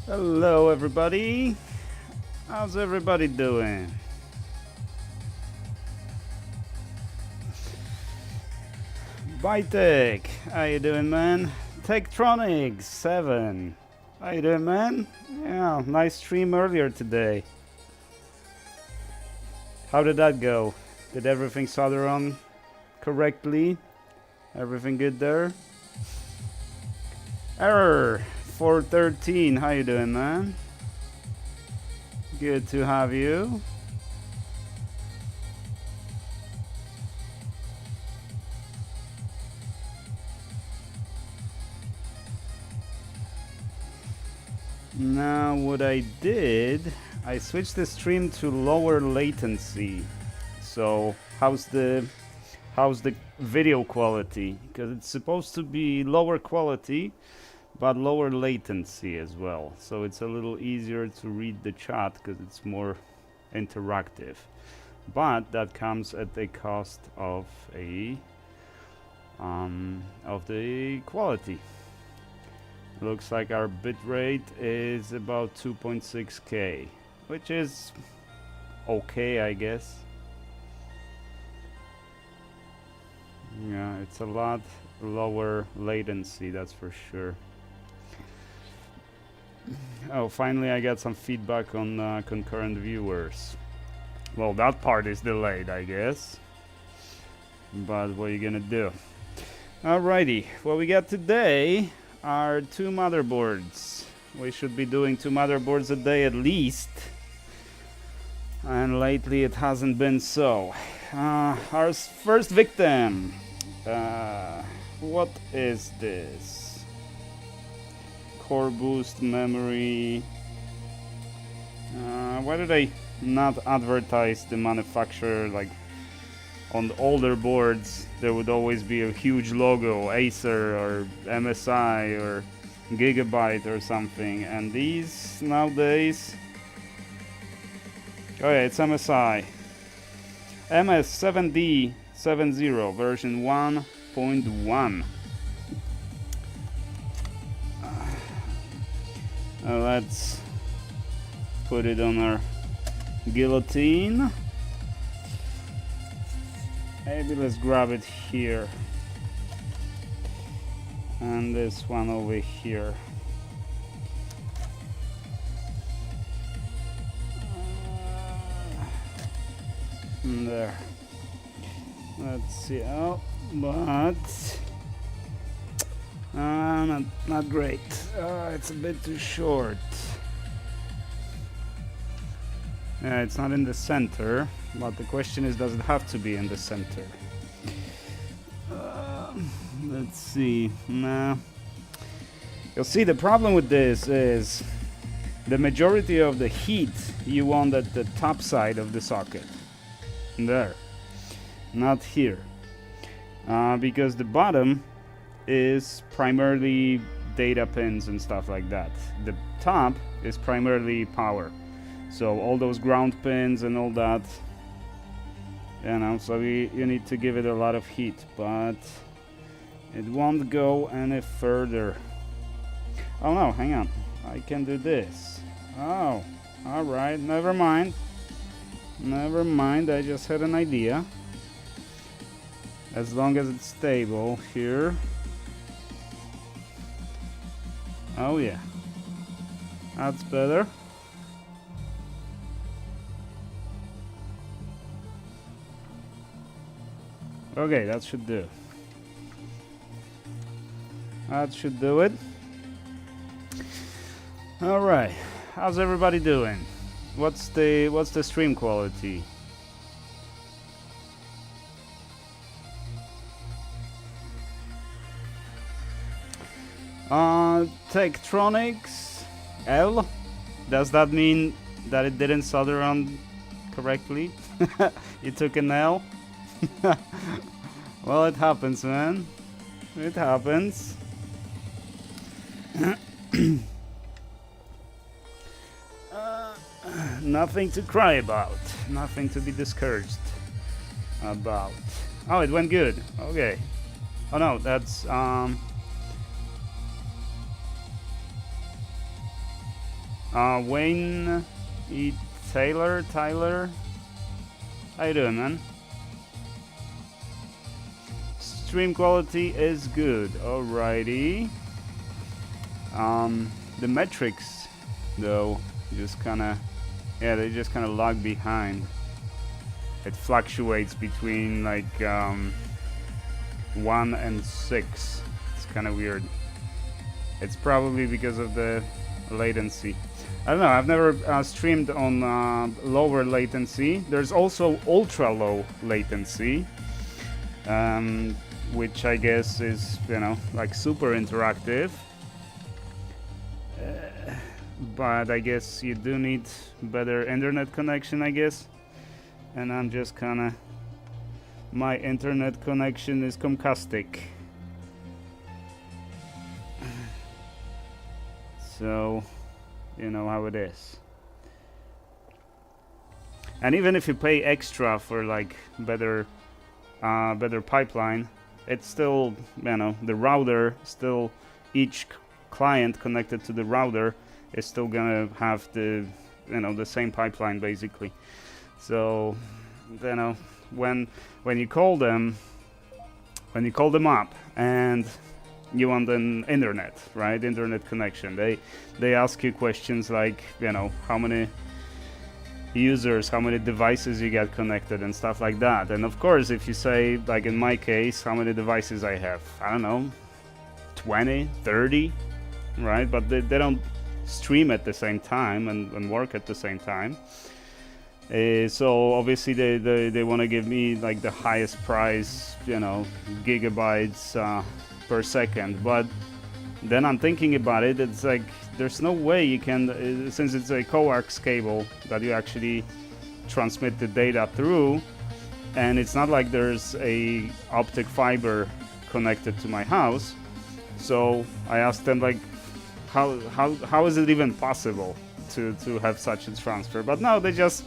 Hello everybody, how's everybody doing? Bytech, how you doing, man? Tektronics 7, how you doing, man? Yeah, nice stream earlier today. How did that go? Did everything solder on correctly? Everything good there? Error 413, how you doing, man? Good to have you. Now what I did, I switched the stream to lower latency. So how's the video quality? Because it's supposed to be lower quality but lower latency as well. So it's a little easier to read the chat because it's more interactive. But that comes at the cost of the quality. Looks like our bitrate is about 2.6K, which is okay, I guess. Yeah, it's a lot lower latency, that's for sure. Oh, finally I got some feedback on concurrent viewers. Well, that part is delayed, I guess. But what are you gonna do? Alrighty, what we got today are 2 motherboards. We should be doing 2 motherboards a day at least. And lately it hasn't been so. Our first victim. What is this? Core boost memory. Why did I not advertise the manufacturer? Like on the older boards there would always be a huge logo, Acer or MSI or Gigabyte or something, and these nowadays, oh yeah, it's MSI MS7D70 version 1.1. Let's put it on our guillotine. Maybe let's grab it here. And this one over here. There. Let's see. Oh, but not great. It's a bit too short. Yeah, it's not in the center, but the question is, does it have to be in the center? Let's see. Nah. You'll see the problem with this is the majority of the heat you want at the top side of the socket. There. Not here. Because the bottom is primarily data pins and stuff like that. The top is primarily power. So all those ground pins and all that, you know, so you need to give it a lot of heat, but it won't go any further. Oh no, hang on, I can do this. Oh, alright, never mind, I just had an idea. As long as it's stable here. Oh yeah, that's better. Okay, that should do. That should do it. All right, how's everybody doing? What's the stream quality? Tektronics L. Does that mean that it didn't solder on correctly? It took an L. Well, it happens, man. It happens. Nothing to cry about. Nothing to be discouraged about. Oh, it went good. Okay. Oh no, that's Wayne E. Tyler, how you doing, man? Stream quality is good. Alrighty. The metrics, though, just kind of, yeah, they just kind of lag behind. It fluctuates between like 1 and 6. It's kind of weird. It's probably because of the latency. I don't know, I've never streamed on lower latency. There's also ultra low latency, which I guess is, you know, like super interactive. But I guess you do need better internet connection, I guess. And I'm just kinda, my internet connection is Comcastic. So, you know how it is. And even if you pay extra for like better pipeline, it's still, you know, the router, still each client connected to the router is still gonna have the, you know, the same pipeline basically. So, you know, when you call them up and you want an internet, right? Internet connection. They ask you questions like, you know, how many users, how many devices you got connected and stuff like that. And of course, if you say, like in my case, how many devices I have, I don't know, 20, 30, right? But they don't stream at the same time and work at the same time. So obviously they want to give me like the highest price, you know, gigabytes per second. But then I'm thinking about it, it's like there's no way you can, since it's a coax cable that you actually transmit the data through, and it's not like there's a optic fiber connected to my house. So I asked them like, how is it even possible to have such a transfer? But no, they just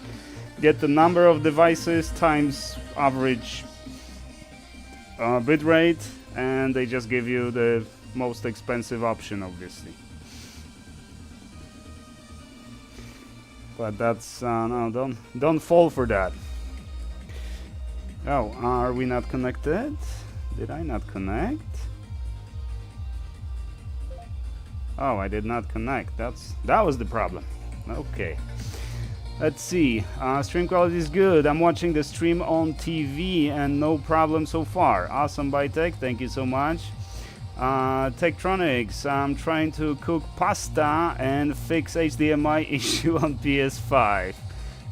get the number of devices times average bit rate, and they just give you the most expensive option, obviously. But that's no, don't fall for that. Oh, are we not connected? Did I not connect? Oh, I did not connect. That was the problem. Okay. Let's see. Stream quality is good. I'm watching the stream on TV and no problem so far. Awesome, Bytech. Thank you so much. Tektronics. I'm trying to cook pasta and fix HDMI issue on PS5.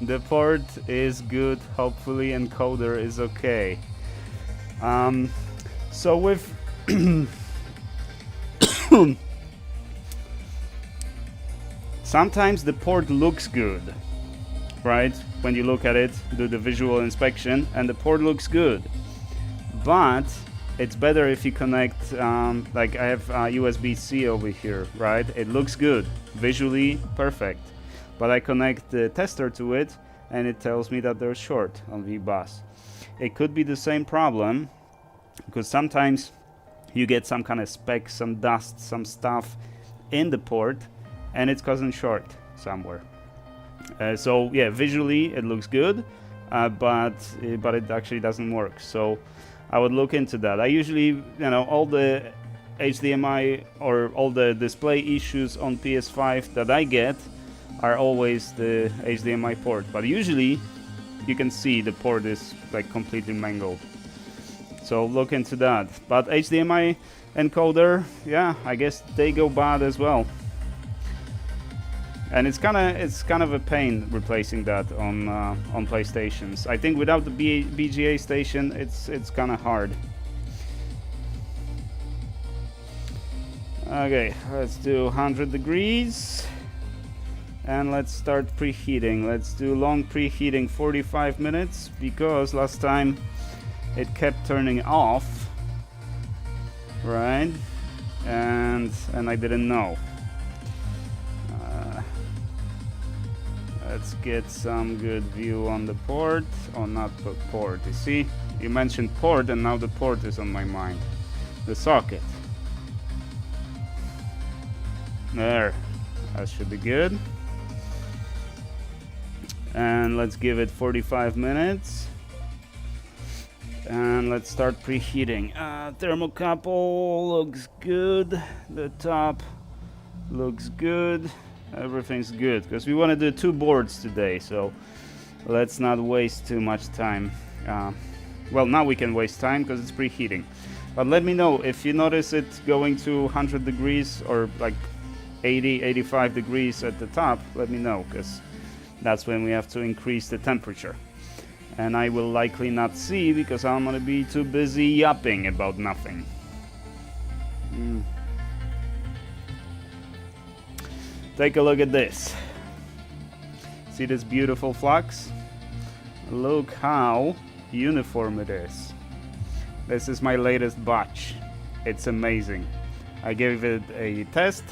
The port is good. Hopefully encoder is okay. So with sometimes the port looks good, right? When you look at it, do the visual inspection, and the port looks good. But it's better if you connect, like I have USB-C over here, right? It looks good, visually perfect. But I connect the tester to it, and it tells me that there's short on VBus. It could be the same problem, because sometimes you get some kind of speck, some dust, some stuff in the port, and it's causing short somewhere. So yeah, visually it looks good, but it actually doesn't work. So I would look into that. I usually, you know, all the HDMI or all the display issues on PS5 that I get are always the HDMI port. But usually you can see the port is like completely mangled. So look into that. But HDMI encoder, yeah, I guess they go bad as well. And it's kind of a pain replacing that on PlayStations. I think without the BGA station, it's kind of hard. Okay, let's do 100 degrees, and let's start preheating. Let's do long preheating, 45 minutes, because last time it kept turning off, right? And I didn't know. Let's get some good view on the port, or not the port. You see, you mentioned port, and now the port is on my mind. The socket. There, that should be good. and let's give it 45 minutes. And let's start preheating. Thermocouple looks good. The top looks good. Everything's good because we want to do 2 boards today, so let's not waste too much time. Well, now we can waste time because it's preheating. But let me know if you notice it going to 100 degrees or like 80, 85 degrees at the top. Let me know, because that's when we have to increase the temperature. And I will likely not see because I'm gonna be too busy yapping about nothing. Take a look at this. See this beautiful flux? Look how uniform it is. This is my latest batch. It's amazing. I gave it a test.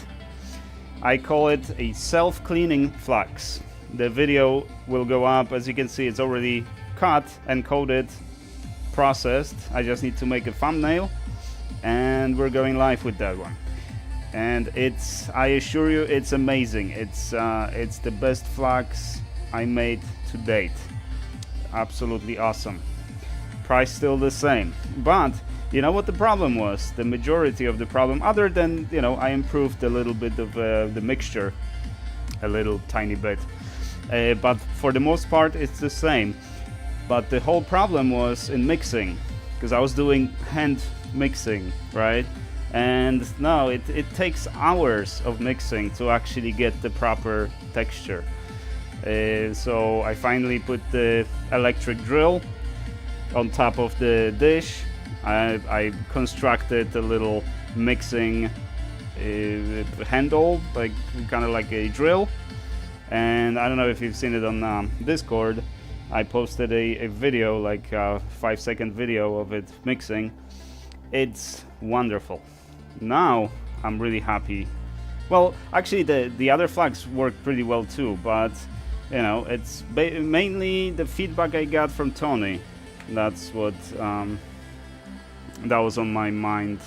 I call it a self-cleaning flux. The video will go up. As you can see, it's already cut, encoded, processed. I just need to make a thumbnail and we're going live with that one. And it's, I assure you, it's amazing. It's the best flux I made to date. Absolutely awesome. Price still the same, but you know what the problem was? The majority of the problem, other than, you know, I improved a little bit of the mixture, a little tiny bit, but for the most part it's the same. But the whole problem was in mixing, because I was doing hand mixing, right? And now it takes hours of mixing to actually get the proper texture. So I finally put the electric drill on top of the dish. I constructed a little mixing handle, like kind of like a drill. And I don't know if you've seen it on Discord. I posted a video, like a 5-second video of it mixing. It's wonderful. Now I'm really happy. Well, actually the other flux worked pretty well too, but you know, it's mainly the feedback I got from Tony. That's what that was on my mind,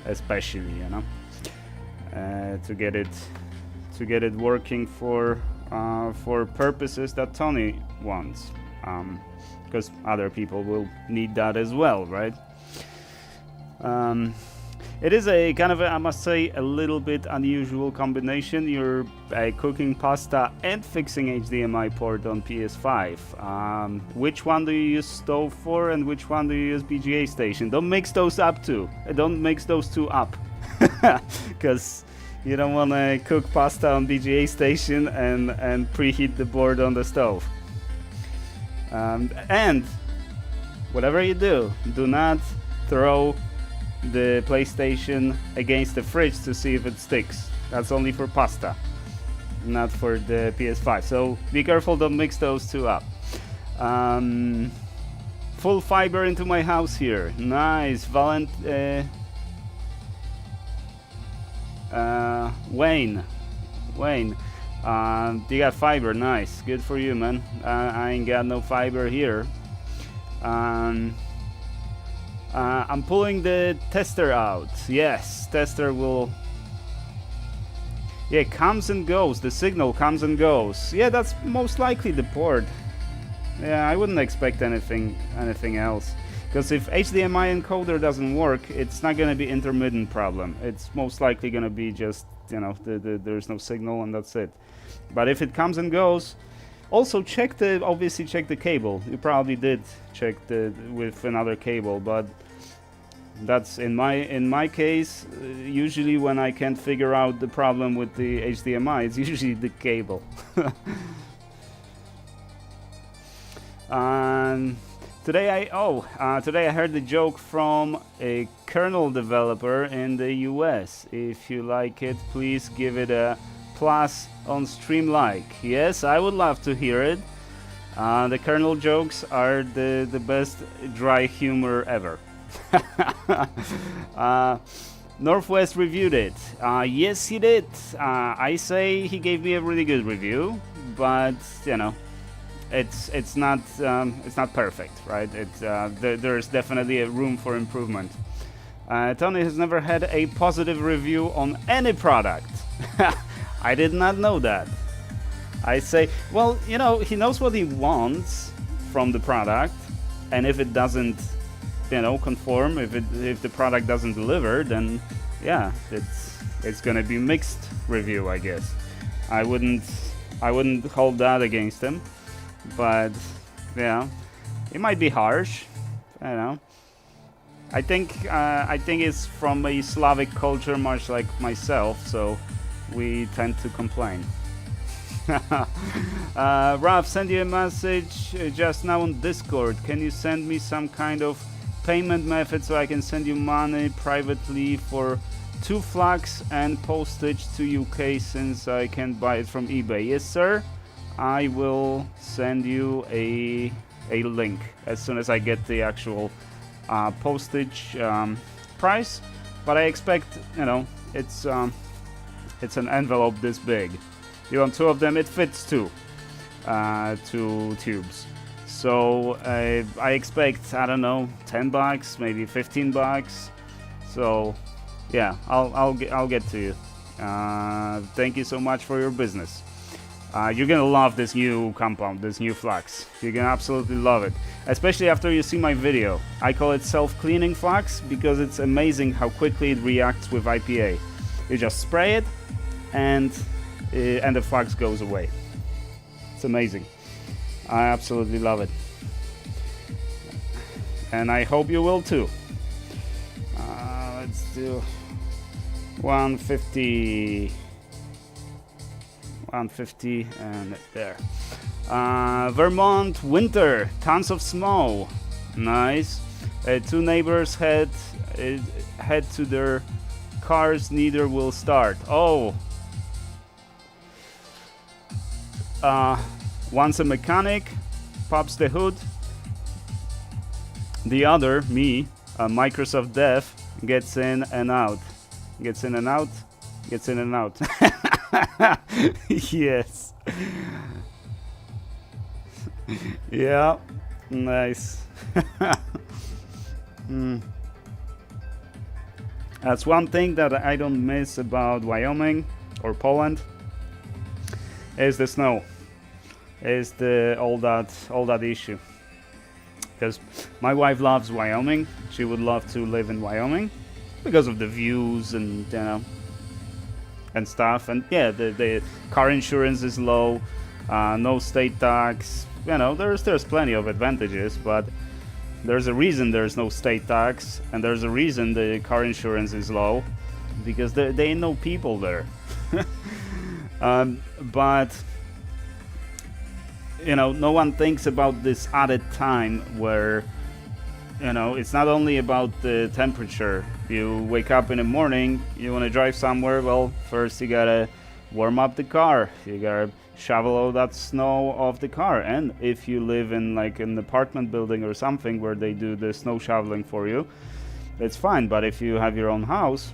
especially, you know, to get it working for purposes that Tony wants, because other people will need that as well, right? It is a kind of, I must say, a little bit unusual combination. You're cooking pasta and fixing HDMI port on PS5. Which one do you use stove for, and which one do you use BGA station? Don't mix those up too. Don't mix those two up, because you don't want to cook pasta on BGA station and preheat the board on the stove. And whatever you do, do not throw the PlayStation against the fridge to see if it sticks. That's only for pasta, not for the PS5. So be careful, don't mix those two up. Full fiber into my house here. Nice. Wayne, you got fiber. Nice, good for you, man. I ain't got no fiber here. I'm pulling the tester out. Yes, tester will. Yeah, comes and goes. The signal comes and goes. Yeah, that's most likely the port. Yeah, I wouldn't expect anything else. Because if HDMI encoder doesn't work, it's not gonna be intermittent problem. It's most likely gonna be just, you know, there's no signal and that's it. But if it comes and goes, also obviously check the cable. You probably did check with another cable, but that's in my case. Usually when I can't figure out the problem with the HDMI, it's usually the cable. Today I heard the joke from a kernel developer in the US. If you like it, please give it a plus on stream like. Yes, I would love to hear it. The kernel jokes are the best dry humor ever. Northwest reviewed it. Yes, he did. I say he gave me a really good review, but you know, it's not perfect, right? There's definitely a room for improvement. Tony has never had a positive review on any product. I did not know that. I say, well, you know, he knows what he wants from the product, and if it doesn't, you know, conform, if the product doesn't deliver, then yeah, it's gonna be mixed review, I guess. I wouldn't hold that against him, but yeah, it might be harsh. I don't know. I think it's from a Slavic culture, much like myself, so we tend to complain. Ralph, send you a message just now on Discord. Can you send me some kind of payment method so I can send you money privately for 2 flags and postage to UK, since I can buy it from eBay? Yes, sir. I will send you a link as soon as I get the actual postage price. But I expect, you know, it's an envelope this big. You want 2 of them? It fits 2 tubes. So I expect, I don't know, $10, maybe $15. So yeah, I'll get to you. Thank you so much for your business. You're gonna love this new compound, this new flax. You're gonna absolutely love it, especially after you see my video. I call it self-cleaning flax because it's amazing how quickly it reacts with IPA. You just spray it, and the flax goes away. It's amazing. I absolutely love it, and I hope you will too. Let's do 150, and there. Vermont winter, tons of snow. Nice. 2 neighbors head to their cars, neither will start. Oh. Once a mechanic pops the hood, the other, me, a Microsoft dev, gets in and out. Gets in and out. Gets in and out. Yes. Yeah. Nice. That's one thing that I don't miss about Wyoming or Poland, is the snow. Is all that issue. Because my wife loves Wyoming. She would love to live in Wyoming because of the views and, you know, and stuff. And yeah, the car insurance is low, no state tax. You know, there's plenty of advantages, but there's a reason there's no state tax, and there's a reason the car insurance is low, because there ain't no people there. But you know, no one thinks about this added time where, you know, it's not only about the temperature. You wake up in the morning, you want to drive somewhere, well, first you gotta warm up the car. You gotta shovel all that snow off the car. And if you live in like an apartment building or something where they do the snow shoveling for you, it's fine. But if you have your own house,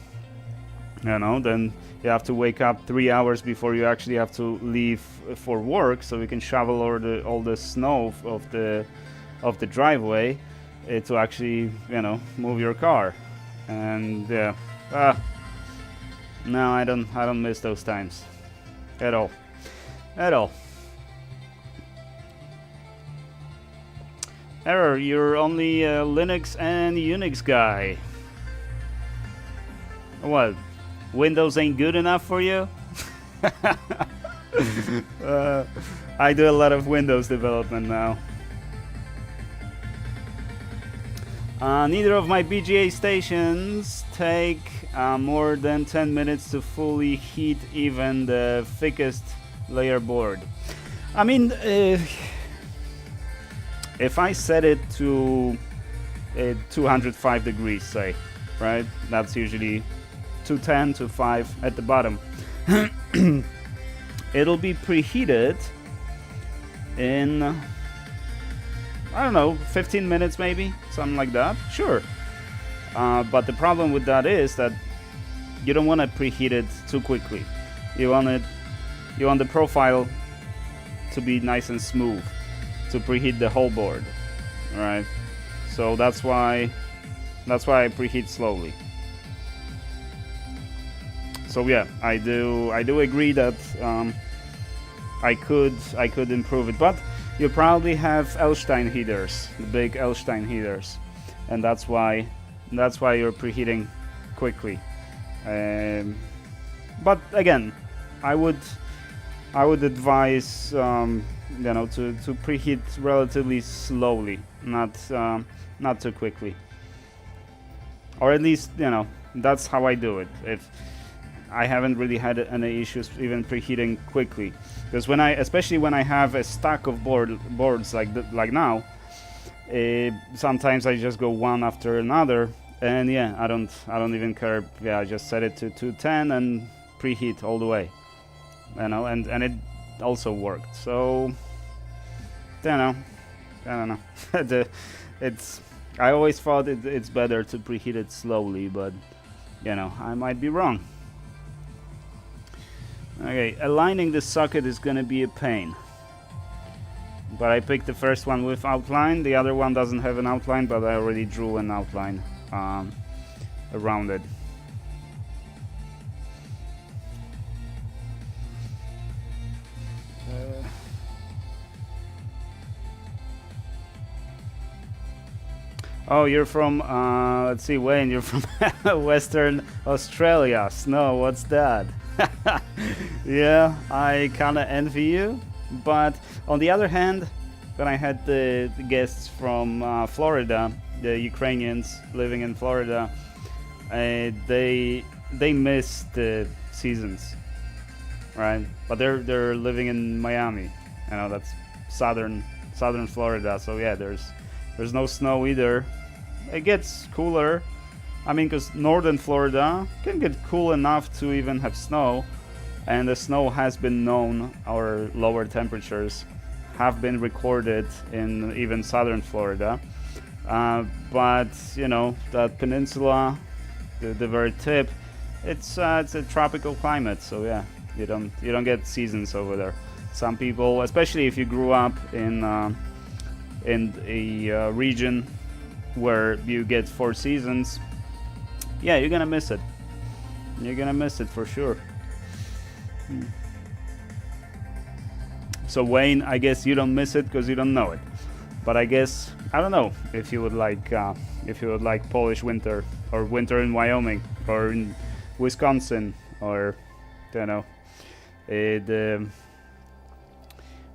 you know, then you have to wake up 3 hours before you actually have to leave for work, so you can shovel all the snow of the driveway to actually, you know, move your car. And yeah, no, I don't miss those times at all. Error, you're only a Linux and Unix guy. What? Windows ain't good enough for you? I do a lot of Windows development now. Neither of my BGA stations take more than 10 minutes to fully heat even the thickest layer board. I mean, if I set it to 205 degrees, say, right? That's usually 210 to 5 at the bottom. It'll be preheated in, I don't know, 15 minutes maybe, something like that. Sure. But the problem with that is that you don't want to preheat it too quickly. You want the profile to be nice and smooth to preheat the whole board. All right. So that's why I preheat slowly. So yeah, I do agree that I could improve it, but you probably have Elstein heaters, the big Elstein heaters, and that's why you're preheating quickly. But again, I would advise to preheat relatively slowly, not too quickly, or at least that's how I do it. If I haven't really had any issues even preheating quickly, because especially when I have a stack of boards like now, sometimes I just go one after another, and yeah, I don't even care. Yeah, I just set it to 210 and preheat all the way, and it also worked. So I don't know. I always thought it's better to preheat it slowly, but I might be wrong. Okay, aligning the socket is gonna be a pain, but I picked the first one with outline. The other one doesn't have an outline, but I already drew an outline around it. Oh, you're from, let's see, Wayne, you're from Western Australia. Snow, what's that? Yeah, I kind of envy you. But on the other hand, when I had the guests from Florida, the Ukrainians living in Florida, they miss the seasons, right? But they're living in Miami. That's southern Florida. So yeah, there's no snow either. It gets cooler. I mean, because northern Florida can get cool enough to even have snow, and the snow has been known, our lower temperatures have been recorded in even southern Florida. But that peninsula, the very tip, it's a tropical climate, so yeah, you don't get seasons over there. Some people, especially if you grew up in a region where you get 4 seasons, yeah, you're gonna miss it. You're gonna miss it for sure. So Wayne, I guess you don't miss it because you don't know it. But I guess I don't know if you would like Polish winter, or winter in Wyoming, or in Wisconsin, or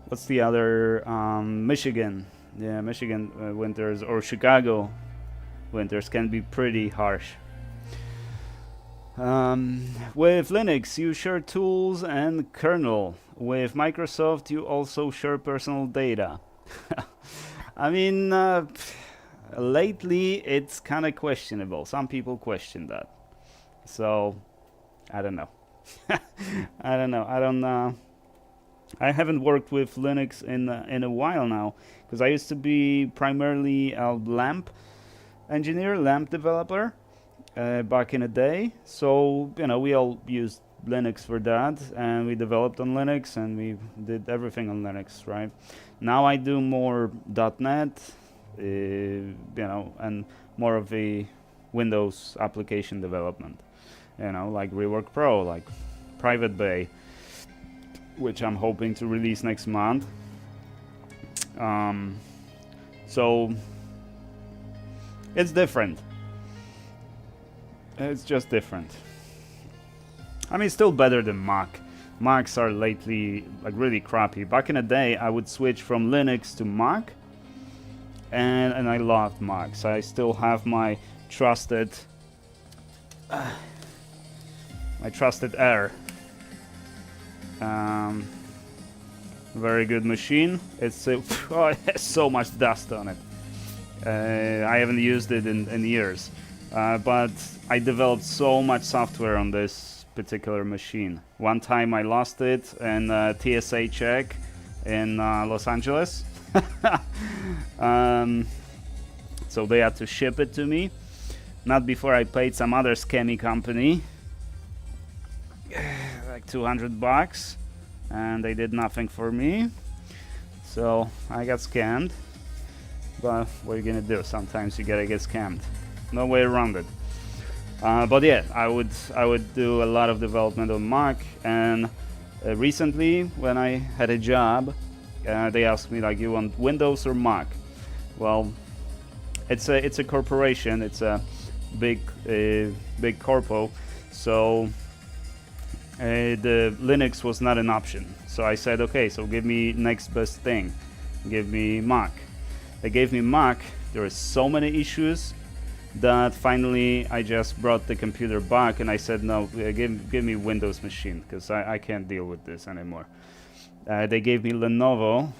what's the other, Michigan. Yeah, Michigan winters, or Chicago winters can be pretty harsh. With Linux, you share tools and kernel. With Microsoft, you also share personal data. I mean, lately it's kind of questionable. Some people question that. So, I don't know. I don't know. I haven't worked with Linux in a while now, because I used to be primarily a LAMP engineer, LAMP developer back in the day. So we all used Linux for that, and we developed on Linux, and we did everything on Linux, right? Now I do more .NET, and more of the Windows application development, like Rework Pro, like Private Bay, which I'm hoping to release next month. So it's different. It's just different. I mean, it's still better than Mac. Macs are lately really crappy. Back in the day, I would switch from Linux to Mac, and I loved Macs. I still have my trusted Air. Very good machine. It's it has so much dust on it. I haven't used it in years, but I developed so much software on this particular machine. One time I lost it in a TSA check in Los Angeles. So they had to ship it to me, not before I paid some other scammy company like $200, and they did nothing for me. So I got scammed. But what are you gonna do? Sometimes you gotta get scammed. No way around it. But yeah, I would do a lot of development on Mac, and Recently, when I had a job, they asked me like, you want Windows or Mac? Well, it's a corporation. It's a big corpo, so the Linux was not an option. So I said, okay, so give me next best thing. Give me Mac. They gave me Mac. There were so many issues that finally I just brought the computer back and I said, no, give me Windows machine, because I can't deal with this anymore. They gave me Lenovo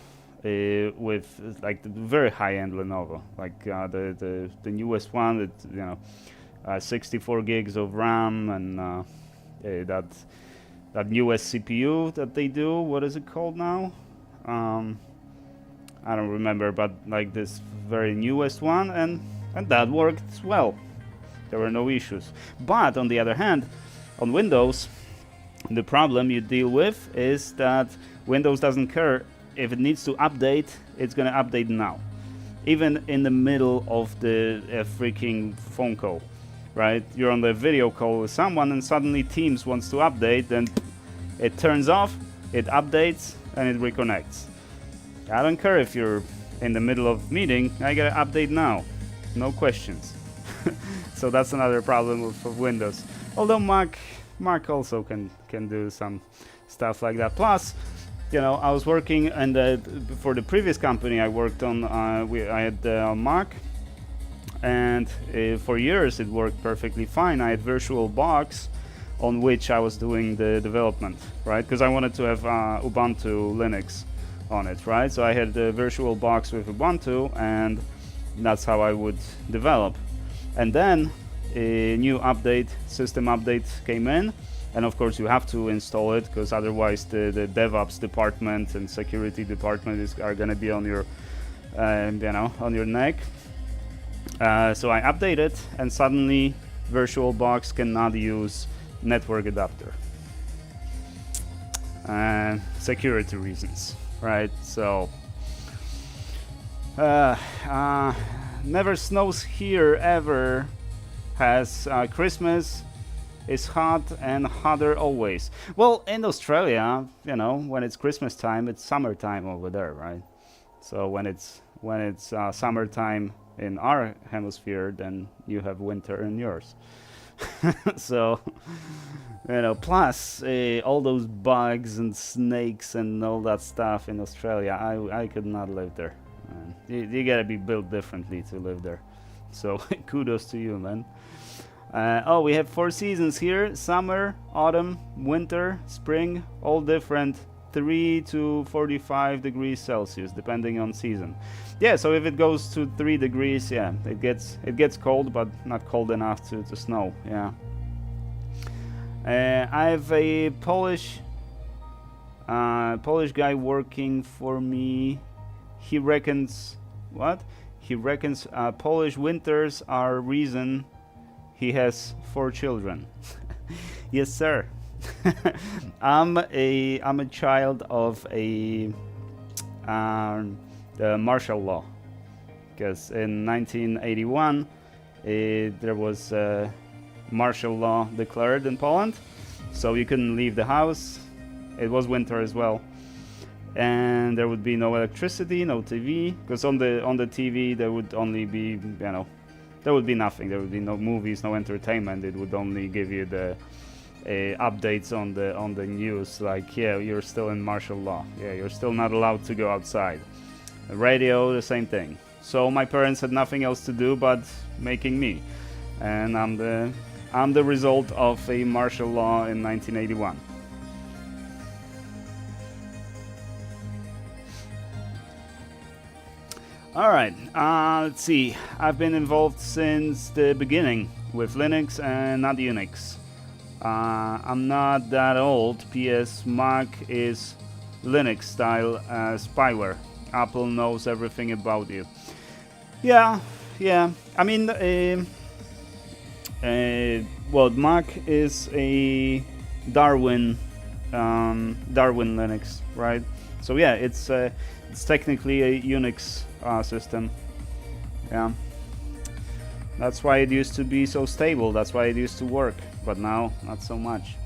with like the very high-end Lenovo, like the newest one. It 64 gigs of RAM and that newest CPU that they do. What is it called now? I don't remember, but like this very newest one, and that worked well. There were no issues. But on the other hand, on Windows, the problem you deal with is that Windows doesn't care if it needs to update. It's gonna update now, even in the middle of the freaking phone call, right? You're on the video call with someone and suddenly Teams wants to update, then it turns off, it updates, and it reconnects. I don't care if you're in the middle of meeting, I gotta update now. No questions. So that's another problem with Windows. Although Mac also can do some stuff like that. Plus, I was working, and for the previous company I worked on, I had Mac, and for years it worked perfectly fine. I had VirtualBox on which I was doing the development, right? Because I wanted to have Ubuntu Linux on it, right? So I had the VirtualBox with Ubuntu, and that's how I would develop. And then a new system update came in, and of course you have to install it, because otherwise the DevOps department and security department are going to be on your on your neck. So I updated, and suddenly VirtualBox cannot use network adapter. Security reasons, right? So never snows here ever. Has Christmas is hot and hotter always. Well, in Australia, when it's Christmas time, it's summertime over there, right? So when it's summertime in our hemisphere, then you have winter in yours. So plus all those bugs and snakes and all that stuff in Australia, I could not live there. You gotta be built differently to live there. So kudos to you, man. We have 4 seasons here: summer, autumn, winter, spring, all different, 3 to 45 degrees Celsius depending on season. Yeah, so if it goes to 3 degrees, yeah, it gets cold, but not cold enough to snow. Yeah. I have a Polish guy working for me. He reckons Polish winters are reason he has 4 children. Yes, sir. I'm a child of the martial law, because in 1981 there was martial law declared in Poland, so you couldn't leave the house. It was winter as well, and there would be no electricity, no TV, because on the TV there would only be there would be nothing. There would be no movies, no entertainment. It would only give you the updates on the news, like, yeah, you're still in martial law. Yeah, you're still not allowed to go outside. The radio, the same thing. So my parents had nothing else to do but making me, and I'm the result of a martial law in 1981. Alright, let's see. I've been involved since the beginning with Linux and not Unix. I'm not that old. PS Mac is Linux style spyware. Apple knows everything about you. Yeah. I mean, Mac is a Darwin Linux, right? So yeah, it's technically a Unix system. Yeah, that's why it used to be so stable. That's why it used to work, but now not so much.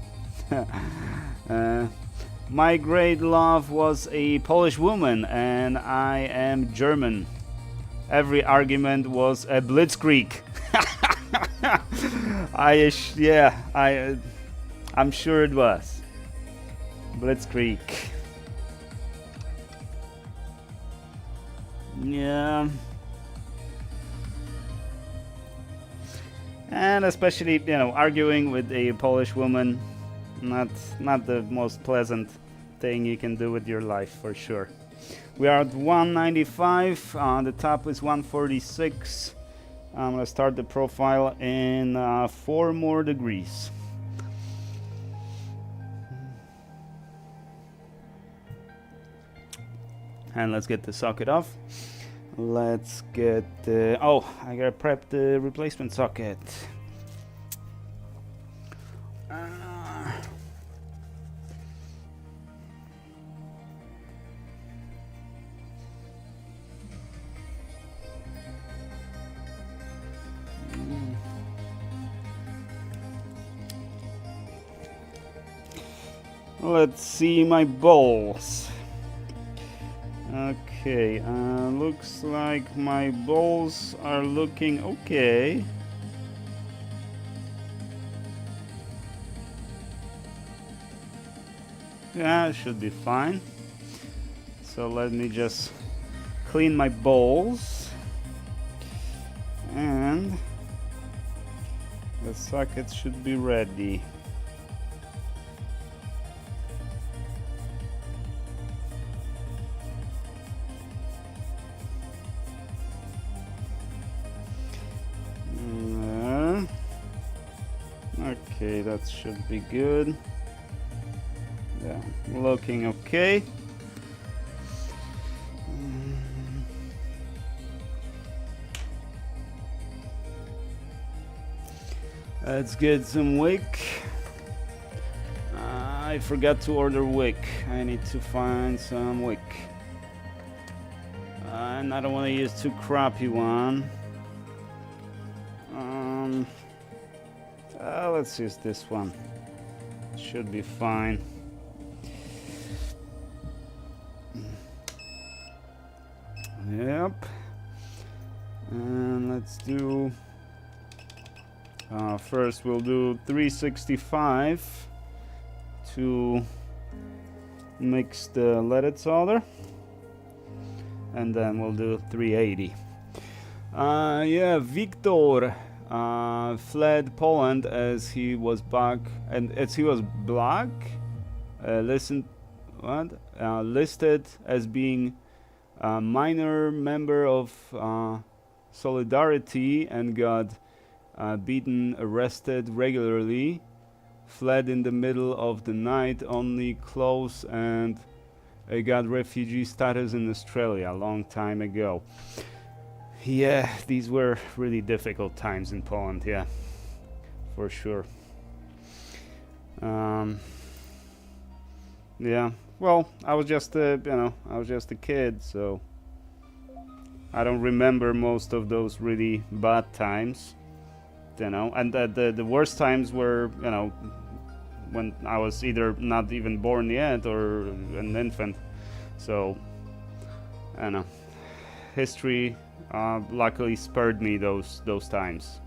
My great love was a Polish woman, and I am German. Every argument was a blitzkrieg. I'm sure it was. Blitzkrieg. Yeah. And especially, arguing with a Polish woman, not the most pleasant thing you can do with your life, for sure. We are at 195, the top is 146. I'm gonna start the profile in 4 more degrees. And let's get the socket off. Let's get I gotta prep the replacement socket. Let's see my balls. Okay, looks like my balls are looking okay. Yeah, it should be fine. So let me just clean my balls. And the socket should be ready. Okay, that should be good. Yeah, looking okay. Let's get some wick. I forgot to order wick. I need to find some wick. And I don't want to use too crappy one. Let's use this one. Should be fine. Yep. And let's do first we'll do 365 to mix the leaded solder, and then we'll do 380. Yeah, Victor fled Poland as he was black, listed as being a minor member of Solidarity, and got beaten, arrested regularly, fled in the middle of the night, only close, and got refugee status in Australia a long time ago. Yeah, these were really difficult times in Poland, yeah, for sure. Yeah, well, I was just a kid, so I don't remember most of those really bad times, and the worst times were, when I was either not even born yet or an infant. So, I don't know. History luckily spared me those times.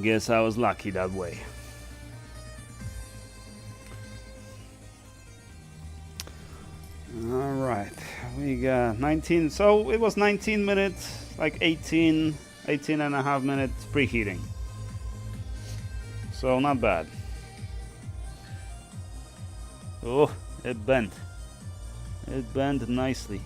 Guess I was lucky that way. All right, we got 19. So it was 19 minutes, like 18 and a half minutes preheating. So not bad. Oh, it bent. It bent nicely.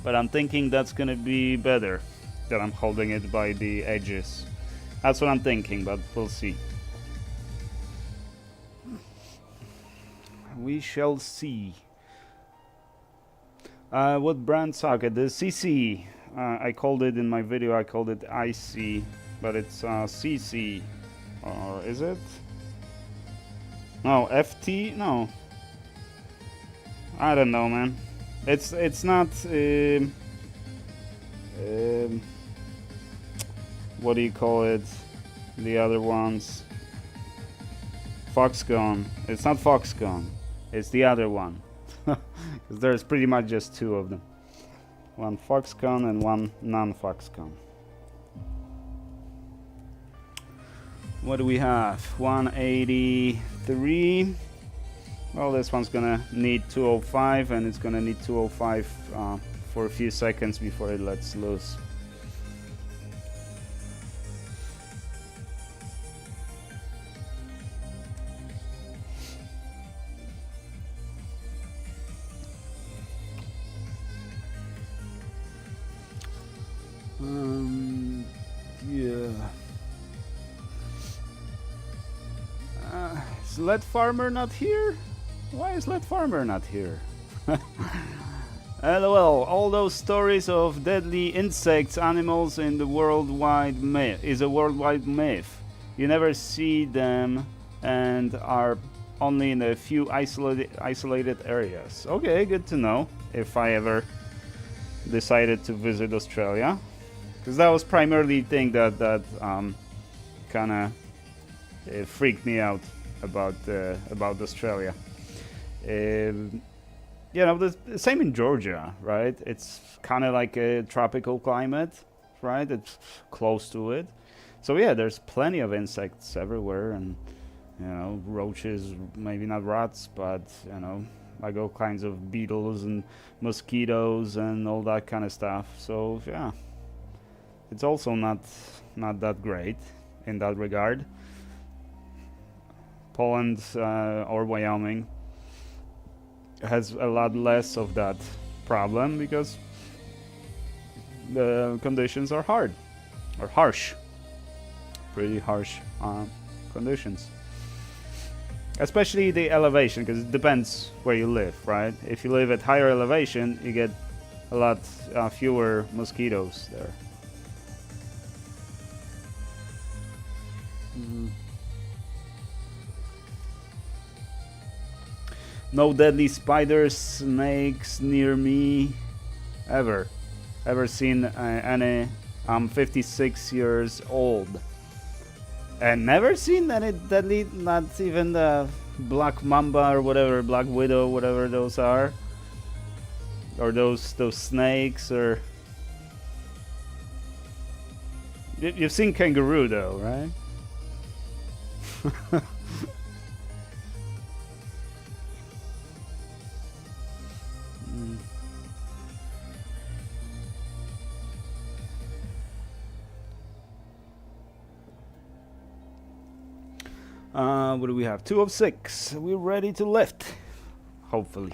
But I'm thinking that's gonna be better, that I'm holding it by the edges. That's what I'm thinking, but we'll see. We shall see. What brand socket? The CC. I called it in my video, I called it IC, but it's CC. Or is it? No, FT? No. I don't know, man. It's not what do you call it? The other ones. Foxconn. It's not Foxconn. It's the other one. Because there's pretty much just two of them. One Foxconn and one non-Foxconn. What do we have? 183. Well, this one's gonna need 205, and it's gonna need 205 for a few seconds before it lets loose. Yeah. Is Lead Farmer not here? Why is Lead Farmer not here? LOL, all those stories of deadly insects, animals in the worldwide myth is a worldwide myth. You never see them and are only in a few isolated areas. Okay, good to know if I ever decided to visit Australia. Because that was primarily the thing that kind of freaked me out about Australia. You know, the same in Georgia, right? It's kind of like a tropical climate, right? It's close to it. So yeah, there's plenty of insects everywhere, and you know, roaches, maybe not rats, but you know, like all kinds of beetles and mosquitoes and all that kind of stuff. So yeah, it's also not that great in that regard. Poland or Wyoming has a lot less of that problem because the conditions are hard or harsh, pretty harsh conditions, especially the elevation, because it depends where you live, right? If you live at higher elevation, you get a lot fewer mosquitoes there. No deadly spiders, snakes near me, ever seen any. I'm 56 years old and never seen any deadly, not even the black mamba or whatever, black widow, whatever those are, or those snakes. Or you've seen kangaroo though, right? What do we have? 206. We're ready to lift, hopefully.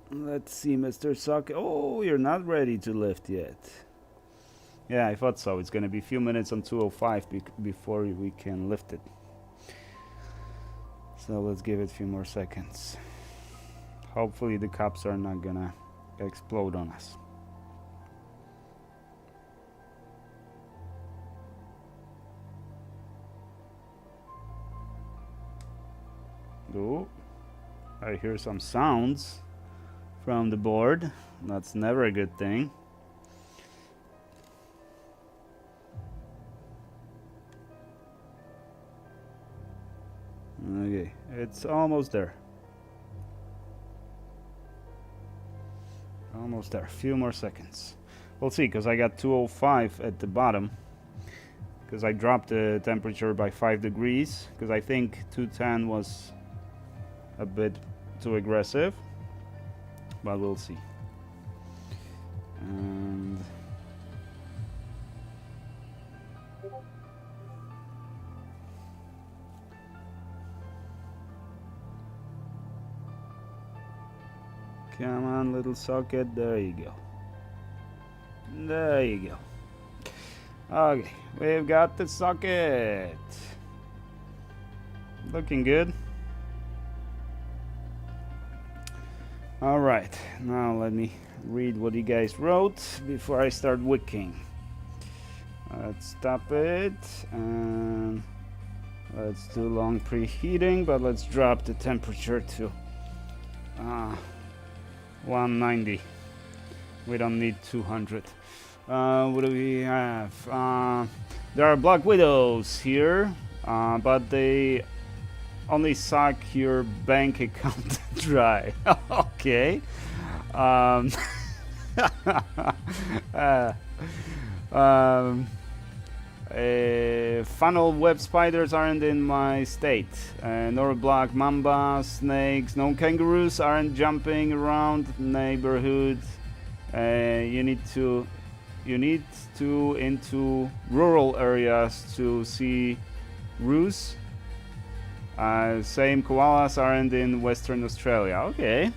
Let's see, Mr. Socket. Oh, you're not ready to lift yet. Yeah, I thought so. It's going to be a few minutes on 205 before we can lift it. So let's give it a few more seconds. Hopefully the cups are not going to explode on us. Oh, I hear some sounds from the board. That's never a good thing. Okay, it's almost there. Almost there. A few more seconds. We'll see, because I got 205 at the bottom. Because I dropped the temperature by 5 degrees. Because I think 210 was a bit too aggressive, but we'll see. And come on, little socket, there you go. There you go. Okay, we've got the socket. Looking good. Alright, now let me read what you guys wrote before I start wicking. Let's stop it, and Let's do long preheating, but let's drop the temperature to 190. We don't need 200. What do we have? There are black widows here, but they only suck your bank account dry. Okay. Funnel web spiders aren't in my state. Nor black mamba, snakes, no kangaroos aren't jumping around neighborhood. You need to into rural areas to see roos. Same koalas aren't in Western Australia. Okay.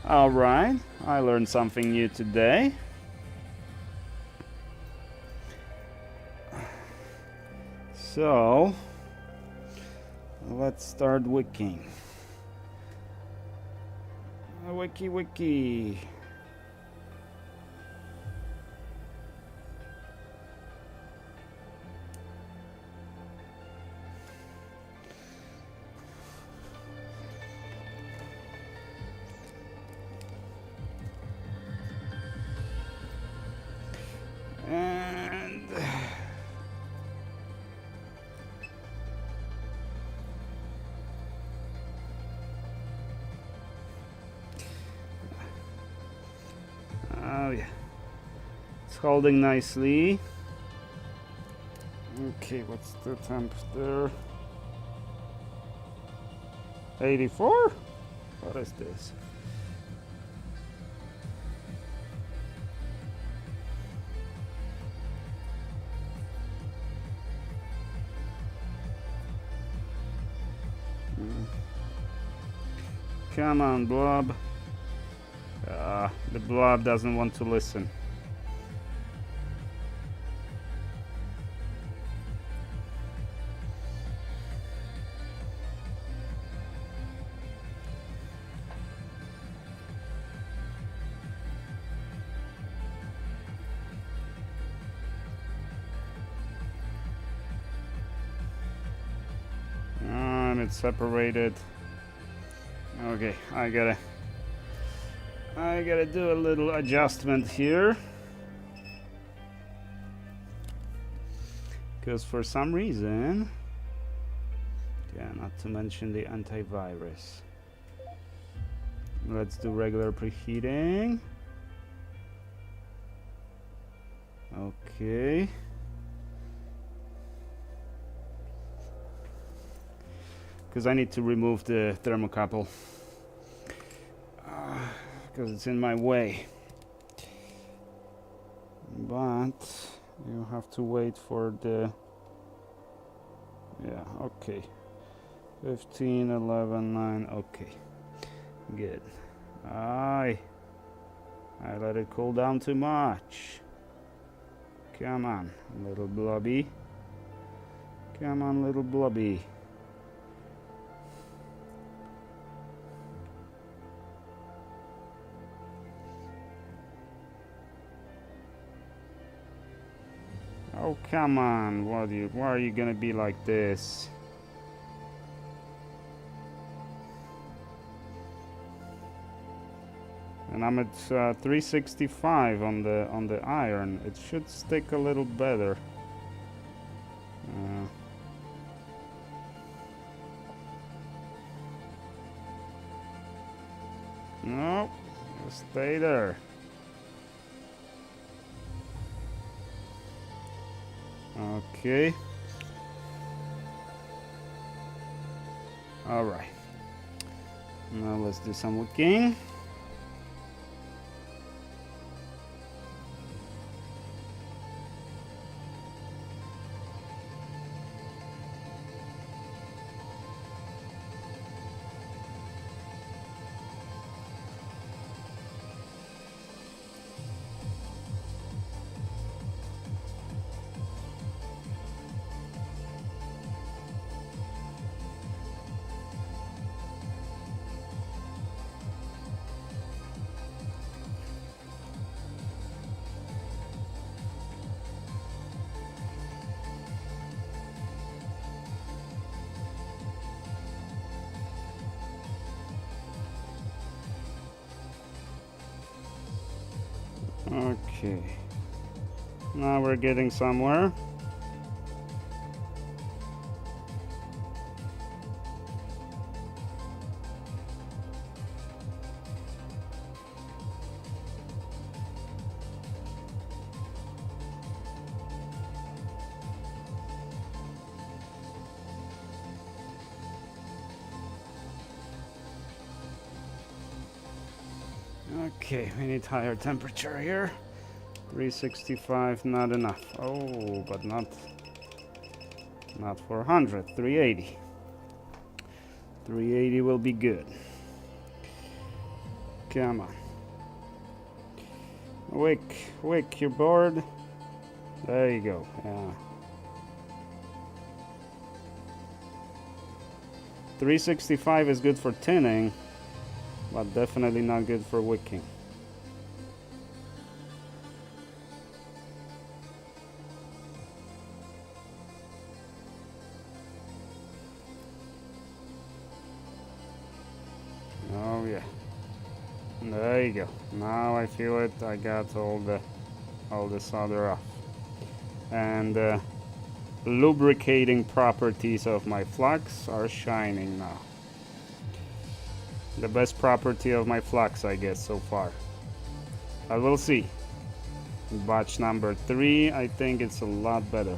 Alright, I learned something new today. So, let's start wiking. Wiki. And oh yeah, it's holding nicely. Okay, what's the temp there? 84? What is this? Come on, blob. The blob doesn't want to listen. And it's separated. Okay, I gotta do a little adjustment here, because for some reason, yeah, not to mention the antivirus. Let's do regular preheating. Okay. Because I need to remove the thermocouple because it's in my way. But you have to wait for the, yeah, okay, 15, 11, 9, okay, good. I let it cool down too much. Come on, little blobby. Come on, little blobby. Oh, come on. Why are you gonna be like this? And I'm at 365 on the iron. It should stick a little better. No, just stay there. Okay. All right. Now let's do some wicking. Okay. Now we're getting somewhere. Okay, we need higher temperature here. 365, not enough. Oh, but not 400. 380. 380 will be good. Come on. Wick, you're bored? There you go. Yeah. 365 is good for tinning, but definitely not good for wicking. Oh yeah. There you go. Now I feel it. I got all the solder off. And lubricating properties of my flux are shining now. The best property of my flux, I guess, so far. I will see. Batch number 3, I think it's a lot better.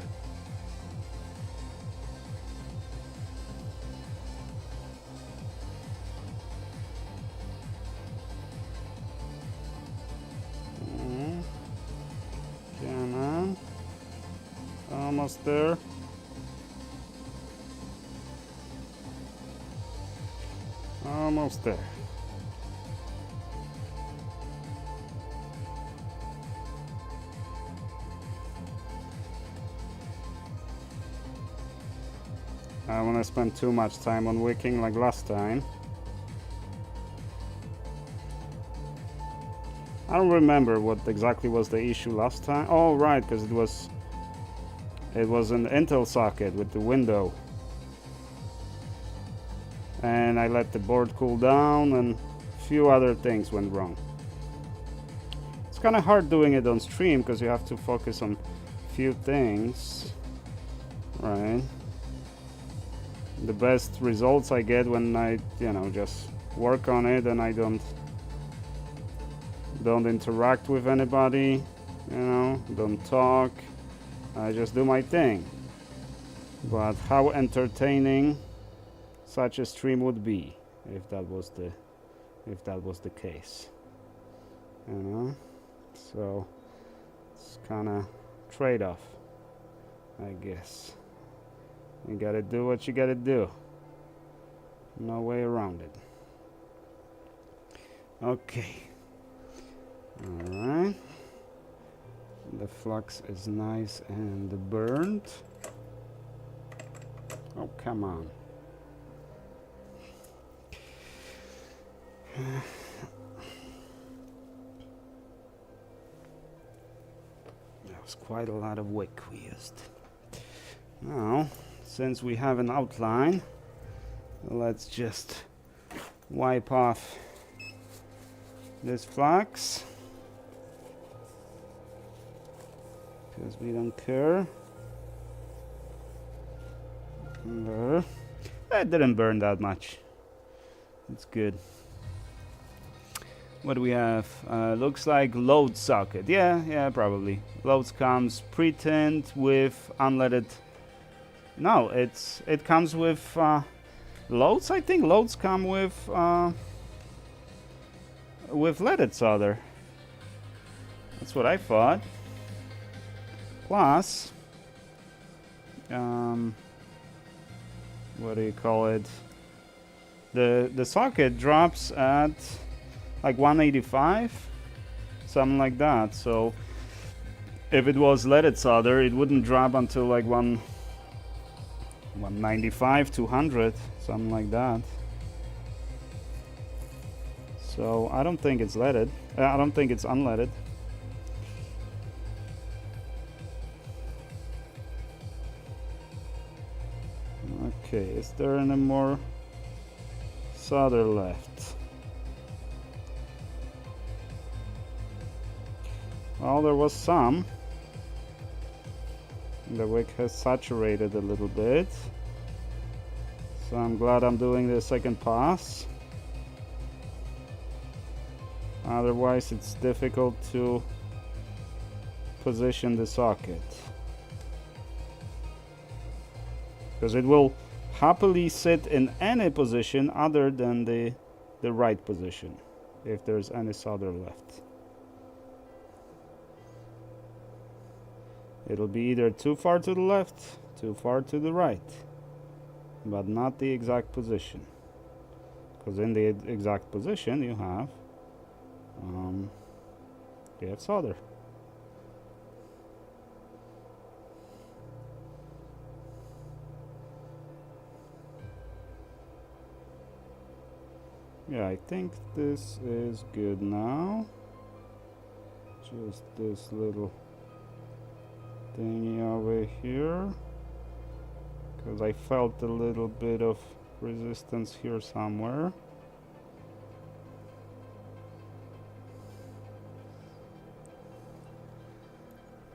Come on. Almost there. Almost there. I don't want to spend too much time on wicking like last time. I don't remember what exactly was the issue last time. Oh right, because it was an Intel socket with the window. And I let the board cool down and a few other things went wrong. It's kind of hard doing it on stream because you have to focus on a few things, right? The best results I get when I, just work on it and I don't interact with anybody, don't talk. I just do my thing. But how entertaining such a stream would be if that was the case, so it's kind of trade-off, I guess. You gotta do what you gotta do, no way around it. Okay, all right, the flux is nice and burnt. Oh, come on. That was quite a lot of wick we used. Now, since we have an outline, let's just wipe off this flux because we don't care. There. It didn't burn that much. It's good. What do we have? Looks like load socket. Yeah, probably. Loads comes pre-tinned with unleaded. No, it comes with loads. I think loads come with leaded solder. That's what I thought. Plus, what do you call it? The socket drops at like 185, something like that. So if it was leaded solder, it wouldn't drop until like 195, 200, something like that. So I don't think it's leaded. I don't think it's unleaded. Okay, is there any more solder left? Well, there was some. The wick has saturated a little bit, so I'm glad I'm doing the second pass. Otherwise it's difficult to position the socket, because it will happily sit in any position other than the right position if there's any solder left. It'll be either too far to the left, too far to the right, but not the exact position, because in the exact position you have solder. Yeah, I think this is good now. Just this little thingy over here, because I felt a little bit of resistance here somewhere.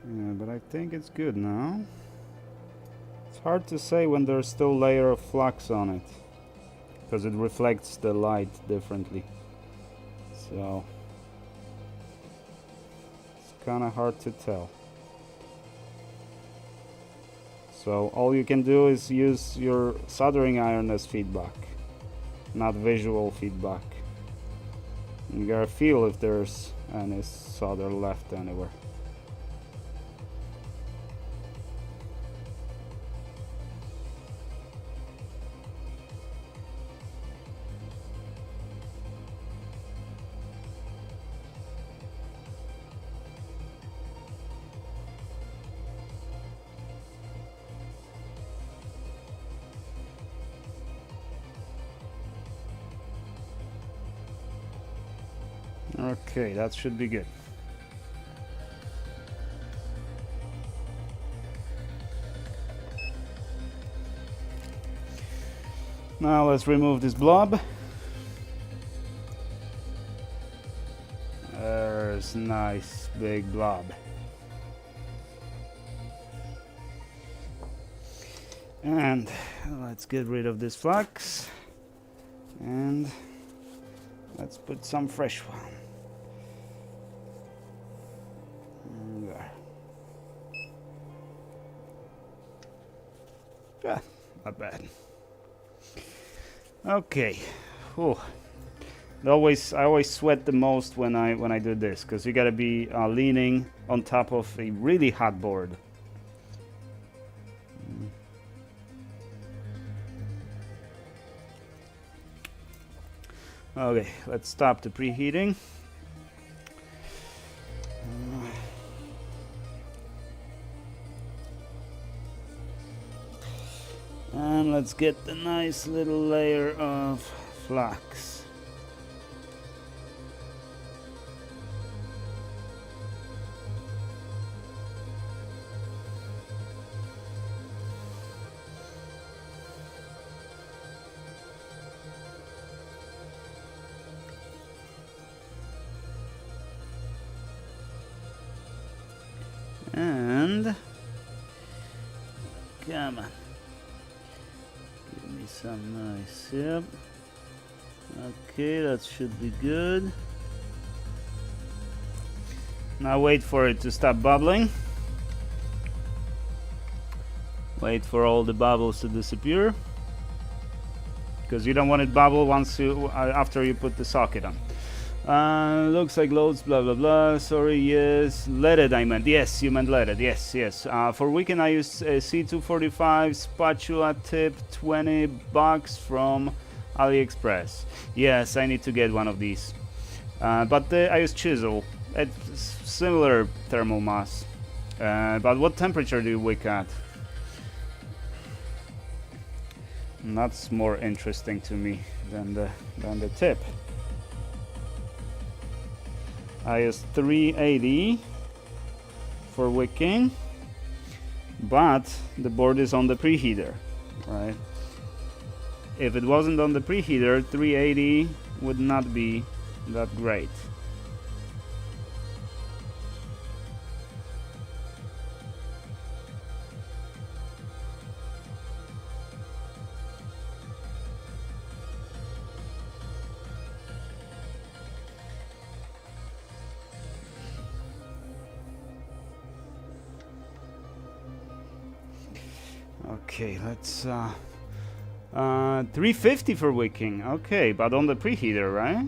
Yeah, but I think it's good now. It's hard to say when there's still a layer of flux on it, because it reflects the light differently. So it's kind of hard to tell. So all you can do is use your soldering iron as feedback, not visual feedback. You gotta feel if there's any solder left anywhere. Okay, that should be good. Now let's remove this blob. There's a nice big blob. And let's get rid of this flux. And let's put some fresh one. There. Yeah, not bad. Okay. Whew. I always sweat the most when I do this, because you gotta be leaning on top of a really hot board. Okay, let's stop the preheating. And let's get the nice little layer of flux. And come on, give me some nice, yep. Okay, that should be good. Now wait for it to stop bubbling. Wait for all the bubbles to disappear, because you don't want it bubble once you after you put the socket on. Looks like loads, blah blah blah. Sorry, yes, leaded I meant. Yes, you meant leaded. Yes, yes. For weekend I used a C245 spatula tip, $20 from AliExpress. Yes, I need to get one of these. But I use chisel. It's similar thermal mass. But what temperature do you wick at? And that's more interesting to me than the tip. I use 380 for wicking, but the board is on the preheater, right? If it wasn't on the preheater, 380 would not be that great. Okay, let's 350 for wicking. Okay, but on the preheater, right?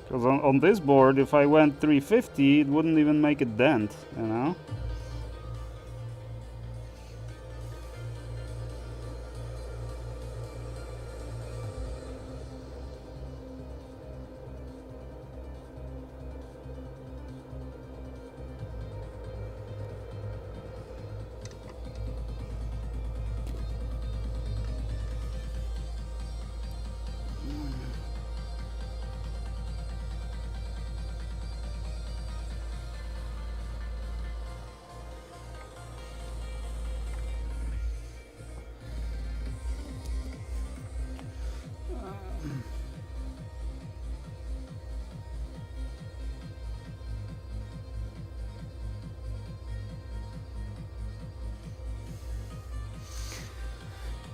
Because on this board, if I went 350, it wouldn't even make a dent, you know?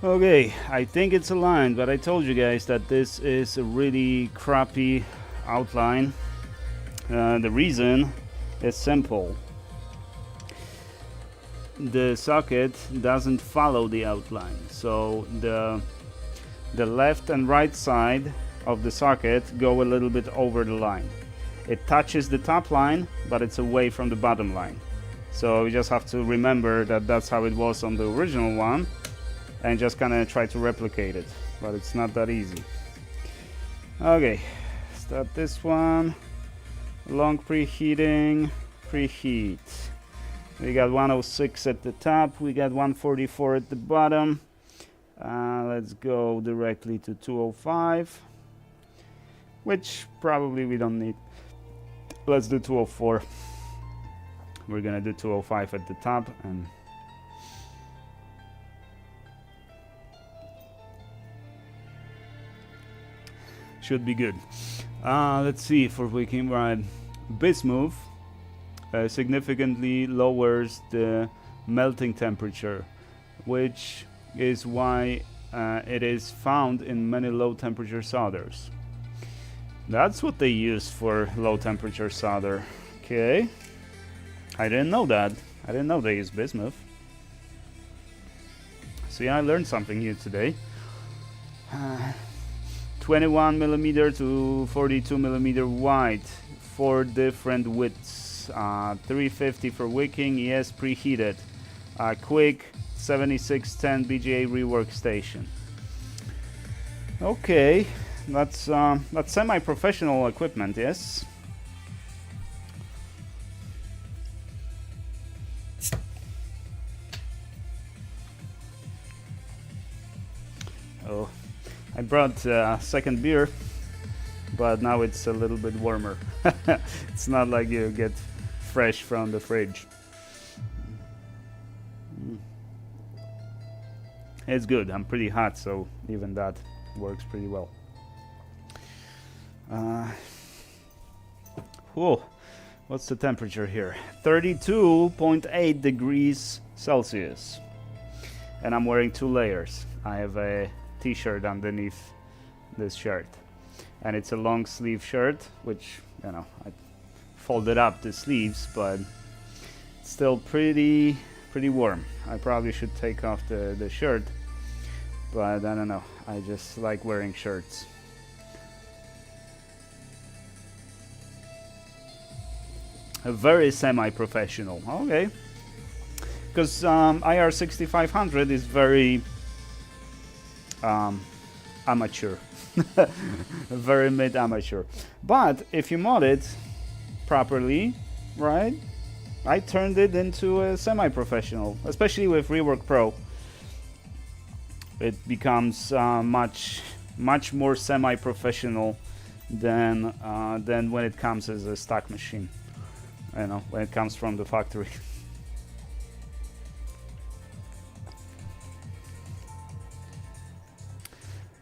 Okay, I think it's aligned, but I told you guys that this is a really crappy outline. The reason is simple. The socket doesn't follow the outline, so the left and right side of the socket go a little bit over the line. It touches the top line, but it's away from the bottom line. So you just have to remember that that's how it was on the original one, and just kind of try to replicate it, but it's not that easy. Okay, start this one. Long preheating, preheat. We got 106 at the top, we got 144 at the bottom. Let's go directly to 205, which probably we don't need. Let's do 204. We're gonna do 205 at the top, and should be good. Let's see if we can run Bismuth. Significantly lowers the melting temperature, which is why it is found in many low temperature solders. That's what they use for low temperature solder. Okay, I didn't know that. I didn't know they use bismuth. So yeah, I learned something new today. 21 millimeter to 42 millimeter wide, 4 different widths, 350 for wicking, yes, preheated, quick 7610 BGA rework station. Okay, that's semi-professional equipment, yes. Oh, I brought a second beer, but now it's a little bit warmer. It's not like you get fresh from the fridge. It's good. I'm pretty hot, so even that works pretty well. Whoa, what's the temperature here? 32.8 degrees Celsius. And I'm wearing 2 layers. I have a t-shirt underneath this shirt, and it's a long sleeve shirt, which, you know, I folded up the sleeves, but it's still pretty warm. I probably should take off the shirt, but I don't know, I just like wearing shirts. A very semi-professional, okay, because IR 6500 is very amateur. Very mid-amateur. But if you mod it properly, right, I turned it into a semi-professional, especially with Rework Pro. It becomes much more semi-professional than when it comes as a stock machine, you know, when it comes from the factory.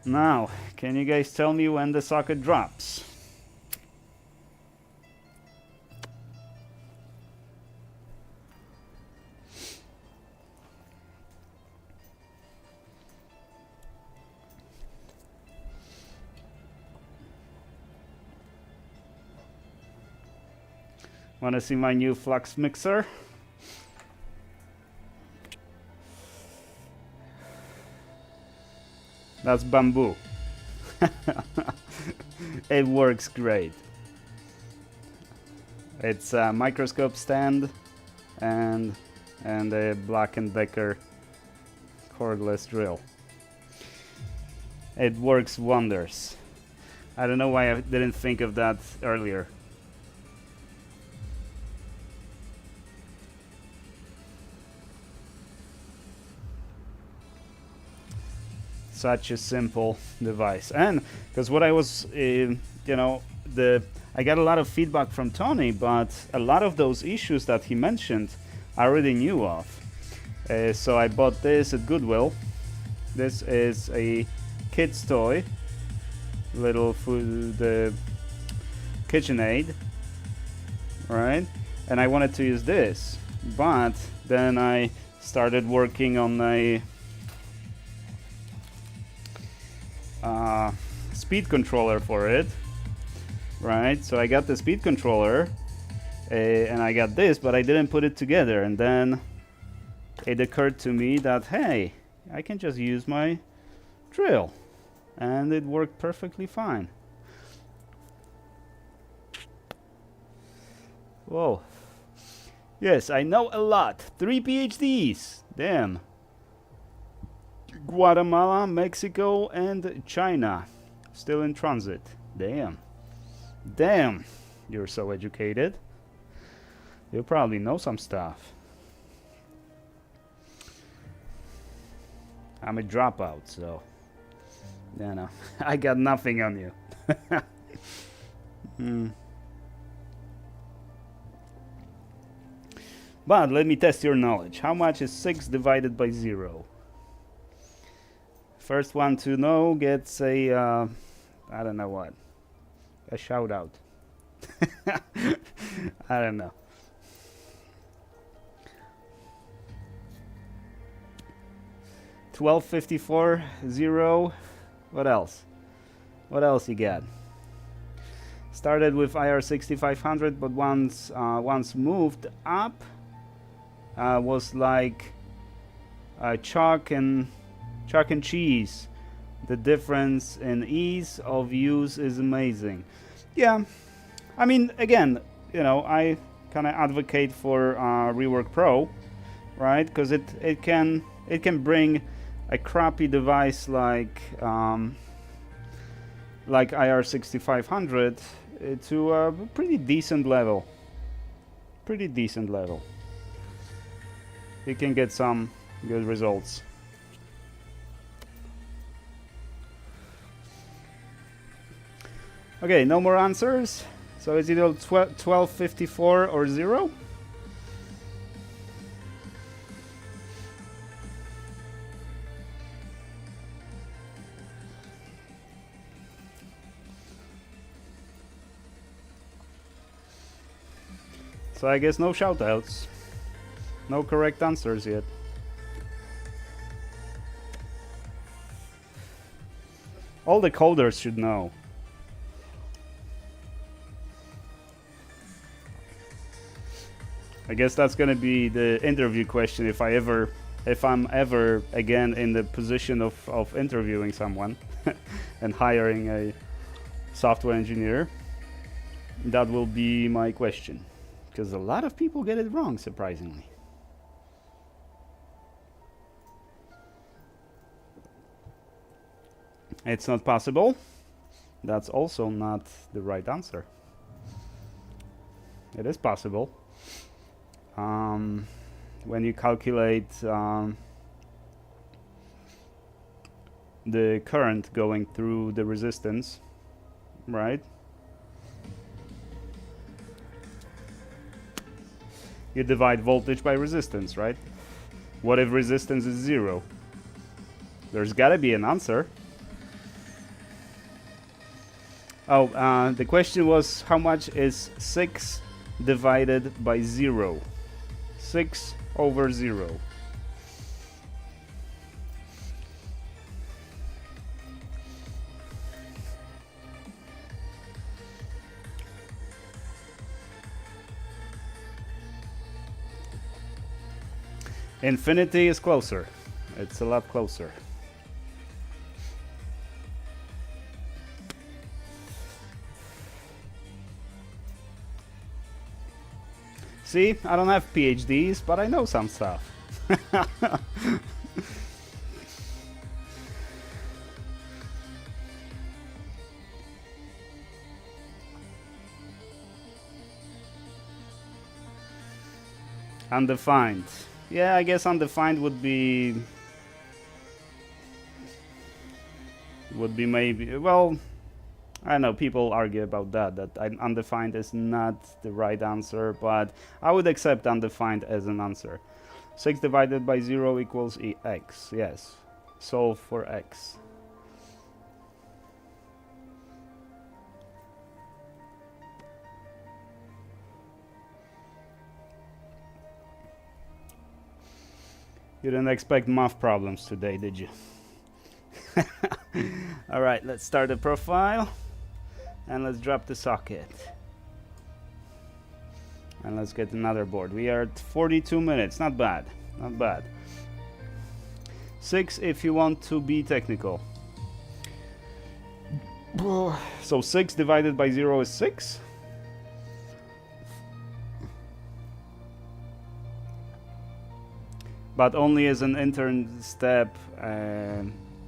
Now, can you guys tell me when the socket drops? Want to see my new flux mixer? That's bamboo. It works great. It's a microscope stand and a Black & Decker cordless drill. It works wonders. I don't know why I didn't think of that earlier. Such a simple device. And because what I was, I got a lot of feedback from Tony, but a lot of those issues that he mentioned I already knew of. So I bought this at Goodwill. This is a kid's toy, little food, KitchenAid, right? And I wanted to use this, but then I started working on a speed controller for it, right? So I got the speed controller and I got this, but I didn't put it together. And then it occurred to me that, hey, I can just use my drill, and it worked perfectly fine. Whoa. Yes, I know a lot. 3 PhDs. Damn. Guatemala, Mexico, and China. Still in transit. Damn. Damn. You're so educated. You probably know some stuff. I'm a dropout, so you know, I got nothing on you. But let me test your knowledge. How much is 6 divided by 0? First one to know gets a, I don't know what, a shout out. I don't know. $12.54, 0. What else? What else you got? Started with IR 6500, but once moved up, was like chalk and cheese. The difference in ease of use is amazing. Yeah, I mean, again, you know, I kind of advocate for Rework Pro, right? Because it can bring a crappy device like IR 6500 to a pretty decent level. You can get some good results. Okay, no more answers. So it's either 1254 or 0. So I guess no shoutouts. No correct answers yet. All the coders should know. I guess that's gonna be the interview question if I'm ever again in the position of interviewing someone and hiring a software engineer. That will be my question. Because a lot of people get it wrong, surprisingly. It's not possible. That's also not the right answer. It is possible. When you calculate the current going through the resistance, right? You divide voltage by resistance, right? What if resistance is 0? There's gotta be an answer. Oh, the question was how much is 6 divided by 0? 6 over 0. Infinity is closer. It's a lot closer. See, I don't have PhDs, but I know some stuff. Undefined. Yeah, I guess undefined would be maybe, well, I don't know, people argue about that undefined is not the right answer, but I would accept undefined as an answer. 6 divided by 0 equals x, yes. Solve for x. You didn't expect math problems today, did you? Alright, let's start the profile. And let's drop the socket. And let's get another board. We are at 42 minutes. Not bad. Not bad. 6 if you want to be technical. So 6 divided by 0 is 6. But only as an intern step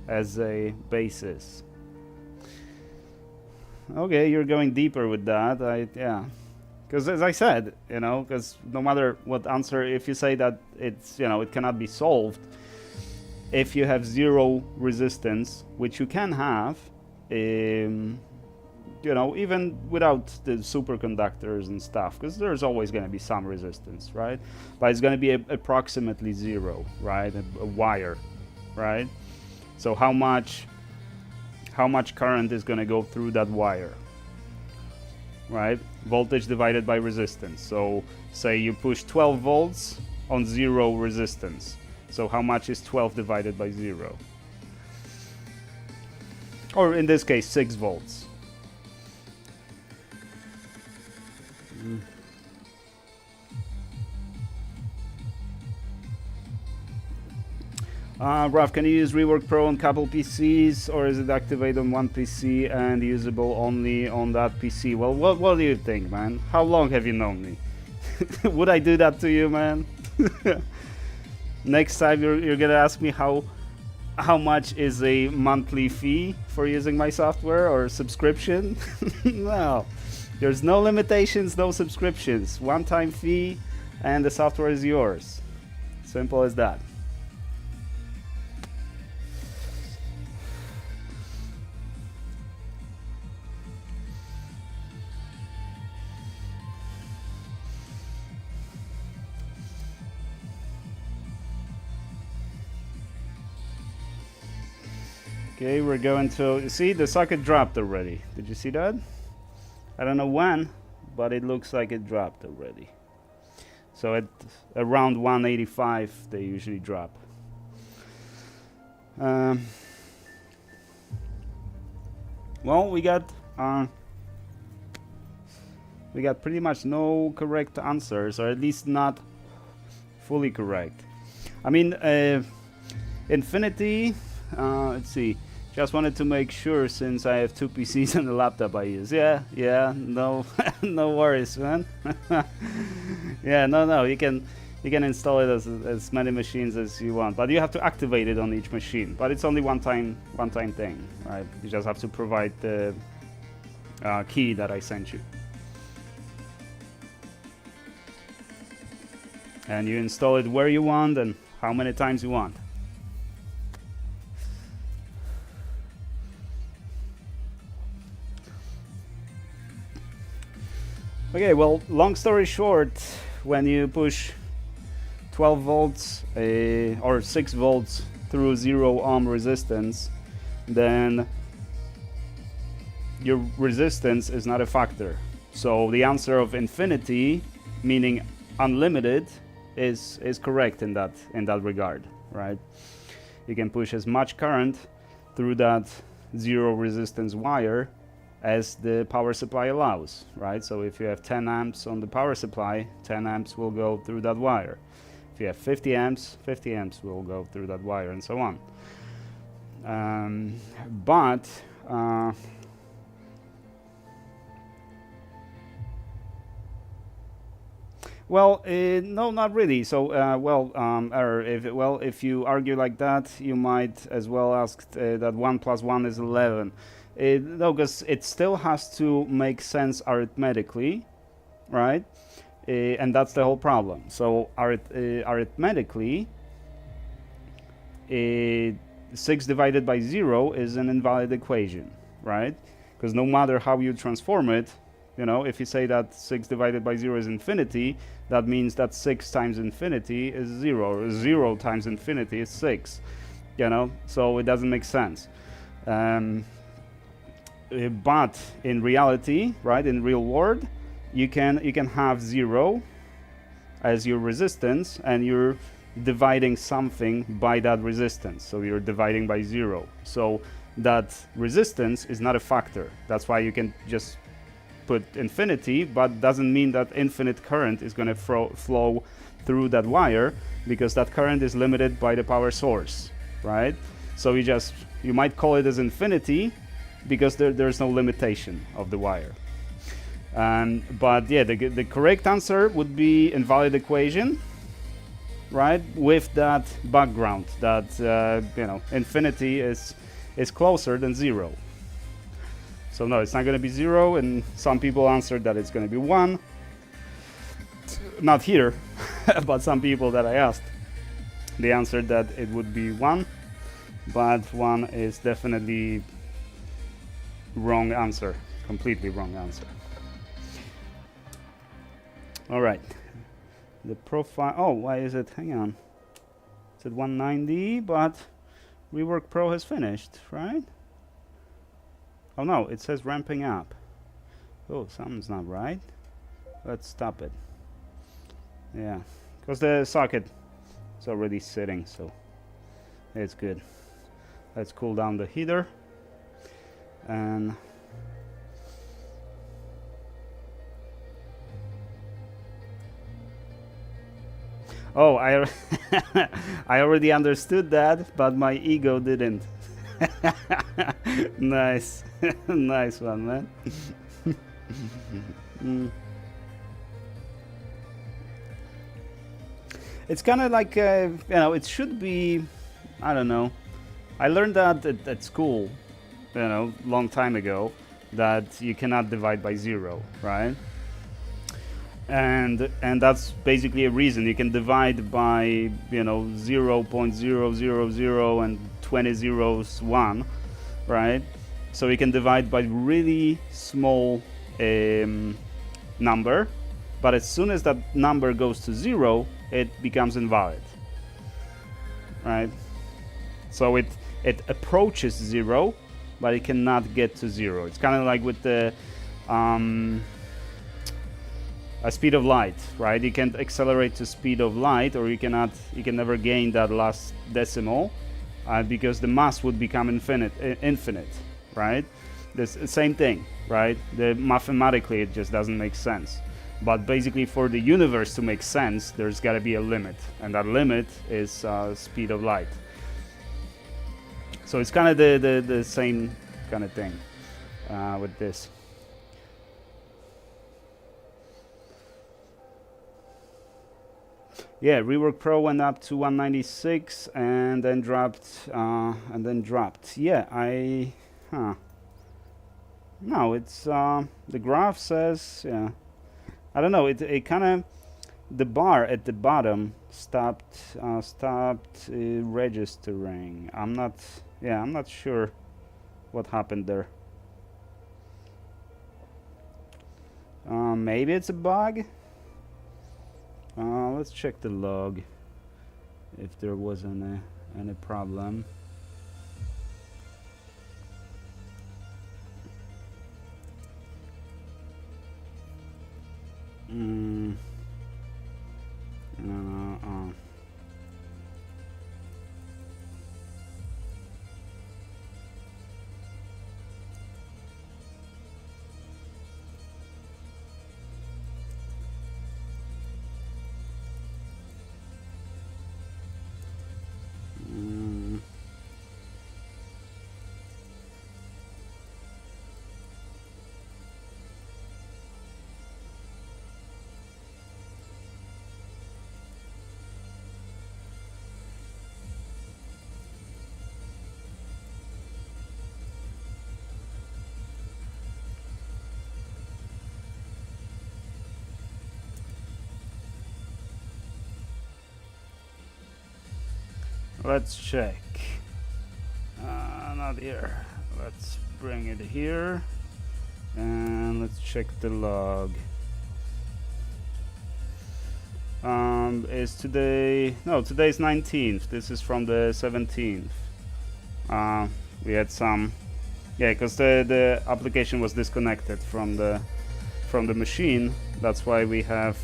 as a basis. Okay, you're going deeper with that. Yeah, because as I said, you know, because no matter what answer, if you say that it's, you know, it cannot be solved, if you have 0 resistance, which you can have, you know, even without the superconductors and stuff, because there's always going to be some resistance, right? But it's going to be approximately 0, right? A wire, right? So how much current is going to go through that wire, right? Voltage divided by resistance. So say you push 12 volts on 0 resistance. So how much is 12 divided by 0? Or in this case, 6 volts. Raf, can you use Rework Pro on couple PCs, or is it activated on one PC and usable only on that PC? Well, what do you think, man? How long have you known me? Would I do that to you, man? Next time you're gonna ask me how much is a monthly fee for using my software or subscription? No, there's no limitations, no subscriptions. One-time fee, and the software is yours. Simple as that. Okay, we're going to, you see, the socket dropped already. Did you see that? I don't know when, but it looks like it dropped already. So at around 185, they usually drop. Well, we got pretty much no correct answers, or at least not fully correct. I mean, Infinity. Let's see. Just wanted to make sure, since I have 2 PCs and a laptop I use. Yeah, no, no worries, man. Yeah, no, you can install it as many machines as you want, but you have to activate it on each machine. But it's only one time thing, right? You just have to provide the key that I sent you, and you install it where you want and how many times you want. Okay, well, long story short, when you push 12 volts or 6 volts through 0 ohm resistance, then your resistance is not a factor. So the answer of infinity, meaning unlimited, is correct in that regard, right? You can push as much current through that 0 resistance wire as the power supply allows, right? So if you have 10 amps on the power supply, 10 amps will go through that wire. If you have 50 amps, 50 amps will go through that wire, and so on. Well, no, not really. So, or if you argue like that, you might as well ask that 1 plus 1 is 11. No, because it still has to make sense arithmetically, right? And that's the whole problem. So, arithmetically, 6 divided by 0 is an invalid equation, right? Because no matter how you transform it, you know, if you say that 6 divided by 0 is infinity, that means that 6 times infinity is 0, or 0 times infinity is 6, you know, so it doesn't make sense. But in reality, right, in real world, you can have 0 as your resistance, and you're dividing something by that resistance, so you're dividing by 0. So that resistance is not a factor. That's why you can just put infinity, but doesn't mean that infinite current is going to flow through that wire, because that current is limited by the power source, right? So you might call it as infinity because there's no limitation of the wire. But yeah, the correct answer would be invalid equation, right? With that background that infinity is closer than 0. So no, it's not going to be 0, and some people answered that it's going to be 1. Not here, but some people that I asked, they answered that it would be 1, but 1 is definitely wrong answer, completely wrong answer. All right, the profile, oh, why is it, hang on, it's at 190, but Rework Pro has finished, right? Oh no, it says ramping up. Oh, something's not right. Let's stop it. Yeah, because the socket is already sitting, so it's good. Let's cool down the heater. And oh, I I already understood that, but my ego didn't. Nice. Nice one, man. It's kind of like, it should be, I don't know. I learned that at school, long time ago, that you cannot divide by 0, right? And that's basically a reason. You can divide by 0.000 and 20 zeros 1, right? So you can divide by really small number, but as soon as that number goes to 0, it becomes invalid, right? So it approaches 0, but it cannot get to 0. It's kind of like with the a speed of light, right? You can't accelerate to speed of light, or you can never gain that last decimal, because the mass would become infinite, right? The same thing, right? Mathematically, it just doesn't make sense. But basically, for the universe to make sense, there's got to be a limit, and that limit is speed of light. So it's kind of the same kind of thing with this. Yeah, Rework Pro went up to 196 and then dropped. Yeah, no, it's the graph says, yeah. I don't know. It kind of, the bar at the bottom stopped registering. I'm not sure what happened there. Maybe it's a bug. Let's check the log if there was any problem. let's check. Not here. Let's bring it here and let's check the log. Is today, no, today's 19th. This is from the 17th. We had some, yeah, because the application was disconnected from the machine. That's why we have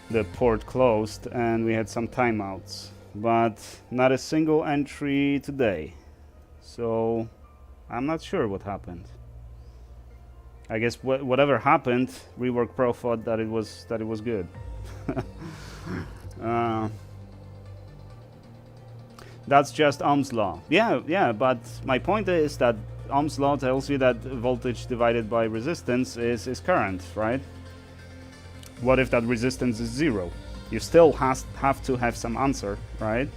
the port closed and we had some timeouts, but not a single entry today. So I'm not sure what happened. I guess whatever happened, Rework Pro thought that it was good. That's just Ohm's law. Yeah, but my point is that Ohm's law tells you that voltage divided by resistance is current, right? What if that resistance is 0? You still have to have some answer, right?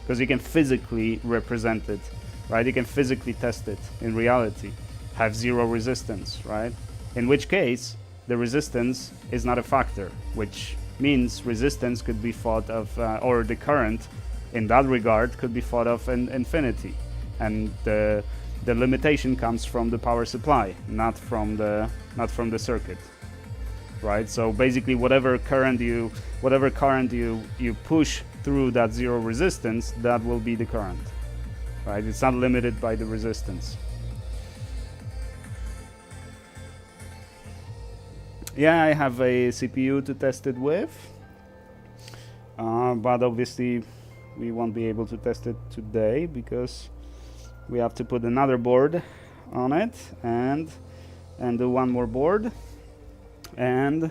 Because you can physically represent it, right? You can physically test it in reality. Have 0 resistance, right? In which case, the resistance is not a factor, which means resistance could be thought of, or the current in that regard could be thought of in infinity. And the limitation comes from the power supply, not from the circuit, right? So basically whatever current you push through that 0 resistance, that will be the current, right? It's not limited by the resistance. Yeah, I have a CPU to test it with, but obviously we won't be able to test it today because we have to put another board on it and do one more board, and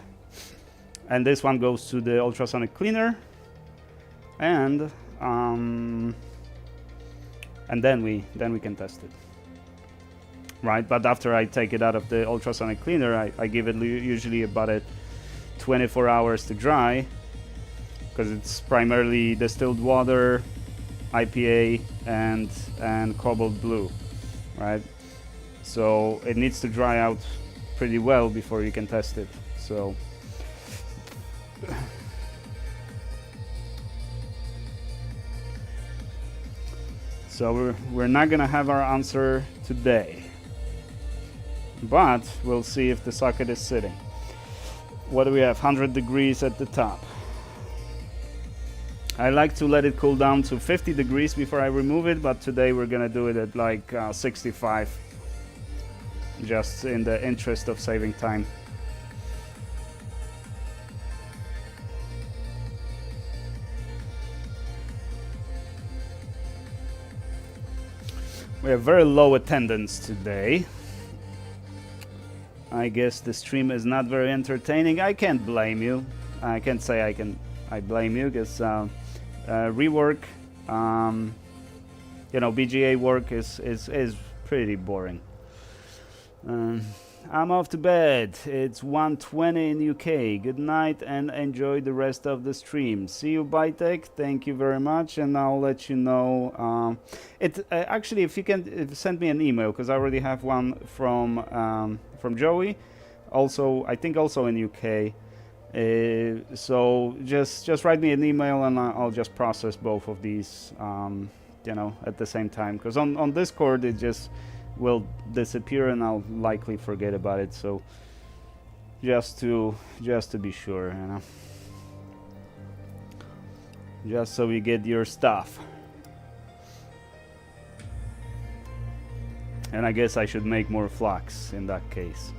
this one goes to the ultrasonic cleaner, and then we can test it. Right, but after I take it out of the ultrasonic cleaner, I give it usually about 24 hours to dry, because it's primarily distilled water, IPA, and cobalt blue, right? So it needs to dry out pretty well before you can test it. So we're not gonna have our answer today, but we'll see if the socket is sitting. What do we have? 100 degrees at the top. I like to let it cool down to 50 degrees before I remove it, but today we're gonna do it at like 65, just in the interest of saving time. We have very low attendance today. I guess the stream is not very entertaining. I can't blame you. I can't say I blame you, because rework, BGA work is pretty boring. I'm off to bed. It's 1:20 in UK. Good night and enjoy the rest of the stream. See you, Bytech. Thank you very much, and I'll let you know. Actually, if you can send me an email, because I already have one from Joey. Also, I think also in UK. So just write me an email and I'll just process both of these, at the same time. Because on Discord it just will disappear and I'll likely forget about it. So just to be sure, just so we get your stuff. And I guess I should make more flux in that case,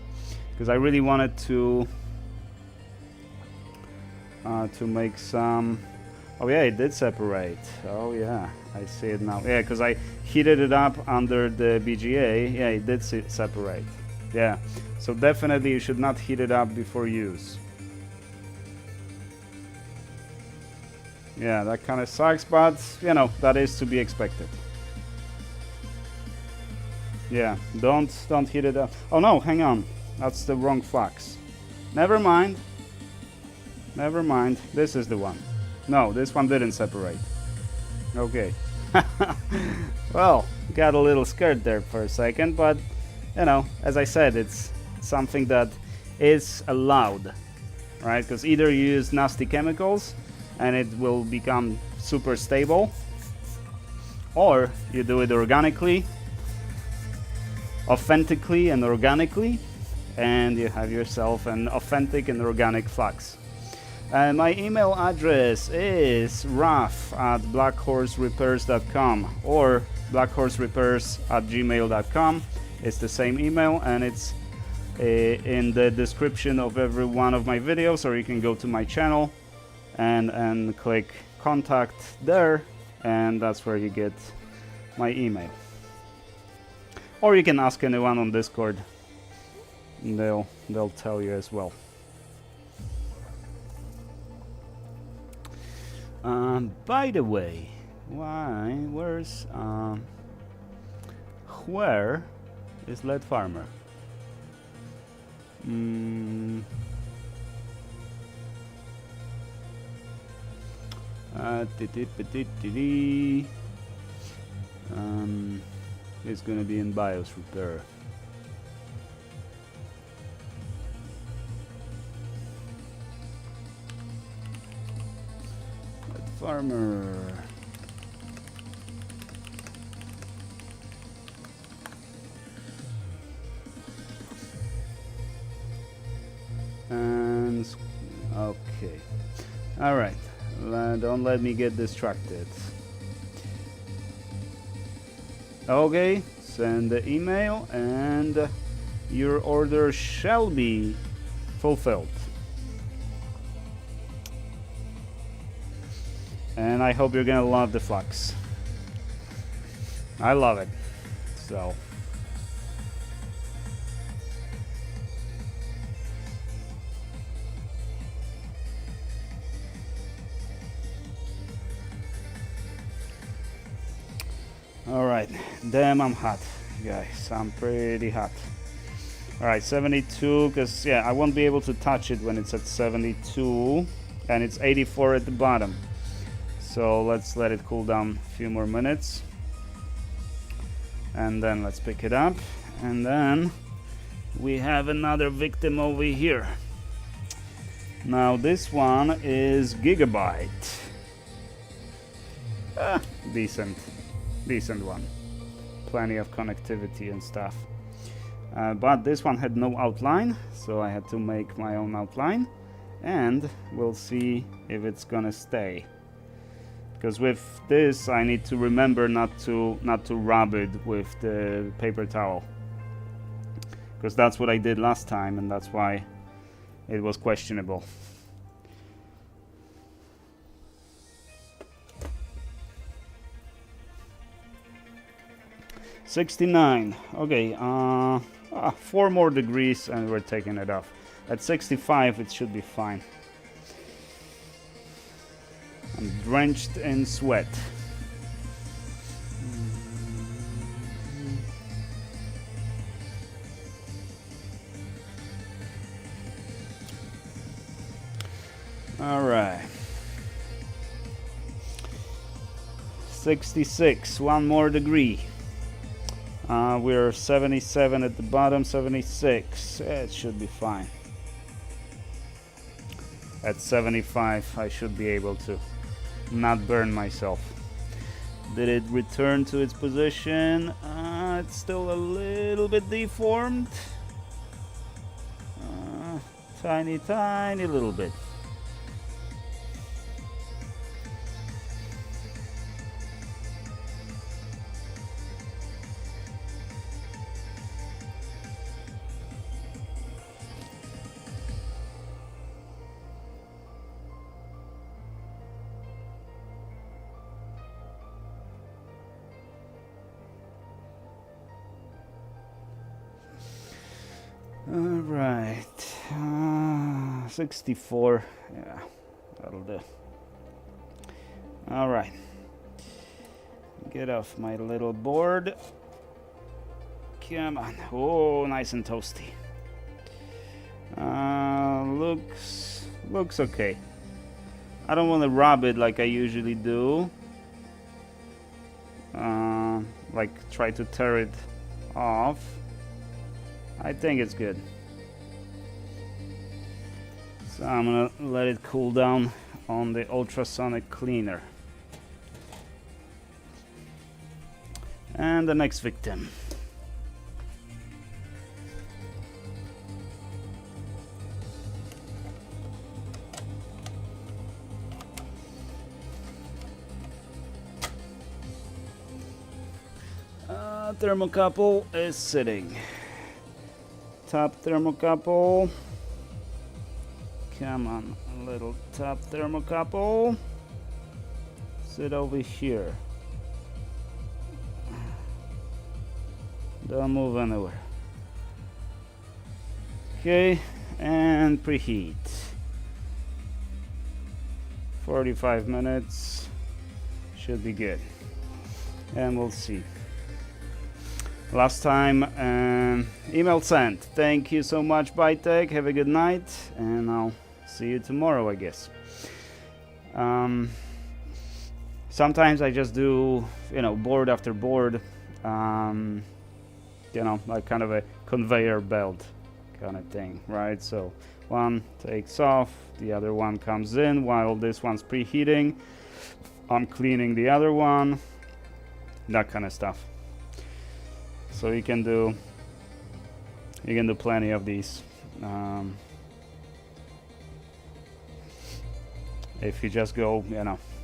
because I really wanted to make some. Oh yeah, it did separate. Oh yeah, I see it now. Yeah, because I heated it up under the BGA. Yeah, it did separate. Yeah, so definitely you should not heat it up before use. Yeah, that kind of sucks, but that is to be expected. Yeah, don't heat it up. Oh no, hang on, that's the wrong flux. Never mind. This is the one. No, this one didn't separate. Okay. Well, got a little scared there for a second, but as I said, it's something that is allowed, right? Because either you use nasty chemicals and it will become super stable, or you do it organically, authentically and organically, and you have yourself an authentic and organic flux. My email address is raf@blackhorserepairs.com or blackhorserepairs@gmail.com. It's the same email, and it's in the description of every one of my videos, or you can go to my channel and click contact there, and that's where you get my email. Or you can ask anyone on Discord, and they'll tell you as well. By the way, where is Lead Farmer? It's gonna be in BIOS repair. Farmer. And okay. All right. Don't let me get distracted. Okay. Send the email, and your order shall be fulfilled. And I hope you're gonna love the flux. I love it. So. Alright, damn, I'm hot, guys. I'm pretty hot. Alright, 72, because yeah, I won't be able to touch it when it's at 72, and it's 84 at the bottom. So let's let it cool down a few more minutes, and then let's pick it up. And then we have another victim over here. Now this one is Gigabyte. Decent one. Plenty of connectivity and stuff. But this one had no outline, so I had to make my own outline, and we'll see if it's gonna stay. Because with this, I need to remember not to rub it with the paper towel. Because that's what I did last time, and that's why it was questionable. $69. Okay, 4 more degrees, and we're taking it off. At 65, it should be fine. I'm drenched in sweat. All right. 66, 1 more degree. We're 77 at the bottom, 76. It should be fine. At 75, I should be able to not burn myself. Did it return to its position? It's still a little bit deformed. Tiny little bit. All right, 64, yeah, that'll do. All right, get off my little board. Come on, oh, nice and toasty. Looks okay. I don't want to rub it like I usually do. Like try to tear it off. I think it's good. So I'm gonna let it cool down on the ultrasonic cleaner. And the next victim. Thermocouple is sitting. Top thermocouple. Come on, little top thermocouple. Sit over here. Don't move anywhere. Okay, and preheat. 45 minutes. Should be good. And we'll see. Last time, email sent. Thank you so much, Bytech. Have a good night, and I'll see you tomorrow, I guess. Sometimes I just do, board after board, like kind of a conveyor belt kind of thing, right? So one takes off, the other one comes in while this one's preheating. I'm cleaning the other one, that kind of stuff. So you can do plenty of these if you just go,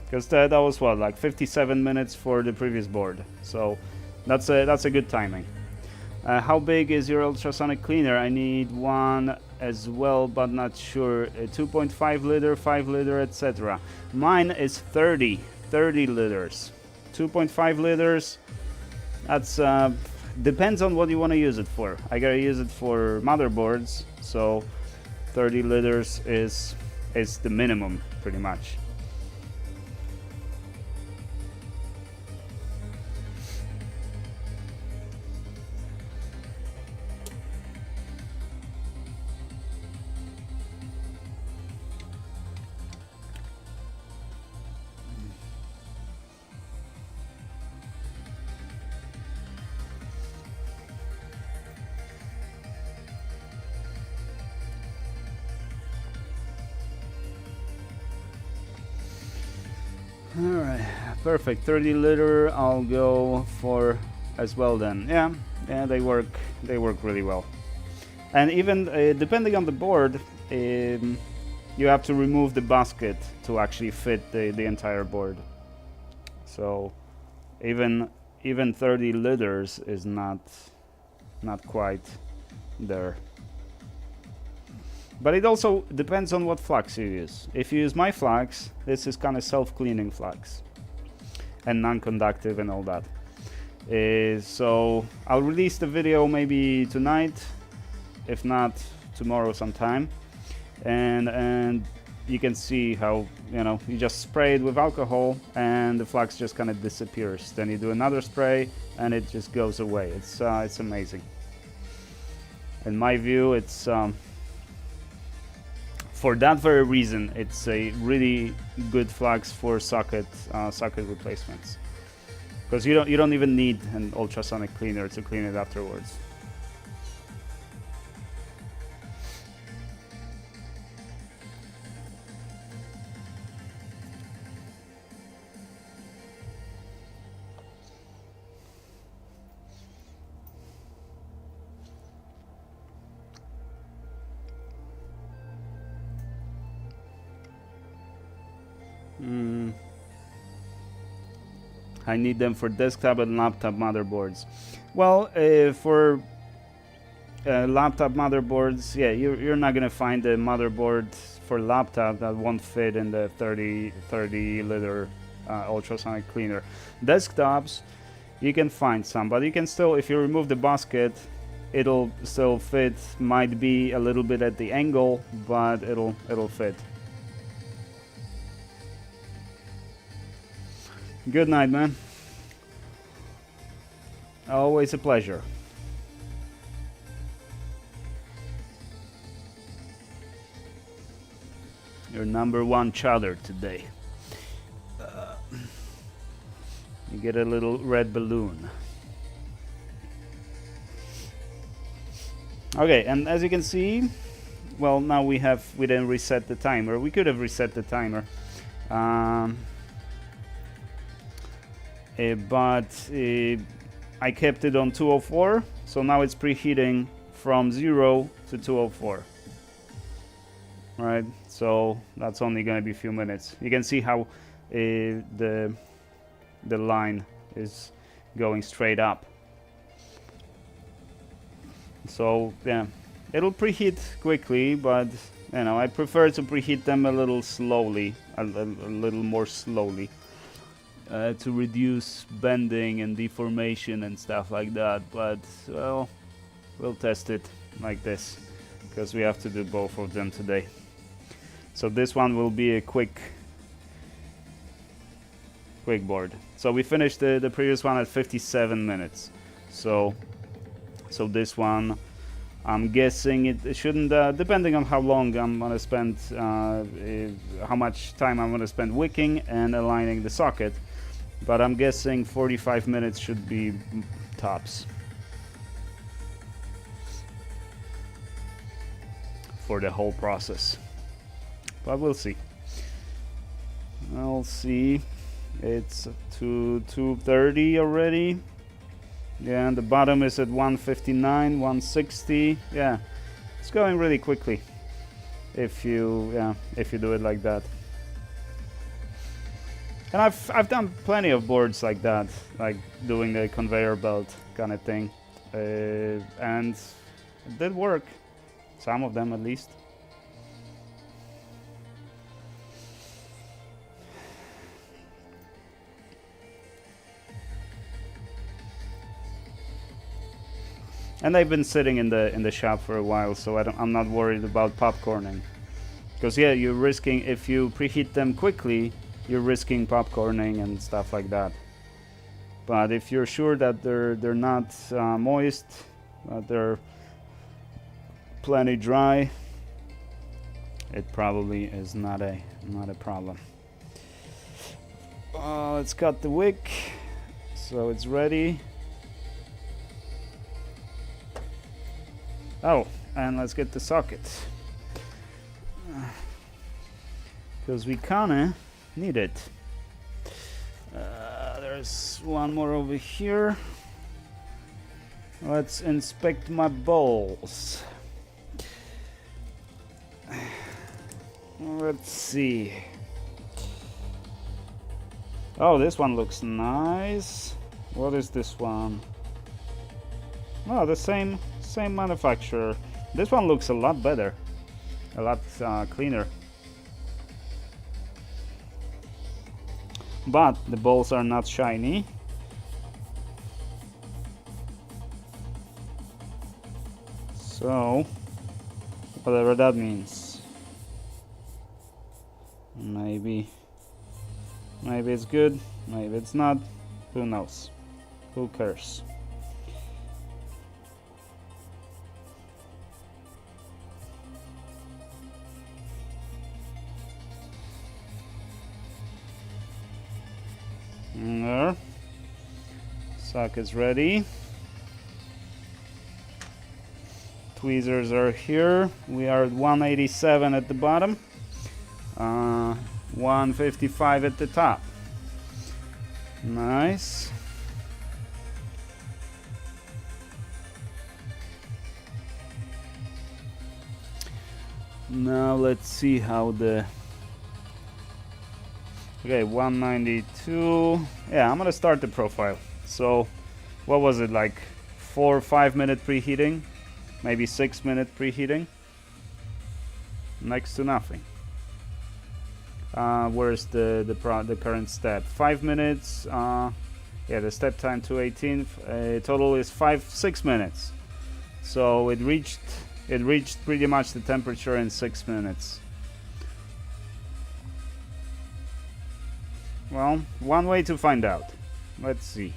because that was what, like 57 minutes for the previous board. So that's a good timing. How big is your ultrasonic cleaner? I need one as well, but not sure. 2.5 liter, 5 liter, etc. Mine is 30 liters. 2.5 liters. That's depends on what you want to use it for. I gotta use it for motherboards, so 30 liters is the minimum, pretty much. Alright, perfect. 30 liter I'll go for as well then. Yeah, they work really well. And even depending on the board, you have to remove the basket to actually fit the entire board. So even 30 liters is not quite there. But it also depends on what flux you use. If you use my flux, this is kind of self-cleaning flux and non-conductive and all that. So I'll release the video maybe tonight, if not tomorrow sometime, and you can see how you just spray it with alcohol and the flux just kind of disappears. Then you do another spray and it just goes away. It's amazing. In my view, it's for that very reason, it's a really good flux for socket replacements, because you don't even need an ultrasonic cleaner to clean it afterwards. I need them for desktop and laptop motherboards. Well, for laptop motherboards, yeah, you're not gonna find a motherboard for laptop that won't fit in the 30 liter ultrasonic cleaner. Desktops, you can find some, but you can still, if you remove the basket, it'll still fit. Might be a little bit at the angle, but it'll fit. Good night, man. Always a pleasure. Your #1 chowder today. You get a little red balloon. Okay, and as you can see, well, now we didn't reset the timer. We could have reset the timer. But I kept it on 204, so now it's preheating from 0 to 204. Right, so that's only going to be a few minutes. You can see how the line is going straight up. So yeah, it'll preheat quickly, but you know, I prefer to preheat them a little slowly, a little more slowly, to reduce bending and deformation and stuff like that. But well, we'll test it like this because we have to do both of them today. So this one will be a quick board. So we finished the previous one at 57 minutes. So this one, I'm guessing it shouldn't, depending on how long I'm gonna spend, how much time I'm gonna spend wicking and aligning the socket, but I'm guessing 45 minutes should be tops for the whole process. But we'll see. I'll see. It's to 230 already. Yeah, and the bottom is at 159, 160. Yeah, it's going really quickly if you do it like that. And I've done plenty of boards like that, like doing the conveyor belt kind of thing, and it did work. Some of them at least. And they've been sitting in the shop for a while, so I'm not worried about popcorning. Because yeah, you're risking, if you preheat them quickly, you're risking popcorning and stuff like that. But if you're sure that they're not moist, that they're plenty dry, it probably is not a problem. Let's cut the wick, so it's ready. Oh, and let's get the socket, because we kinda need it. There's one more over here. Let's inspect my bowls. Let's see. Oh, this one looks nice. What is this one? Oh, the same manufacturer. This one looks a lot better, a lot cleaner. But the bowls are not shiny. So, whatever that means. Maybe it's good, maybe it's not. Who knows? Who cares? There. Socket's ready. Tweezers are here. We are at 187 at the bottom, 155 at the top. Nice. Now let's see how the... Okay, 192. Yeah, I'm gonna start the profile. So, what was it, like 4 or 5 minute preheating? Maybe 6 minute preheating? Next to nothing. Where's the current step? 5 minutes. Yeah, the step time 218. Total is 6 minutes. So it reached pretty much the temperature in 6 minutes. Well, one way to find out. Let's see.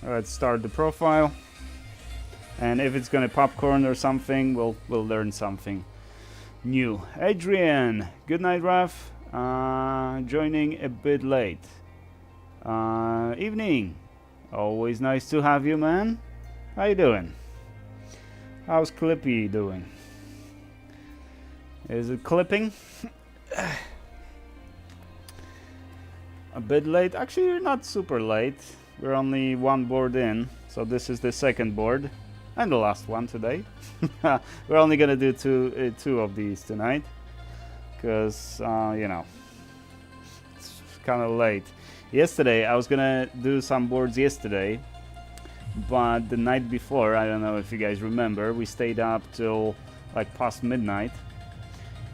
Let's start the profile, and if it's gonna popcorn or something, we'll learn something new. Adrian, good night, Raf. Joining a bit late. Evening. Always nice to have you, man. How you doing? How's Clippy doing? Is it clipping? A bit late. Actually, you're not super late. we're only one board in, so this is the second board and the last one today. We're only gonna do two of these tonight, because you know, it's kind of late. Yesterday I was gonna do some boards yesterday, but the night before, I don't know if you guys remember, we stayed up till like past midnight,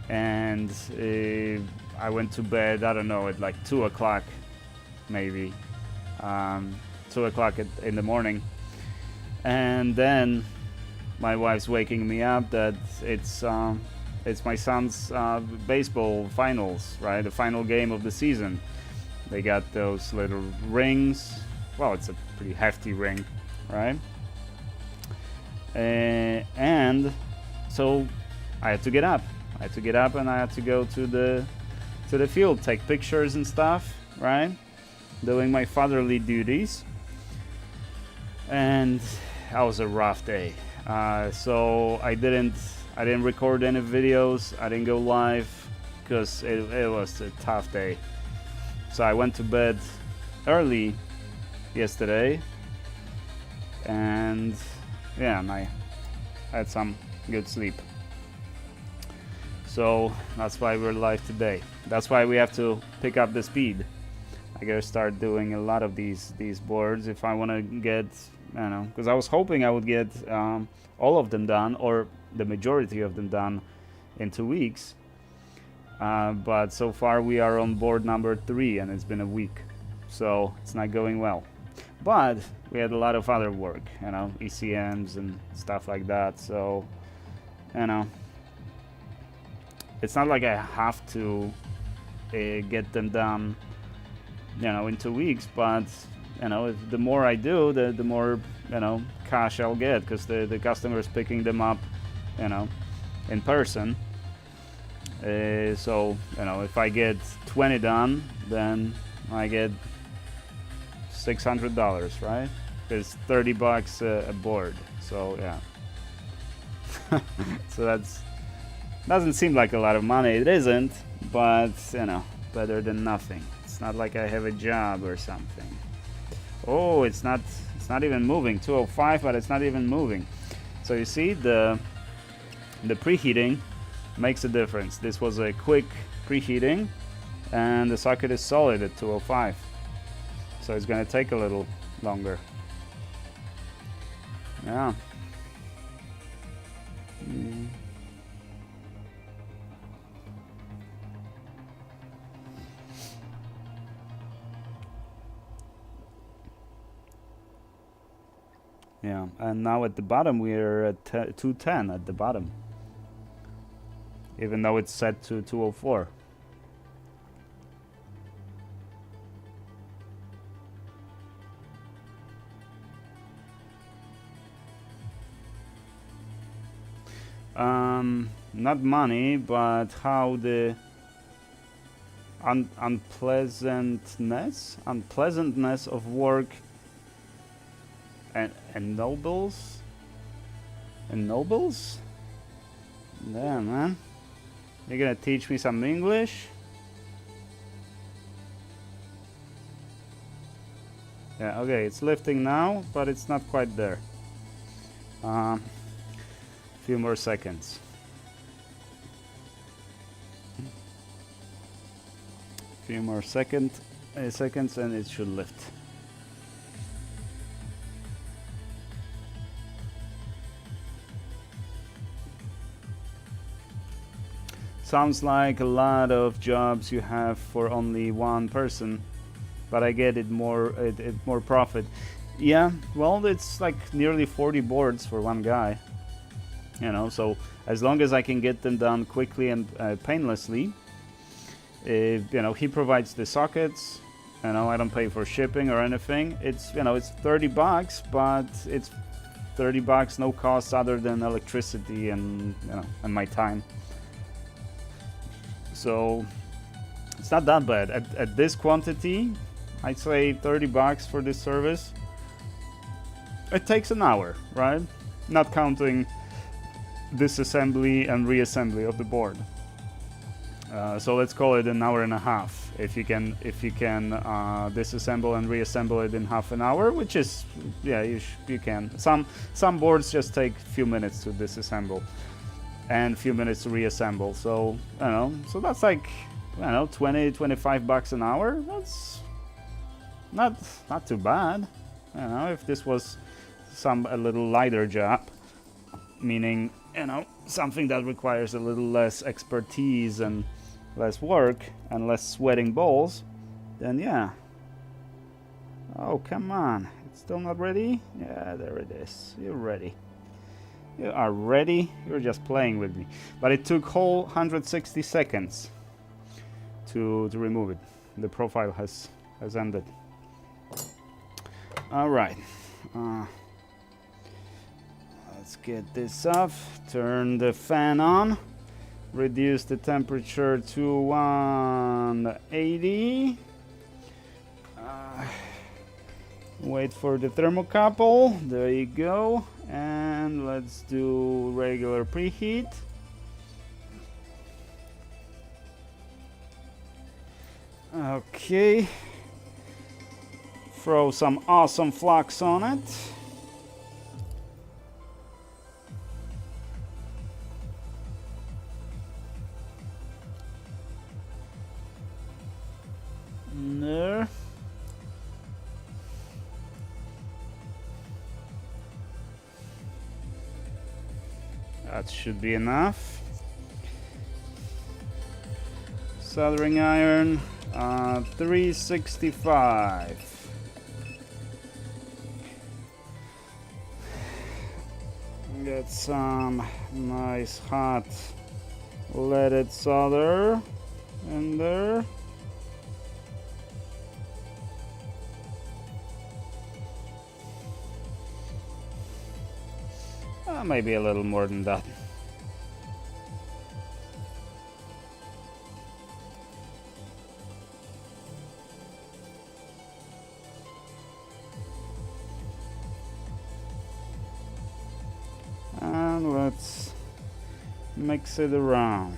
and I went to bed, I don't know, at like 2 o'clock maybe, 2 o'clock in the morning, and then my wife's waking me up that it's my son's baseball finals, right? The final game of the season. They got those little rings. Well, it's a pretty hefty ring, right? And so I had to get up. And I had to go to the field, take pictures and stuff, right? Doing my fatherly duties. And that was a rough day. So I didn't record any videos. I didn't go live because it was a tough day. So I went to bed early yesterday, and yeah, and I had some good sleep. So that's why we're live today. That's why we have to pick up the speed. I gotta start doing a lot of these boards if I want to get, I don't know, because I was hoping I would get all of them done, or the majority of them done, in 2 weeks. But so far we are on board number 3, and it's been a week, so it's not going well. But we had a lot of other work, you know, ECMs and stuff like that. So, you know, it's not like I have to get them done, you know, in 2 weeks. But you know, the more I do, the more, you know, cash I'll get, because the customer's picking them up, you know, in person. So, you know, if I get 20 done, then I get $600, right? It's $30 a board. So yeah. So that's, doesn't seem like a lot of money. It isn't, but you know, better than nothing. It's not like I have a job or something. Oh, it's not even moving. 205, but it's not even moving. So you see, the preheating makes a difference. This was a quick preheating, and the socket is solid at 205. So it's going to take a little longer. Yeah. Yeah, and now at the bottom we're at 210 at the bottom, even though it's set to 204. Not money, but how the unpleasantness of work ennobles. Yeah, man. You're gonna teach me some English? Yeah, okay, it's lifting now, but it's not quite there. Few more seconds. Few more seconds, and it should lift. Sounds like a lot of jobs you have for only one person, but I get it more profit. Yeah, well, it's like nearly 40 boards for one guy. You know, so as long as I can get them done quickly and painlessly, you know, he provides the sockets. You know, I don't pay for shipping or anything. It's, you know, it's $30, but it's $30 no cost other than electricity and, you know, and my time. So it's not that bad. At this quantity, I'd say $30 for this service. It takes an hour, right? Not counting disassembly and reassembly of the board. So let's call it an hour and a half. If you can disassemble and reassemble it in half an hour, which is, yeah, you can. Some boards just take a few minutes to disassemble and a few minutes to reassemble. So so that's like, 20-25 bucks an hour. That's not too bad. If this was a little lighter job, meaning something that requires a little less expertise and less work and less sweating balls, then yeah. Oh, come on, it's still not ready? Yeah, there it is. You're ready. You are ready. You're just playing with me. But it took whole 160 seconds to remove it. The profile has ended. All right. Let's get this off. Turn the fan on. Reduce the temperature to 180. Wait for the thermocouple. There you go. And let's do regular preheat. Okay. Throw some awesome flux on it. There. That should be enough. Soldering iron, 365. Get some nice hot leaded solder in there. Maybe a little more than that. And let's mix it around.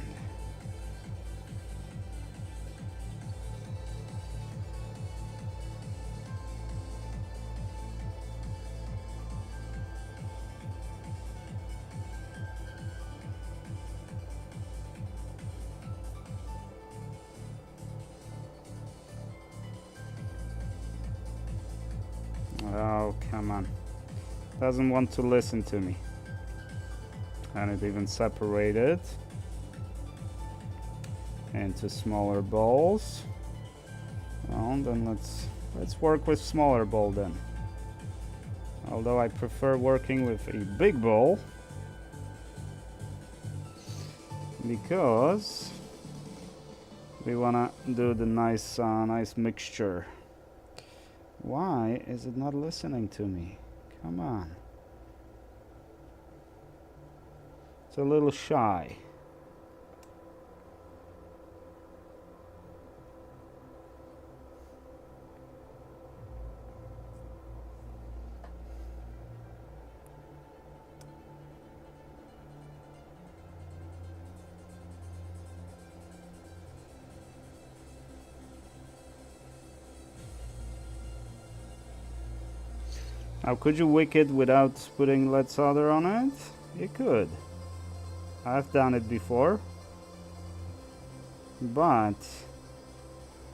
Oh, come on. Doesn't want to listen to me. And it even separated into smaller balls. Well, then let's work with smaller ball then. Although I prefer working with a big ball because we wanna do the nice mixture. Why is it not listening to me? Come on. It's a little shy. Now, could you wick it without putting lead solder on it? You could. I've done it before. But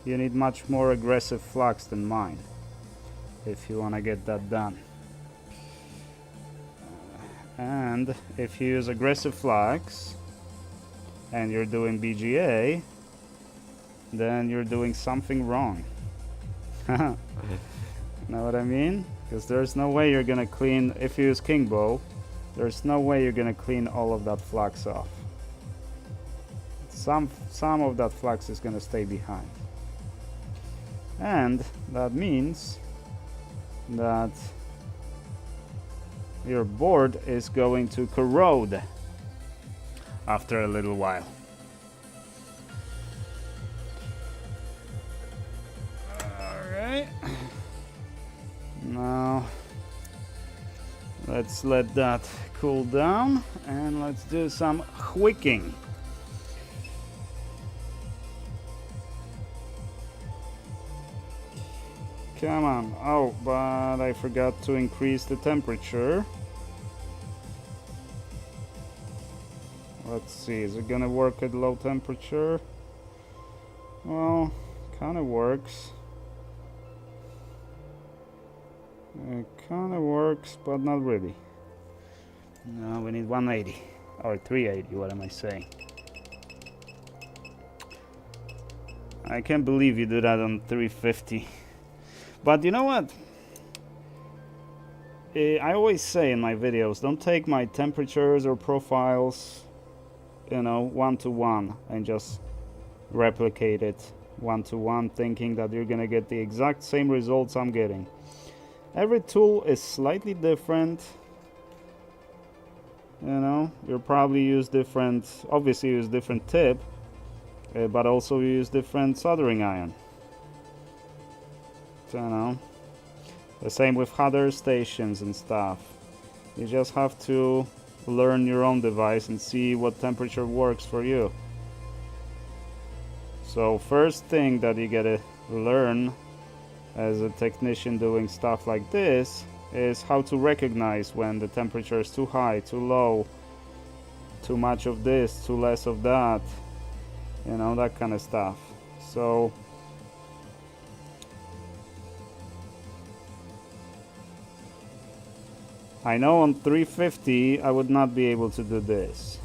you need much more aggressive flux than mine if you want to get that done. And if you use aggressive flux and you're doing BGA, then you're doing something wrong. Know what I mean? Because there's no way you're gonna clean, if you use king bow, there's no way you're gonna clean all of that flux off. Some of that flux is gonna stay behind. And that means that your board is going to corrode after a little while. Alright. Now let's let that cool down and let's do some wicking. Come on. Oh, but I forgot to increase the temperature. Let's see, is it gonna work at low temperature? Well, kinda works. It kinda works, but not really. No, we need 180. Or 380, what am I saying? I can't believe you do that on 350. But you know what? I always say in my videos, don't take my temperatures or profiles, you know, one-to-one and just replicate it one-to-one, thinking that you're gonna get the exact same results I'm getting. Every tool is slightly different. You know, you'll probably use different, obviously use different tip, but also use different soldering iron. You know, the same with other stations and stuff. You just have to learn your own device and see what temperature works for you. So first thing that you gotta learn as a technician doing stuff like this is how to recognize when the temperature is too high, too low, too much of this, too less of that, you know, that kind of stuff. So I know on 350 I would not be able to do this.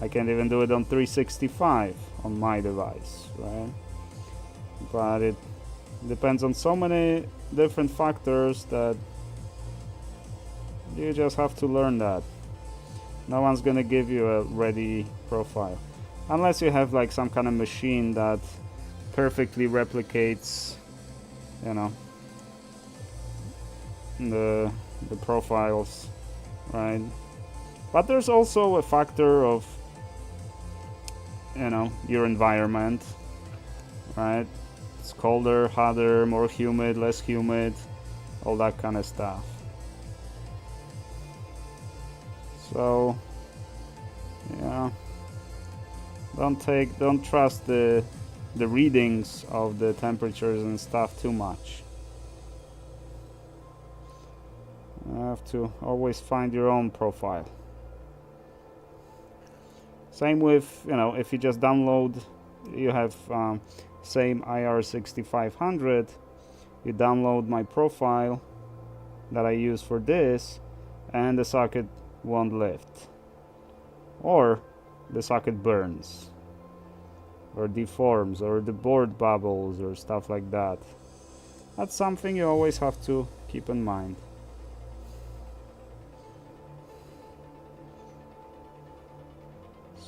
I can't even do it on 365 on my device, right? But it depends on so many different factors that you just have to learn that. No one's gonna give you a ready profile unless you have like some kind of machine that perfectly replicates, you know, the profiles, right? But there's also a factor of, you know, your environment, right? It's colder, hotter, more humid, less humid, all that kind of stuff. So yeah, don't trust the readings of the temperatures and stuff too much. You have to always find your own profile. Same with, you know, if you just download, you have same IR6500, you download my profile that I use for this, and the socket won't lift, or the socket burns, or deforms, or the board bubbles, or stuff like that. That's something you always have to keep in mind.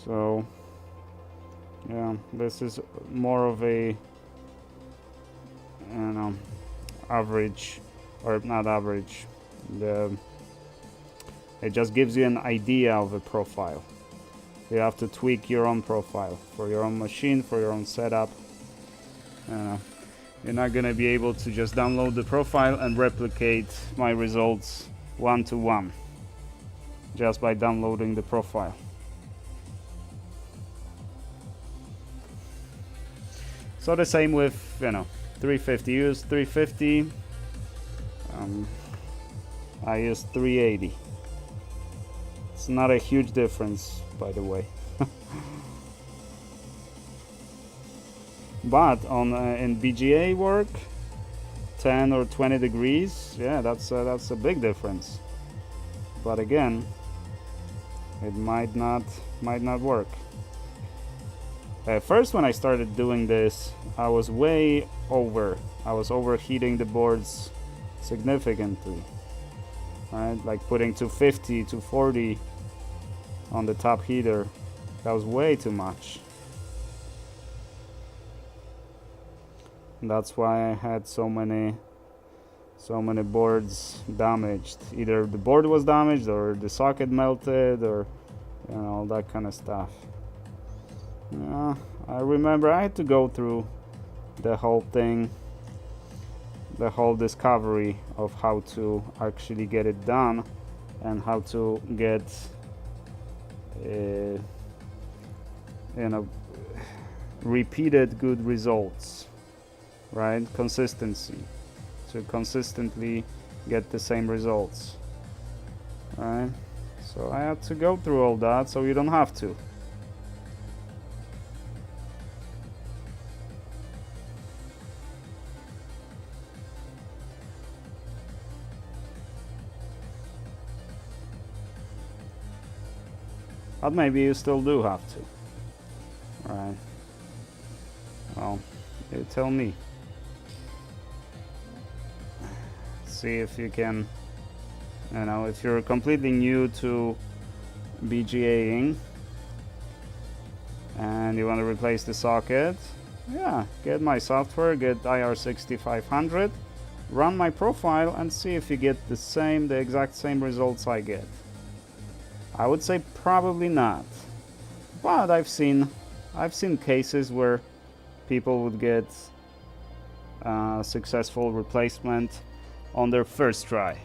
So yeah, this is more of a, you know, average, or not average, it just gives you an idea of a profile. You have to tweak your own profile for your own machine, for your own setup. You're not gonna be able to just download the profile and replicate my results one-to-one just by downloading the profile. So the same with, you know, 350. Use 350. I use 380. It's not a huge difference, by the way. But on in BGA work, 10 or 20 degrees, yeah, that's a big difference. But again, it might not work. First, when I started doing this, I was overheating the boards significantly, right? Like putting 250, 240 on the top heater. That was way too much. And that's why I had so many boards damaged. Either the board was damaged, or the socket melted, or, you know, all that kind of stuff. I remember I had to go through the whole thing, the whole discovery of how to actually get it done, and how to get, you know, repeated good results, right? Consistency, to consistently get the same results, right? So I had to go through all that so you don't have to. But maybe you still do have to, right? Well, you tell me. See if you can, you know, if you're completely new to BGAing and you want to replace the socket, yeah, get my software, get IR6500, run my profile and see if you get the exact same results I get. I would say probably not, but I've seen cases where people would get successful replacement on their first try.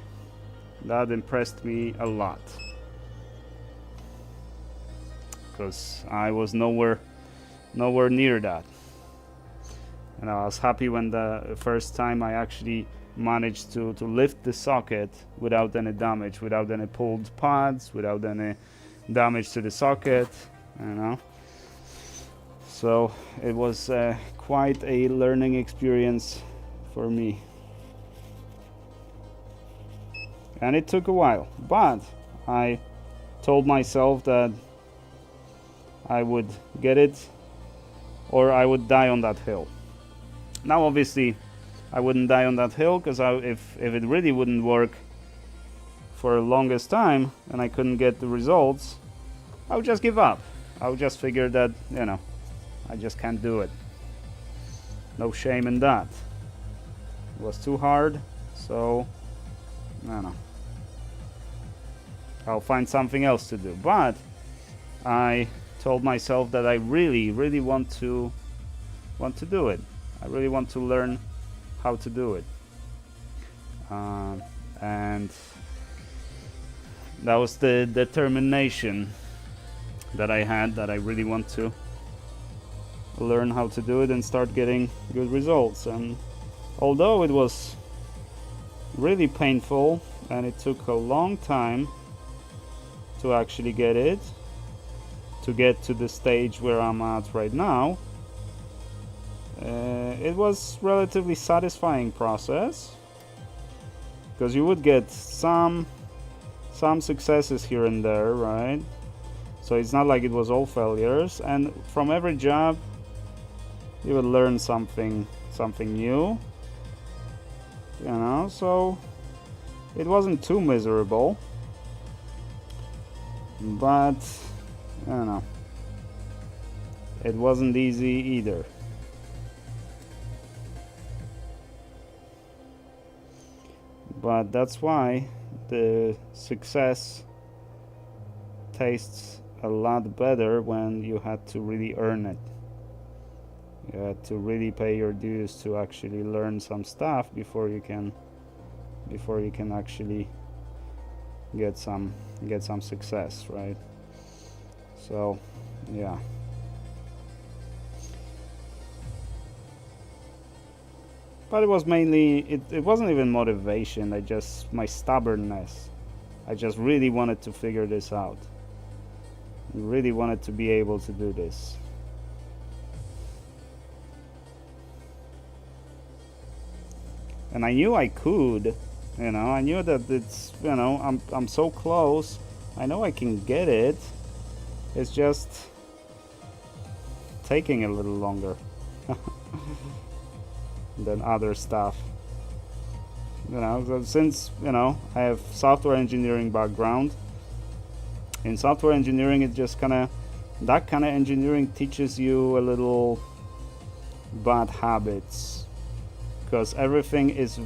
That impressed me a lot, because I was nowhere near that. And I was happy when the first time I actually managed to lift the socket without any damage, without any pulled pads, without any damage to the socket, you know. So it was quite a learning experience for me. And it took a while, but I told myself that I would get it or I would die on that hill. Now obviously I wouldn't die on that hill, because if it really wouldn't work for the longest time and I couldn't get the results, I would just give up. I would just figure that, you know, I just can't do it. No shame in that. It was too hard, so I don't know. I'll find something else to do. But I told myself that I really want to do it. I really want to learn how to do it, and that was the determination that I had, that I really want to learn how to do it and start getting good results. And although it was really painful and it took a long time to actually get it, to get to the stage where I'm at right now, it was relatively satisfying process, because you would get some successes here and there, right? So it's not like it was all failures, and from every job you would learn something new, you know. So it wasn't too miserable, but I don't know, it wasn't easy either. But that's why the success tastes a lot better when you had to really earn it. You had to really pay your dues to actually learn some stuff before you can actually get some success, right? So yeah. But it was mainly, it wasn't even motivation, my stubbornness. I just really wanted to figure this out. I really wanted to be able to do this. And I knew I could, you know, I knew that it's, you know, I'm so close. I know I can get it. It's just taking a little longer than other stuff, you know. Since, you know, I have software engineering background, in software engineering it just that kind of engineering teaches you a little bad habits, because everything is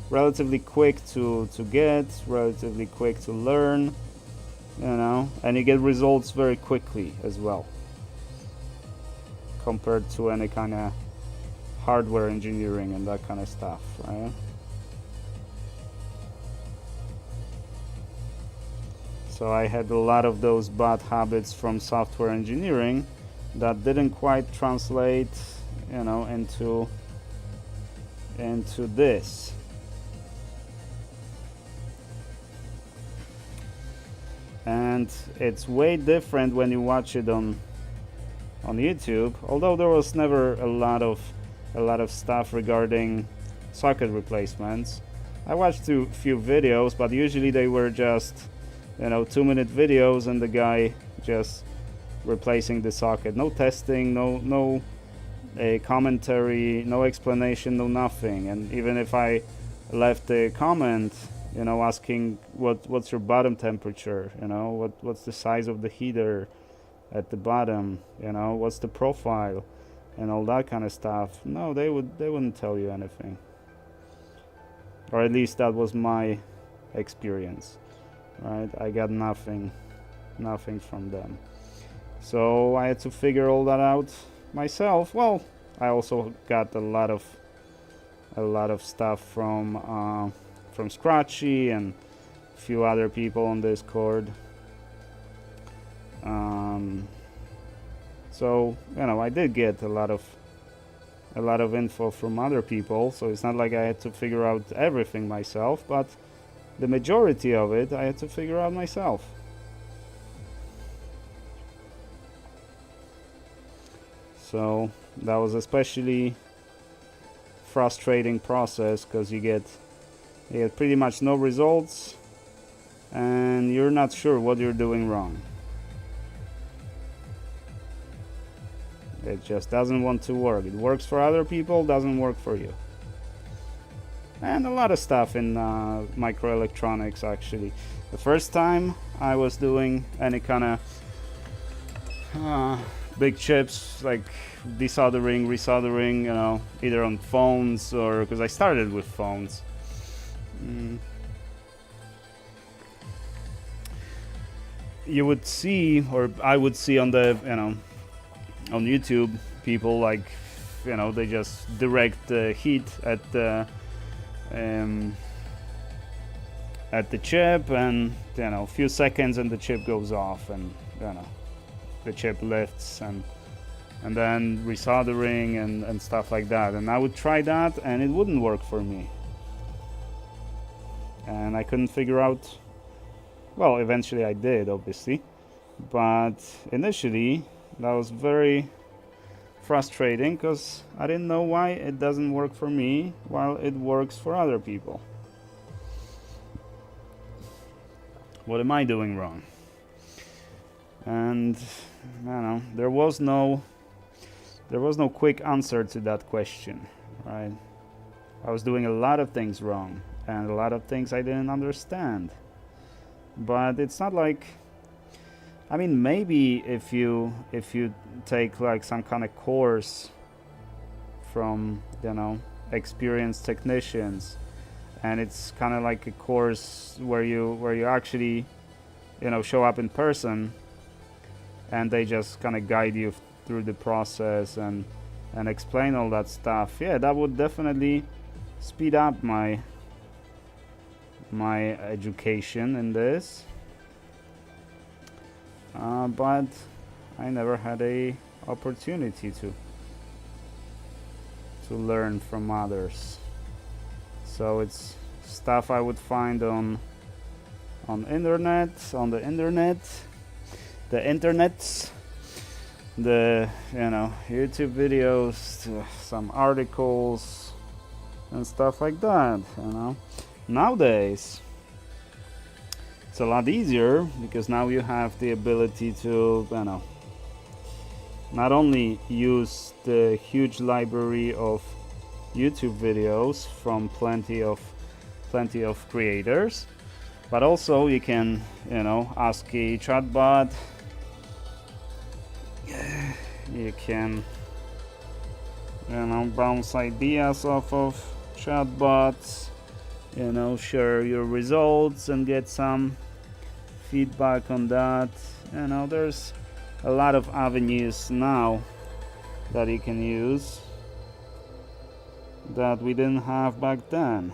relatively quick to get, relatively quick to learn, you know, and you get results very quickly as well, compared to any kind of hardware engineering and that kind of stuff, right? So I had a lot of those bad habits from software engineering that didn't quite translate, you know, into this. And it's way different when you watch it on YouTube, although there was never a lot of stuff regarding socket replacements. I watched a few videos, but usually they were just, you know, 2-minute videos and the guy just replacing the socket. No testing, no commentary, no explanation, no nothing. And even if I left a comment, you know, asking what's your bottom temperature, you know, what's the size of the heater at the bottom, you know, what's the profile and all that kind of stuff, no, they wouldn't tell you anything. Or at least that was my experience, right? I got nothing from them. So I had to figure all that out myself. Well, I also got a lot of stuff from Scratchy and a few other people on Discord. So, you know, I did get a lot of info from other people, so it's not like I had to figure out everything myself, but the majority of it I had to figure out myself. So that was especially frustrating process, because you get pretty much no results and you're not sure what you're doing wrong. It just doesn't want to work. It works for other people, doesn't work for you. And a lot of stuff in microelectronics, actually. The first time I was doing any kind of big chips, like desoldering, resoldering, you know, either on phones or, because I started with phones. You would see, or I would see on the, you know, on YouTube, people like, you know, they just direct the heat at the chip, and, you know, a few seconds and the chip goes off, and, you know, the chip lifts, and then resoldering and stuff like that. And I would try that and it wouldn't work for me, and I couldn't figure out, well, eventually I did, obviously, but initially that was very frustrating, because I didn't know why it doesn't work for me while it works for other people. What am I doing wrong? And I don't know, there was no quick answer to that question, right? I was doing a lot of things wrong and a lot of things I didn't understand. But it's not like, I mean, maybe if you take like some kind of course from, you know, experienced technicians, and it's kind of like a course where you actually, you know, show up in person, and they just kind of guide you through the process and explain all that stuff. Yeah, that would definitely speed up my education in this. But I never had a opportunity to learn from others. So it's stuff I would find on the internet, the, you know, YouTube videos, some articles and stuff like that, you know. Nowadays it's a lot easier, because now you have the ability to, you know, not only use the huge library of YouTube videos from plenty of creators, but also you can, you know, ask a chatbot. You can, you know, bounce ideas off of chatbots, you know, share your results and get some feedback on that. You know, there's a lot of avenues now that you can use that we didn't have back then.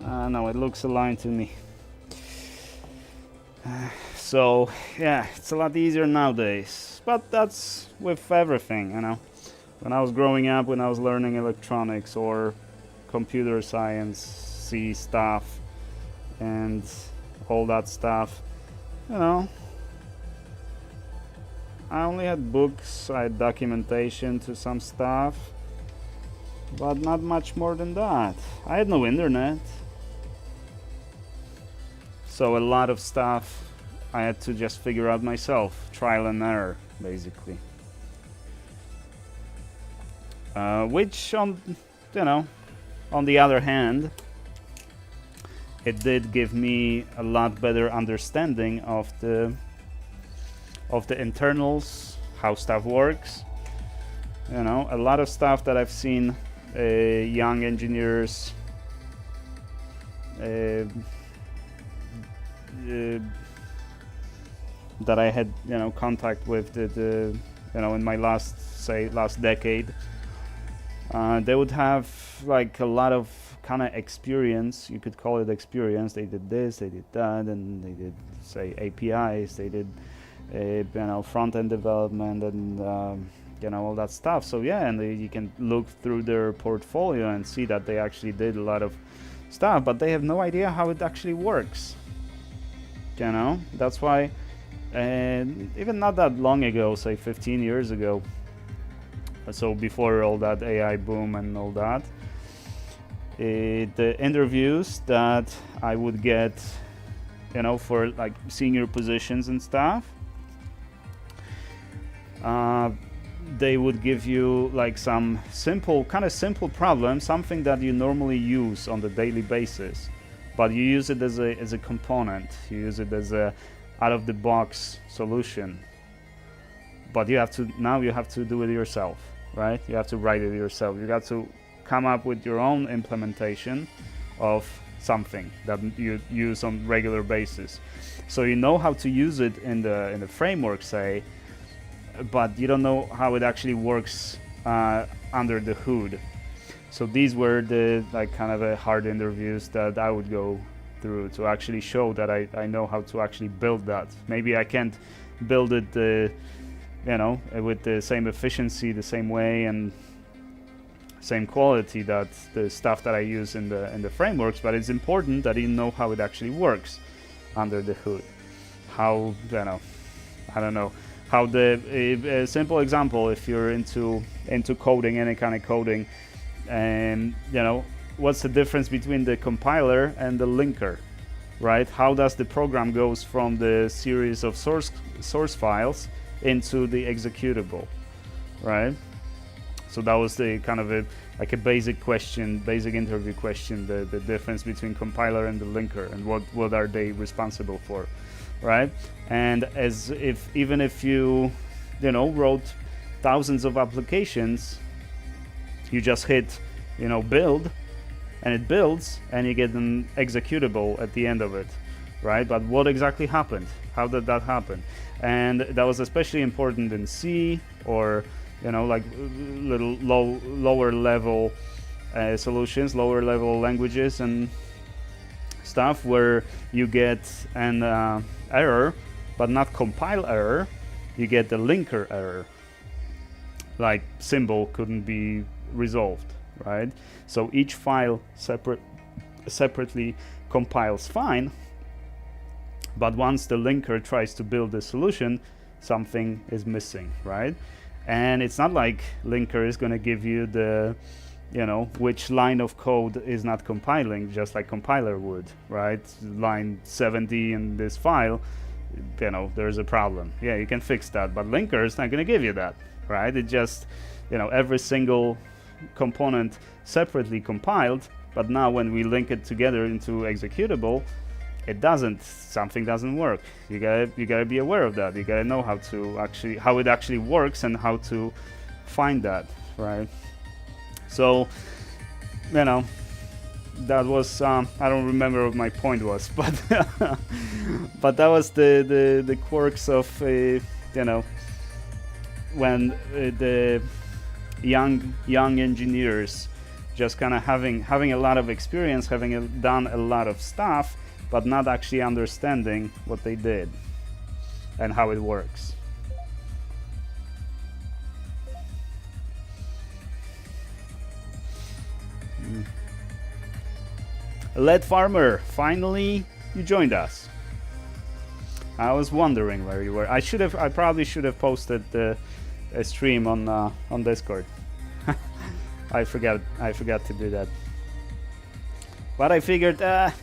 No, it looks aligned to me. So yeah, it's a lot easier nowadays, but that's with everything, you know. When I was growing up, when I was learning electronics or computer science, C stuff and all that stuff, you know, I only had books, I had documentation to some stuff, but not much more than that. I had no internet, so a lot of stuff I had to just figure out myself, trial and error, basically. Which, on the other hand, it did give me a lot better understanding of the internals, how stuff works. You know, a lot of stuff that I've seen young engineers that I had, contact with in my last decade. They would have like a lot of kind of experience, you could call it experience. They did this, they did that, and they did, say, APIs, they did front-end development and all that stuff. So yeah, and you can look through their portfolio and see that they actually did a lot of stuff, but they have no idea how it actually works. That's why, and even not that long ago, say 15 years ago, so before all that AI boom and all that, the interviews that I would get, for like senior positions and stuff, they would give you like some simple problem, something that you normally use on the daily basis, but you use it as a component, you use it as a out-of-the-box solution, but you have to do it yourself, right? You have to write it yourself. You got to come up with your own implementation of something that you use on regular basis. So you know how to use it in the framework, say, but you don't know how it actually works under the hood. So these were the kind of hard interviews that I would go through to actually show that I know how to actually build that. Maybe I can't build it with the same efficiency, the same way, and same quality that the stuff that I use in the frameworks, but it's important that you know how it actually works under the hood. How, I don't know, how a simple example, if you're into coding, any kind of coding, and what's the difference between the compiler and the linker, right? How does the program goes from the series of source files into the executable, right? So that was the kind of a basic question, basic interview question, the difference between compiler and the linker, and what are they responsible for, right? And even if you wrote thousands of applications, you just hit build, and it builds, and you get an executable at the end of it, right? But what exactly happened? How did that happen? And that was especially important in C, or little lower level solutions, lower level languages and stuff, where you get an error, but not compile error, you get the linker error, like symbol couldn't be resolved, right? So each file separately compiles fine, but once the linker tries to build a solution, something is missing, right? And it's not like linker is going to give you the which line of code is not compiling, just like compiler would, right? Line 70 in this file, there's a problem. Yeah, you can fix that, but linker is not going to give you that, right? It just, every single component separately compiled, but now when we link it together into executable, something doesn't work. You gotta be aware of that. You gotta know how it actually works and how to find that, right? So, that was I don't remember what my point was, but but that was the quirks of when the young engineers just kind of having a lot of experience, having done a lot of stuff, but not actually understanding what they did and how it works. Lead Farmer, finally you joined us. I was wondering where you were. I probably should have posted a stream on Discord. I forgot to do that. But I figured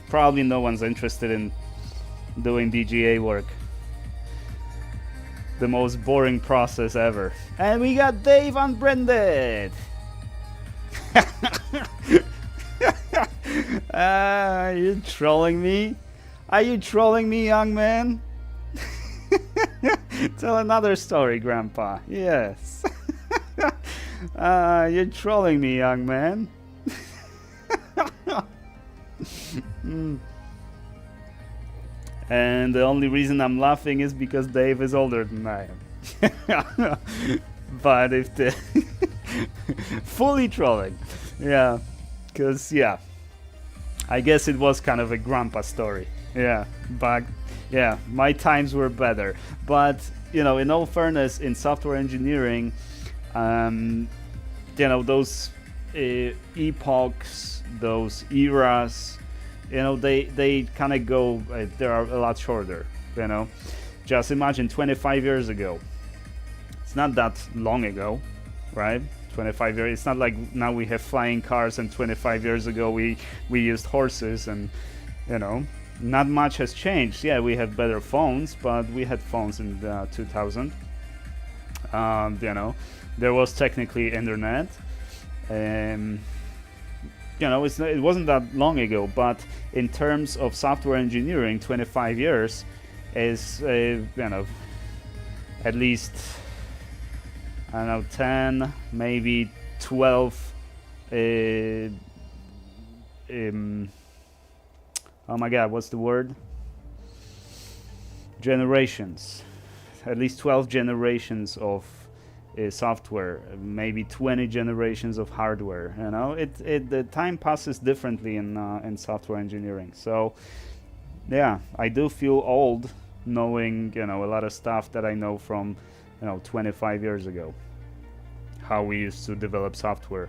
probably no one's interested in doing DGA work. The most boring process ever. And we got Dave unbranded. Are you trolling me? Are you trolling me, young man? Tell another story, Grandpa. Yes. You're trolling me, young man. And the only reason I'm laughing is because Dave is older than I am. But if the fully trolling, yeah, because yeah, I guess it was kind of a grandpa story. Yeah, but yeah, my times were better. But you know, in all fairness, in software engineering, you know, those epochs, those eras, you know, they kind of go, they are a lot shorter. You know, just imagine 25 years ago. It's not that long ago, right? 25 years. It's not like now we have flying cars, and 25 years ago we used horses, and you know, not much has changed. Yeah, we have better phones, but we had phones in 2000. You know, there was technically internet. You know, it wasn't that long ago, but in terms of software engineering, 25 years is, you know, at least, I don't know, 10, maybe 12, oh my god, what's the word? Generations. At least 12 generations of software, maybe 20 generations of hardware. You know, the time passes differently in software engineering. So yeah, I do feel old knowing, you know, a lot of stuff that I know from, you know, 25 years ago. How we used to develop software,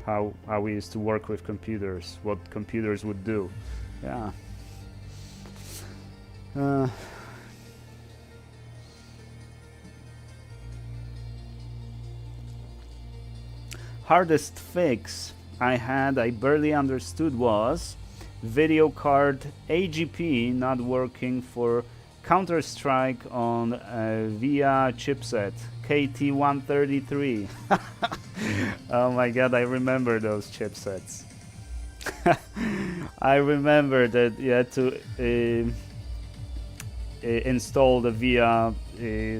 how we used to work with computers, what computers would do. Yeah. Hardest fix I barely understood was video card AGP not working for Counter-Strike on VIA chipset KT133. Oh my god, I remember those chipsets. I remember that you had to install the VIA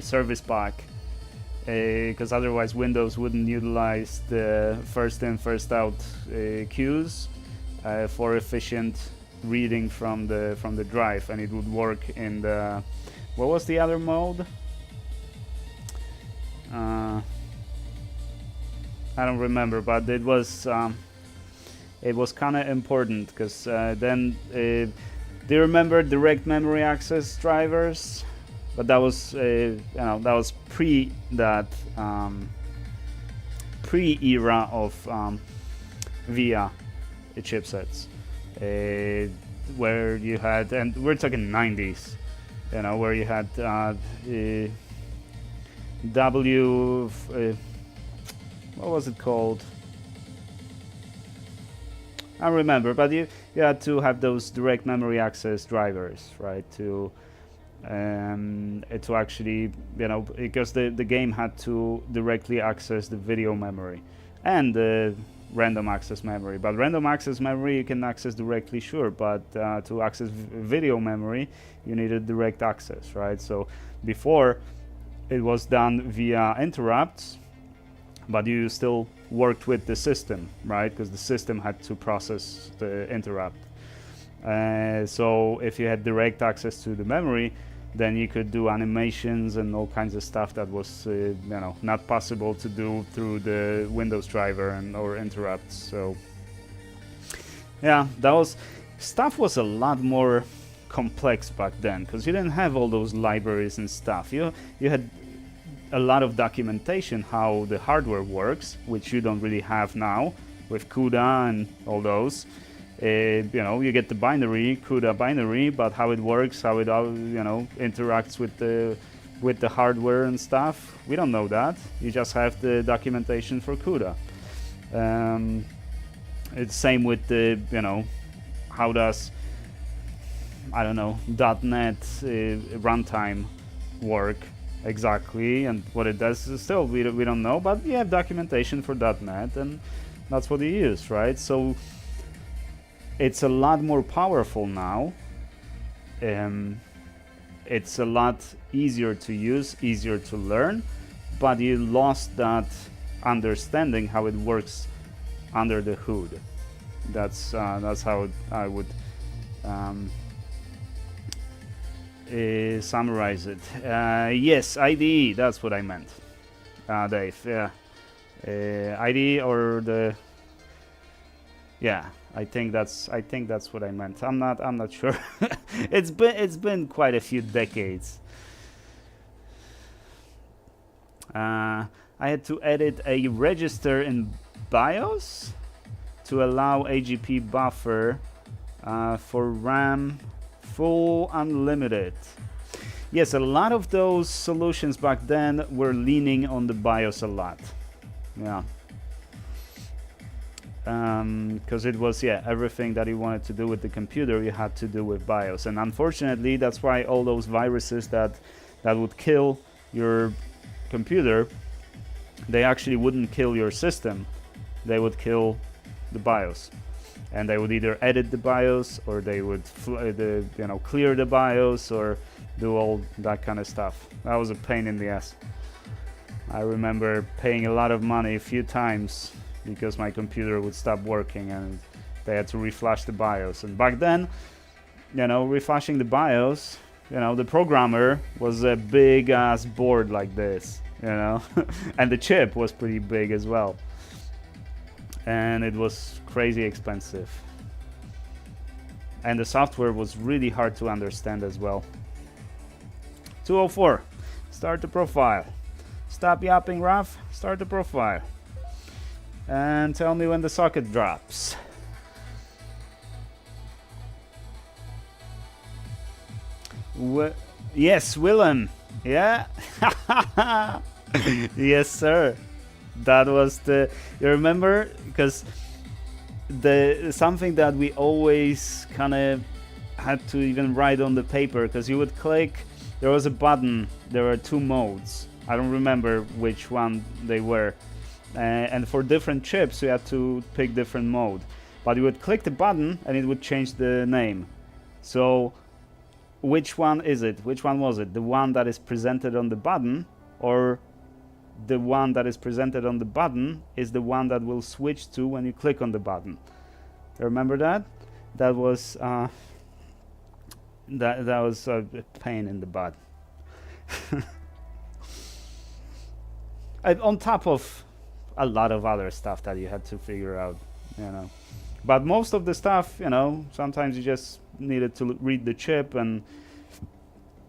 service pack, because otherwise Windows wouldn't utilize the first in first out queues for efficient reading from the drive, and it would work in the, what was the other mode? I don't remember, but it was kind of important, because then do you remember direct memory access drivers? But that was you know, that was pre era of VIA chipsets, where you had, and we're talking 90s, you know, where you had what was it called? I don't remember, but you had to have those direct memory access drivers, right, to actually, you know, because the game had to directly access the video memory and the random access memory. But random access memory you can access directly, sure, but to access video memory you needed direct access, right? So before it was done via interrupts, but you still worked with the system, right? Because the system had to process the interrupt. So if you had direct access to the memory, then you could do animations and all kinds of stuff that was you know, not possible to do through the Windows driver or interrupts. So Yeah, stuff was a lot more complex back then because you didn't have all those libraries and stuff. You had a lot of documentation how the hardware works, which you don't really have now with CUDA and all those. You know, you get the binary, CUDA binary, but how it works, how it interacts with the hardware and stuff, we don't know that. You just have the documentation for CUDA. It's same with the, how does, I don't know, .NET runtime work exactly, and what it does is still we don't know, but we have documentation for .NET, and that's what you use, right? So it's a lot more powerful now. It's a lot easier to use, easier to learn, but you lost that understanding how it works under the hood. That's how I would summarize it. Yes, IDE. That's what I meant, Dave. Yeah, IDE or the. Yeah, I think that's what I meant. I'm not sure. It's been quite a few decades. I had to edit a register in BIOS to allow AGP buffer for RAM full unlimited. Yes, a lot of those solutions back then were leaning on the BIOS a lot. Yeah. Because it was, everything that you wanted to do with the computer, you had to do with BIOS. And unfortunately, that's why all those viruses that would kill your computer, they actually wouldn't kill your system. They would kill the BIOS. And they would either edit the BIOS, or they would clear the BIOS, or do all that kind of stuff. That was a pain in the ass. I remember paying a lot of money a few times because my computer would stop working and they had to reflash the BIOS. And back then, reflashing the BIOS, the programmer was a big ass board like this, and the chip was pretty big as well. And it was crazy expensive. And the software was really hard to understand as well. 204, start the profile. Stop yapping, Raf, start the profile. And tell me when the socket drops. Yes, Willem. Yeah. Yes, sir. That was you remember? Because something that we always kind of had to even write on the paper, because you would click, there was a button, there were two modes. I don't remember which one they were. And for different chips, you had to pick different mode. But you would click the button and it would change the name. So which one is it? Which one was it? The one that is presented on the button, or the one that is presented on the button is the one that will switch to when you click on the button? Remember that? That was that was a pain in the butt. On top of a lot of other stuff that you had to figure out, But most of the stuff, sometimes you just needed to read the chip and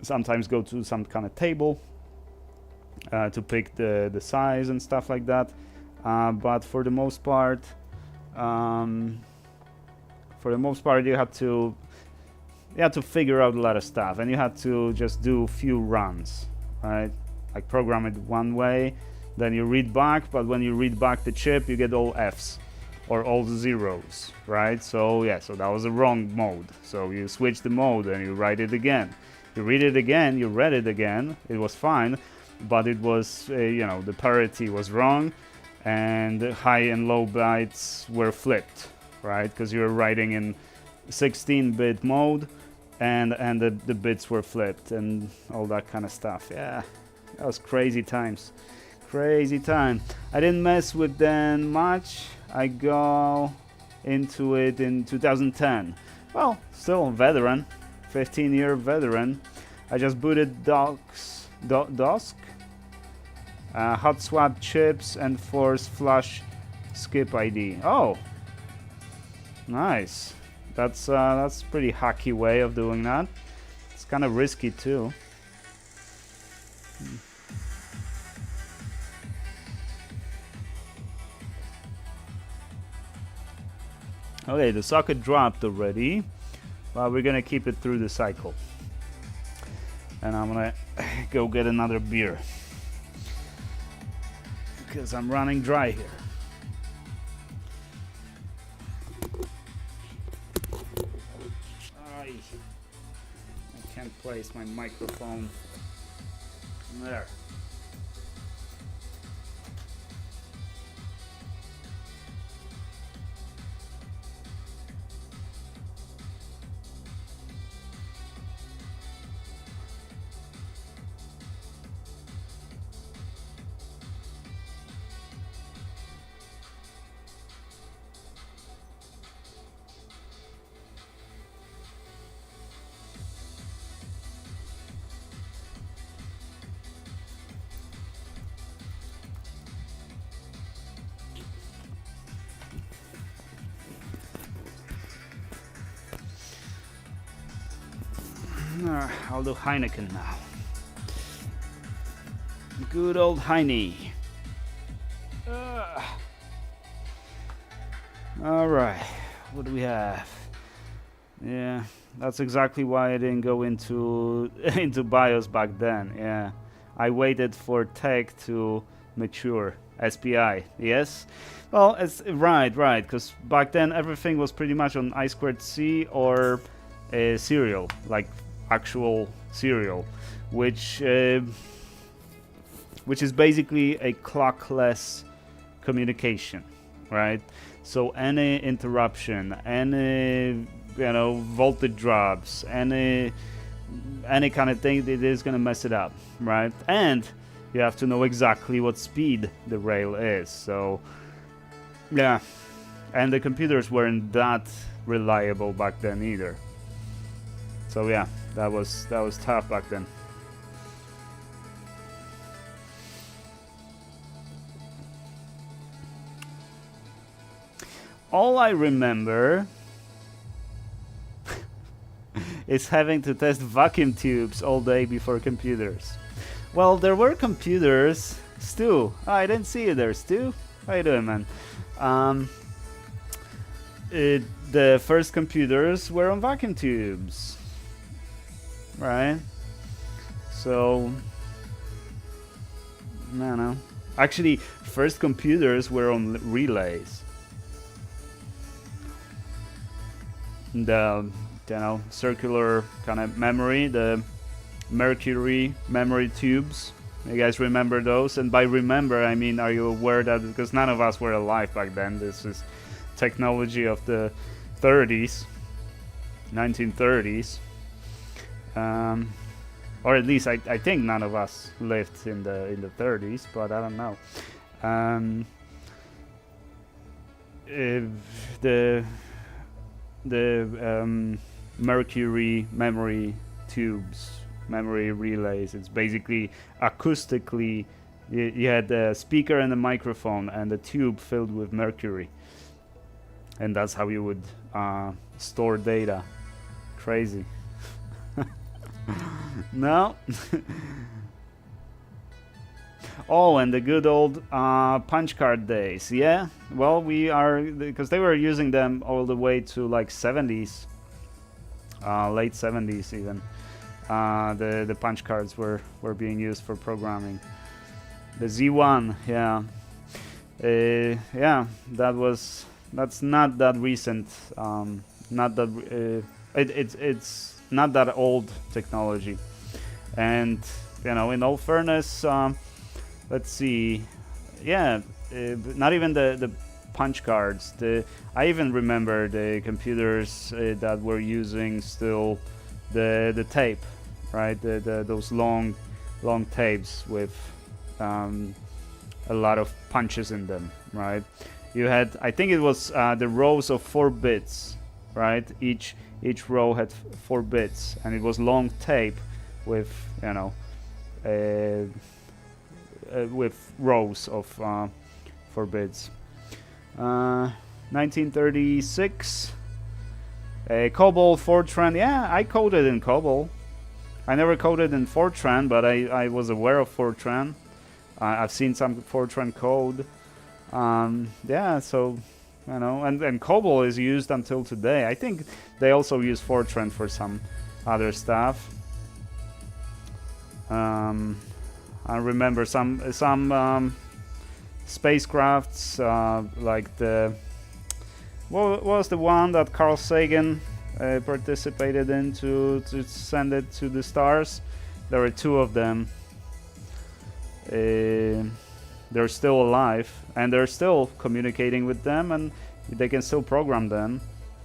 sometimes go to some kind of table to pick the size and stuff like that. But for the most part, you had to figure out a lot of stuff, and you had to just do a few runs, right? Like program it one way, then you read back, but when you read back the chip, you get all Fs or all zeros, right? So that was a wrong mode. So you switch the mode and you write it again. You read it again, you read it again, it was fine, but it was, the parity was wrong, and high and low bytes were flipped, right? Because you were writing in 16-bit mode, and the bits were flipped, and all that kind of stuff. Yeah, that was crazy times. Crazy time. I didn't mess with them much. I go into it in 2010. Well, still a veteran, 15-year veteran. I just booted DOSC, hot swap chips, and force flash skip ID. Oh, Nice. That's pretty hacky way of doing that. It's kind of risky too. Okay, the socket dropped already, but we're gonna keep it through the cycle. And I'm gonna go get another beer because I'm running dry here. I can't place my microphone there. I'll do Heineken now. Good old Heine. Alright, what do we have? Yeah, that's exactly why I didn't go into into BIOS back then. Yeah, I waited for tech to mature. SPI, yes? Well, it's right, because back then everything was pretty much on I2C or serial, like actual serial, which is basically a clockless communication, right? So any interruption, any voltage drops, any kind of thing, it is gonna mess it up, right? And you have to know exactly what speed the rail is. So yeah, and the computers weren't that reliable back then either. So yeah, that was tough back then. All I remember is having to test vacuum tubes all day before computers. Well, there were computers. Stu, I didn't see you there, Stu. How you doing, man? The first computers were on vacuum tubes, right? So, no. Actually, first computers were on relays. The circular kind of memory, the mercury memory tubes. You guys remember those? And by remember, I mean, are you aware that, because none of us were alive back then, this is technology of the 30s, 1930s, or at least I think none of us lived in the 30s, but I don't know. The mercury memory tubes, memory relays, it's basically acoustically, you had a speaker and a microphone and a tube filled with mercury, and that's how you would store data. Crazy. No. Oh, and the good old punch card days. Yeah, well, we are, because they were using them all the way to like 70s, late 70s even. The punch cards were being used for programming. The Z1, yeah, yeah, that's not that recent. Not that it's not that old technology. And in all fairness, let's see, yeah, not even the punch cards. I even remember the computers that were using still the tape, right? Those long tapes with a lot of punches in them, right? You had, I think it was the rows of 4 bits, right? Each row had 4 bits, and it was long tape with with rows of 4 bits. 1936, COBOL, Fortran. Yeah, I coded in COBOL. I never coded in Fortran, but I was aware of Fortran. I've seen some Fortran code. Yeah, so, you know, and COBOL is used until today. I think they also use Fortran for some other stuff. I remember some spacecrafts, like the... What was the one that Carl Sagan participated in to send it to the stars? There were two of them. They're still alive, and they're still communicating with them, and they can still program them.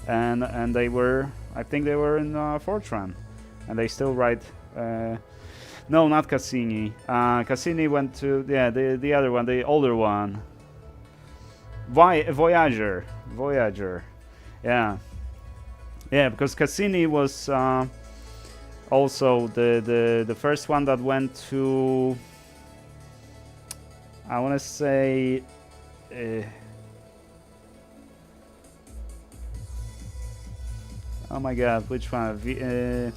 And they were, I think they were in Fortran, and they still write. No, not Cassini. Cassini went to the other one, the older one. Voyager. Yeah, because Cassini was also the first one that went to, I want to say, oh my god, which one?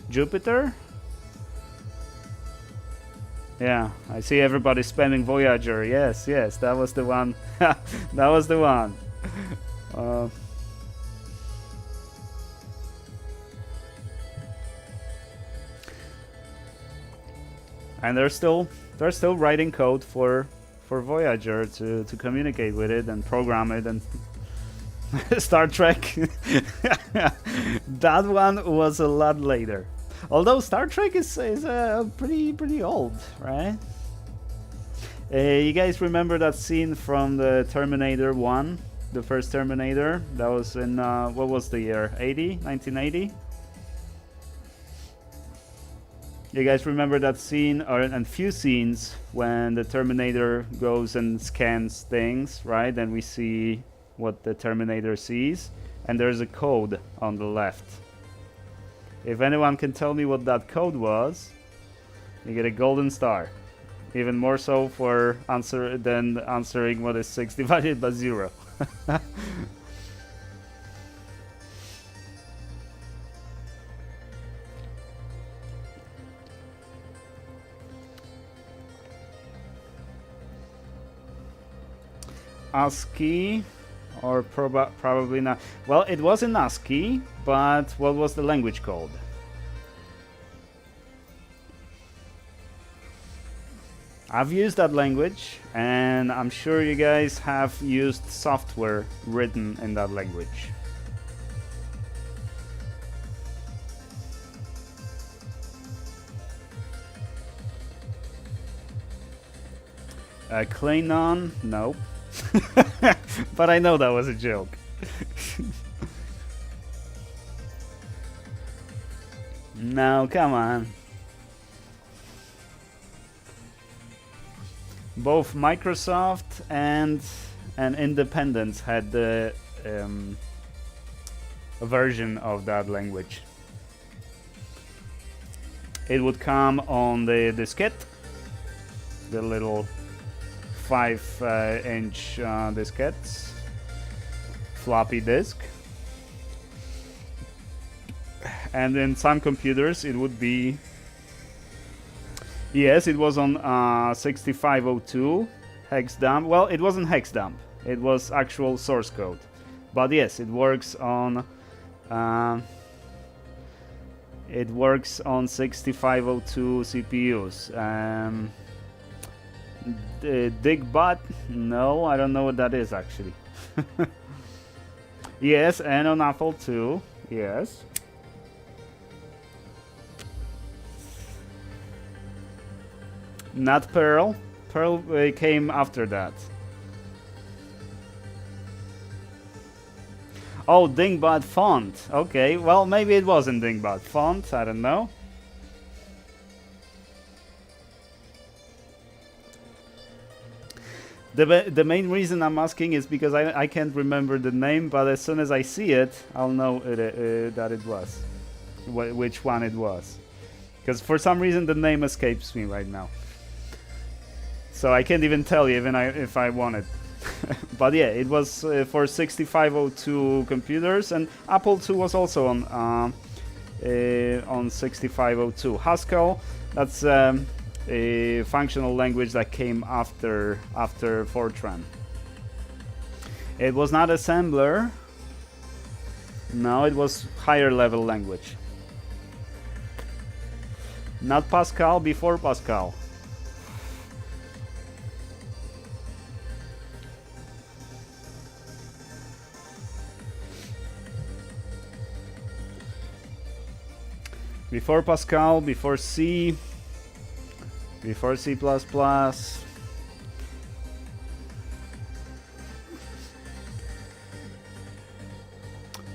Jupiter? Yeah, I see everybody spamming Voyager. Yes, that was the one. That was the one. And they're still writing code for Voyager to communicate with it and program it and Star Trek. That one was a lot later. Although Star Trek is pretty old, right? You guys remember that scene from the Terminator 1? The first Terminator? That was in, what was the year? 1980? You guys remember that scene, and few scenes, when the Terminator goes and scans things, right? And we see what the Terminator sees, and there's a code on the left. If anyone can tell me what that code was, you get a golden star. Even more so for answering what is 6 divided by 0. ASCII, or probably not. Well, it was in ASCII, but what was the language called? I've used that language, and I'm sure you guys have used software written in that language. Klingon? Nope. But I know that was a joke. No, come on. Both Microsoft and Independence had the a version of that language. It would come on the diskette, the little 5-inch diskettes, floppy disk, and in some computers it would be, yes, it was on 6502 hex dump. Well, it wasn't hex dump, it was actual source code, but yes, it works on 6502 CPUs. Digbot? No, I don't know what that is actually. Yes, and on Apple II. Yes. Not Perl. Perl came after that. Oh, Dingbot font. Okay, well, maybe it wasn't Dingbot font. I don't know. The main reason I'm asking is because I can't remember the name, but as soon as I see it, I'll know that it was. Which one it was. Because for some reason the name escapes me right now. So I can't even tell you even if I wanted. But yeah, it was for 6502 computers, and Apple II was also on 6502. Haskell, that's a functional language that came after Fortran. It was not assembler. No, it was higher level language. Not Pascal, before Pascal. Before Pascal, before C, before C++.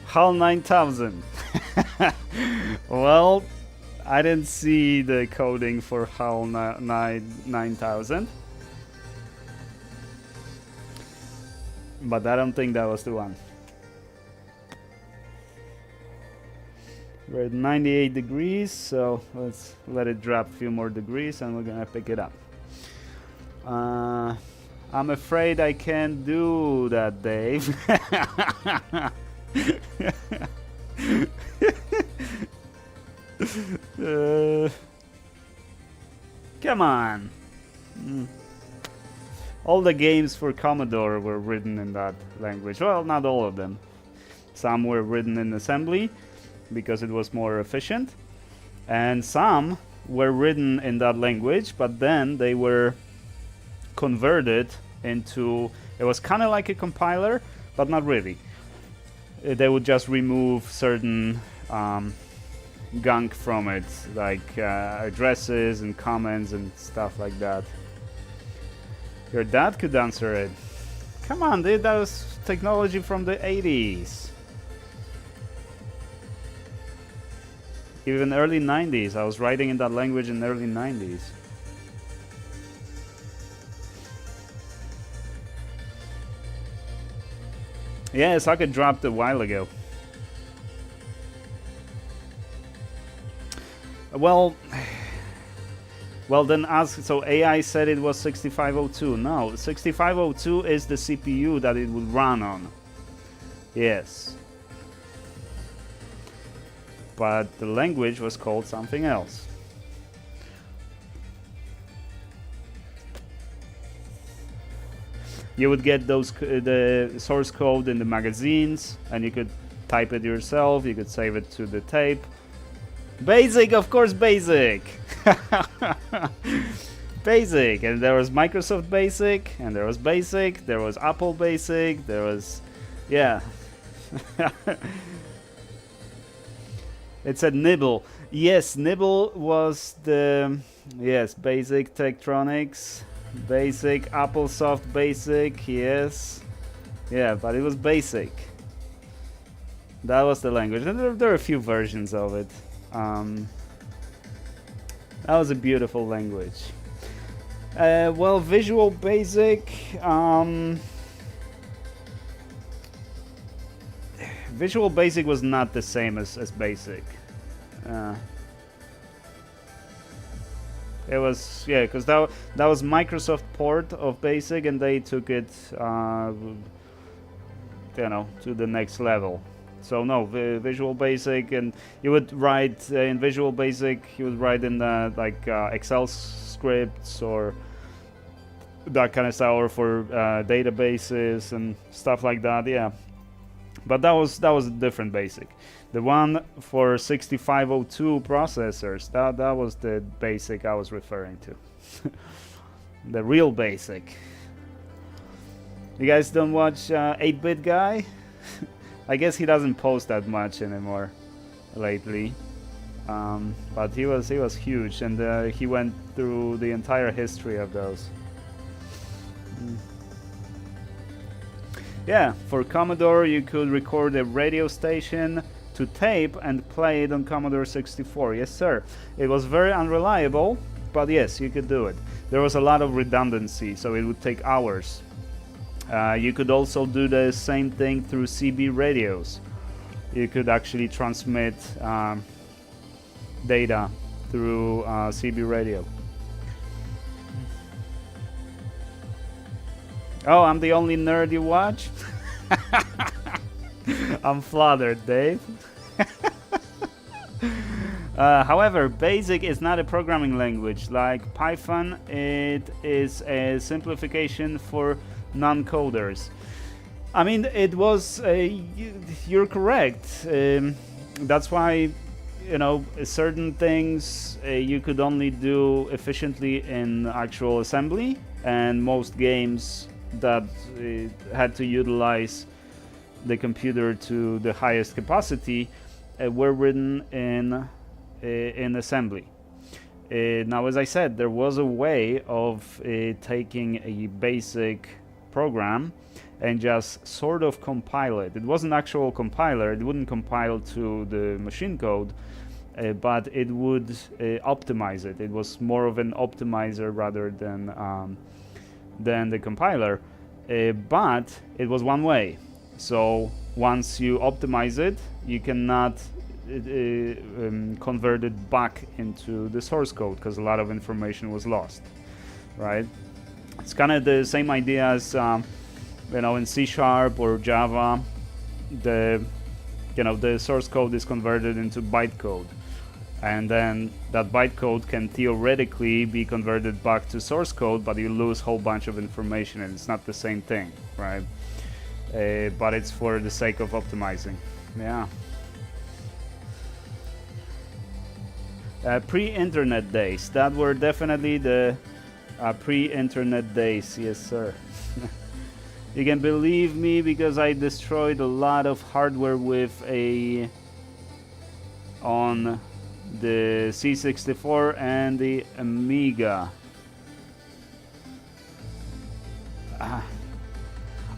HAL 9000. Well, I didn't see the coding for HAL 9000. But I don't think that was the one. We're at 98 degrees, so let's let it drop a few more degrees and we're gonna pick it up. I'm afraid I can't do that, Dave. Come on. All the games for Commodore were written in that language. Well, not all of them. Some were written in assembly because it was more efficient, and some were written in that language, but then they were converted into, it was kind of like a compiler, but not really. They would just remove certain gunk from it, like addresses and comments and stuff like that. Your dad could answer it. Come on, dude, that was technology from the 80s. Even early 90s. I was writing in that language in the early 90s. Yeah, Socket dropped a while ago. Well, then ask, so AI said it was 6502. No, 6502 is the CPU that it would run on. Yes. But the language was called something else. You would get those the source code in the magazines, and you could type it yourself. You could save it to the tape. Basic, of course, Basic. Basic, and there was Microsoft Basic, and there was Basic, there was Apple Basic, there was, yeah. It said Nibble. Yes, Nibble was the, yes, Basic Tektronix, Basic, AppleSoft Basic, yes. Yeah, but it was Basic. That was the language, and there are a few versions of it. That was a beautiful language. Well, Visual Basic, Visual Basic was not the same as Basic. It was, yeah, because that was Microsoft port of Basic, and they took it, you know, to the next level. So no, Visual Basic, and you would write in Visual Basic, you would write in like Excel scripts or that kind of stuff, or for databases and stuff like that. Yeah, but that was a different Basic. The one for 6502 processors, that was the Basic I was referring to. The real Basic. You guys don't watch 8-Bit Guy? I guess he doesn't post that much anymore lately, but he was huge, and he went through the entire history of those. Yeah, for Commodore you could record a radio station to tape and play it on Commodore 64. Yes, sir. It was very unreliable, but yes, you could do it. There was a lot of redundancy, so it would take hours. You could also do the same thing through CB radios. You could actually transmit data through CB radio. Oh, I'm the only nerd you watch? I'm flattered, Dave. However, BASIC is not a programming language. Like Python, it is a simplification for non-coders. I mean, it was. You're correct. That's why, you know, certain things you could only do efficiently in actual assembly, and most games that had to utilize the computer to the highest capacity were written in assembly. Now, as I said, there was a way of taking a basic program and just sort of compile it. It wasn't an actual compiler, it wouldn't compile to the machine code, but it would optimize it. It was more of an optimizer rather than the compiler, but it was one way. So once you optimize it, you cannot convert it back into the source code because a lot of information was lost, right? It's kind of the same idea as you know, in C# or Java, the source code is converted into bytecode, and then that bytecode can theoretically be converted back to source code, but you lose a whole bunch of information, and it's not the same thing, right? But it's for the sake of optimizing. Yeah. Pre-internet days. That were definitely the pre-internet days. Yes, sir. You can believe me because I destroyed a lot of hardware with on the C64 and the Amiga.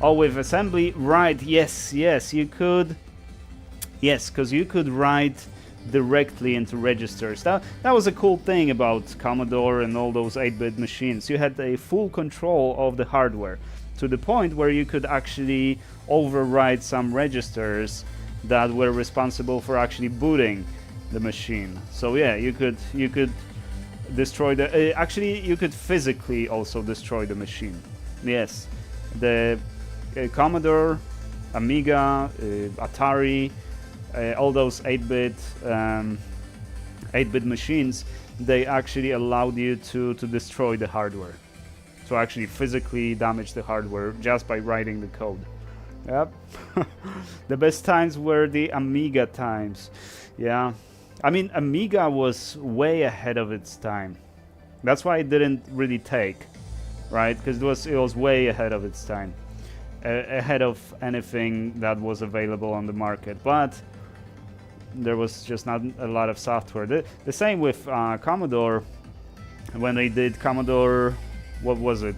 Oh, with assembly, right? Yes, you could. Yes, because you could write directly into registers. That was a cool thing about Commodore and all those 8-bit machines. You had a full control of the hardware, to the point where you could actually override some registers that were responsible for actually booting the machine. So yeah, you could destroy the actually you could physically also destroy the machine. Yes, the Commodore, Amiga, Atari, all those 8-bit machines, they actually allowed you to destroy the hardware, to actually physically damage the hardware just by writing the code. Yep. The best times were the Amiga times. Yeah. I mean, Amiga was way ahead of its time. That's why it didn't really take, right? Because it was way ahead of its time. Ahead of anything that was available on the market. But there was just not a lot of software. The same with Commodore. When they did Commodore, what was it?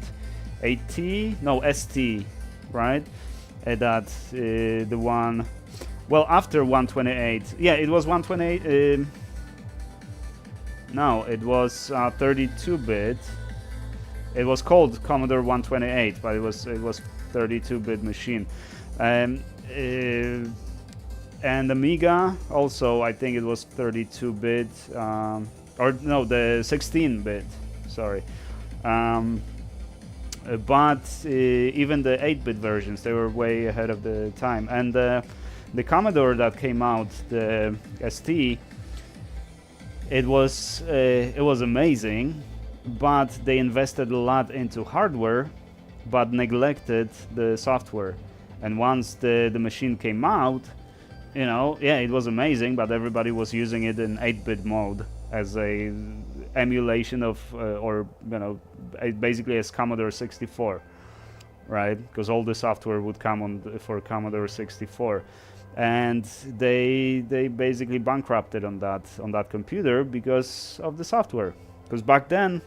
AT? No, ST, right? The one, well, after 128. Yeah, it was 128. No, it was 32-bit. It was called Commodore 128, but it was 32-bit machine. And Amiga also, I think it was 32-bit, or no, the 16-bit. Sorry. But even the 8-bit versions, they were way ahead of the time. And the Commodore that came out, the ST, it was amazing, but they invested a lot into hardware, but neglected the software. And once the machine came out, you know, yeah, it was amazing, but everybody was using it in 8-bit mode as a emulation of, or you know, basically as Commodore 64, right? Because all the software would come on for Commodore 64, and they basically bankrupted on that computer because of the software. Because back then,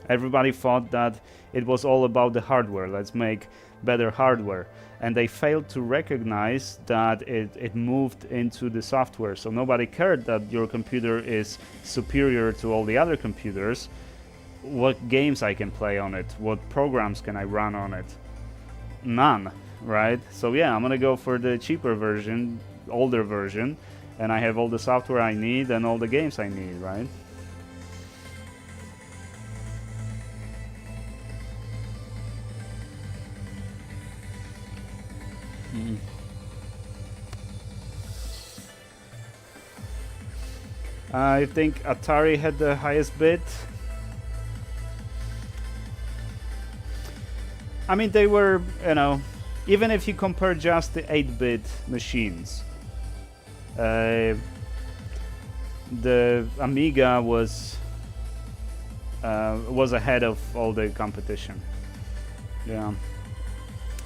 everybody thought that it was all about the hardware. Let's make better hardware. And they failed to recognize that it moved into the software. So nobody cared that your computer is superior to all the other computers. What games I can play on it? What programs can I run on it? None, right? So yeah, I'm gonna go for the cheaper version, older version, and I have all the software I need and all the games I need, right? I think Atari had the highest bit. I mean, they were, you know, even if you compare just the 8-bit machines, the Amiga was ahead of all the competition. Yeah.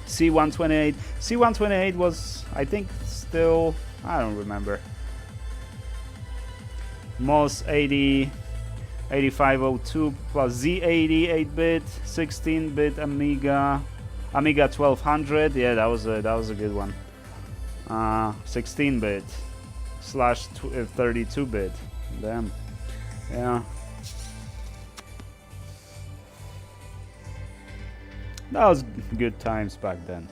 C128 was, I think, still, I don't remember. MOS 8502 plus Z80 8-bit, 16-bit Amiga 1200. Yeah, that was a good one. 16-bit slash 32-bit. Damn. Yeah. That was good times back then.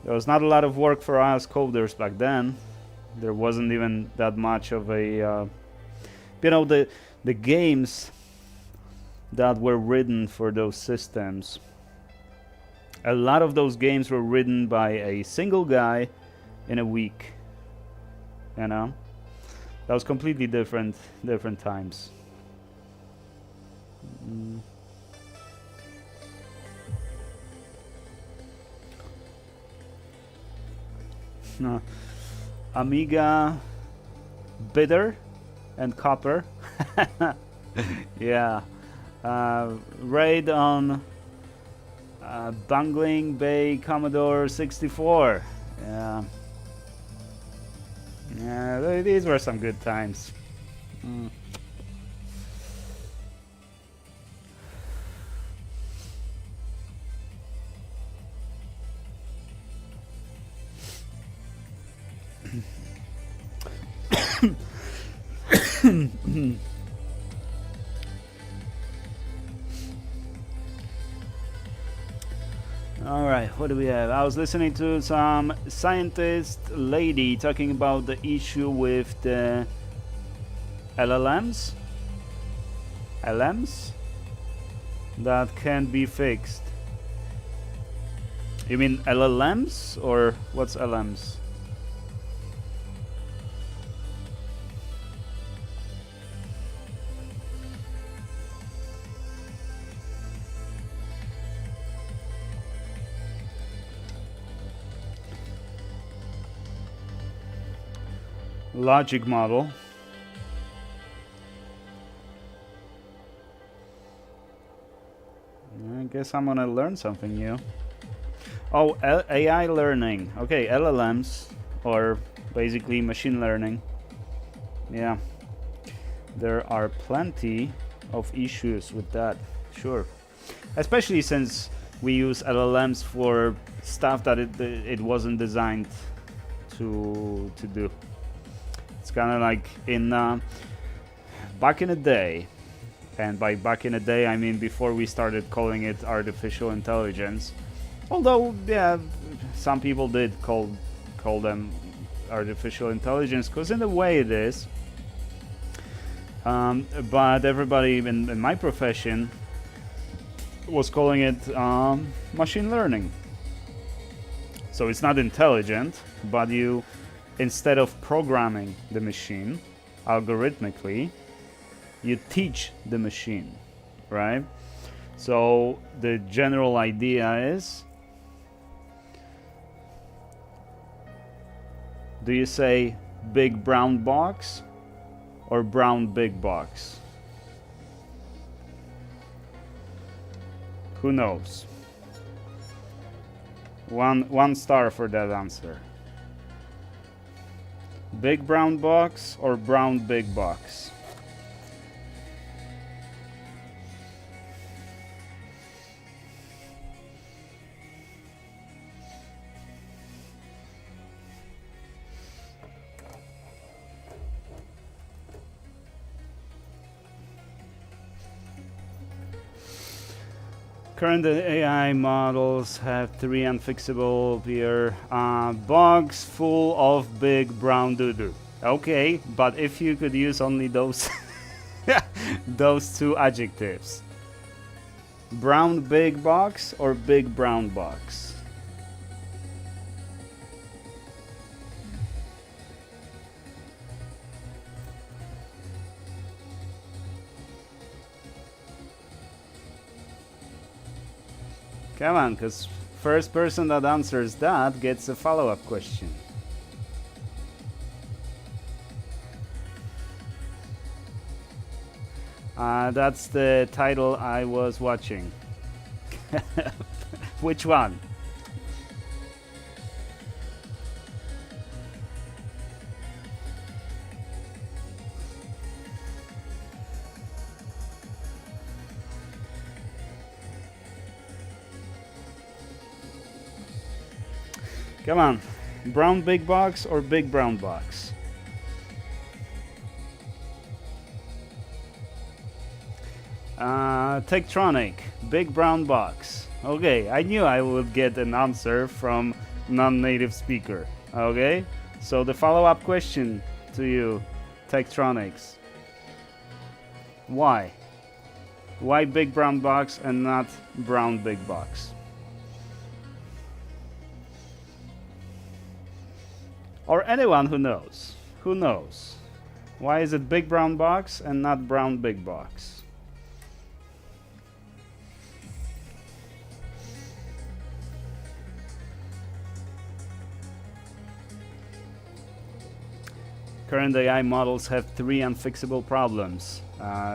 There was not a lot of work for us coders back then. There wasn't even that much of a, you know, the games that were written for those systems. A lot of those games were written by a single guy in a week. You know, that was completely different times. Amiga, bitter, and copper. Yeah. Raid on Bungling Bay Commodore 64. Yeah. Yeah, these were some good times. All right, what do we have? I was listening to some scientist lady talking about the issue with the LLMs that can be fixed. You mean LLMs or what's LMs? Logic model. I guess I'm gonna learn something new. Oh, AI learning. Okay, LLMs, or basically machine learning. Yeah, there are plenty of issues with that, sure. Especially since we use LLMs for stuff that it wasn't designed to do. It's kind of like in back in the day, and by back in the day I mean before we started calling it artificial intelligence. Although, yeah, some people did call them artificial intelligence, because in a way it is. But everybody in my profession was calling it machine learning. So it's not intelligent, but you, instead of programming the machine algorithmically, you teach the machine, right? So the general idea is, do you say big brown box or brown big box? Who knows? One star for that answer. Big brown box or brown big box? Current AI models have 3 unfixable peer bugs full of big brown doo-doo. Okay, but if you could use only those those two adjectives. Brown big box or big brown box? Come on, because first person that answers that gets a follow-up question. That's the title I was watching. Which one? Come on, brown big box or big brown box? Tektronic, big brown box. Okay, I knew I would get an answer from non-native speaker. Okay, so the follow-up question to you, Tektronics. Why? Why big brown box and not brown big box? Or anyone who knows. Who knows? Why is it big brown box and not brown big box? Current AI models have 3 unfixable problems.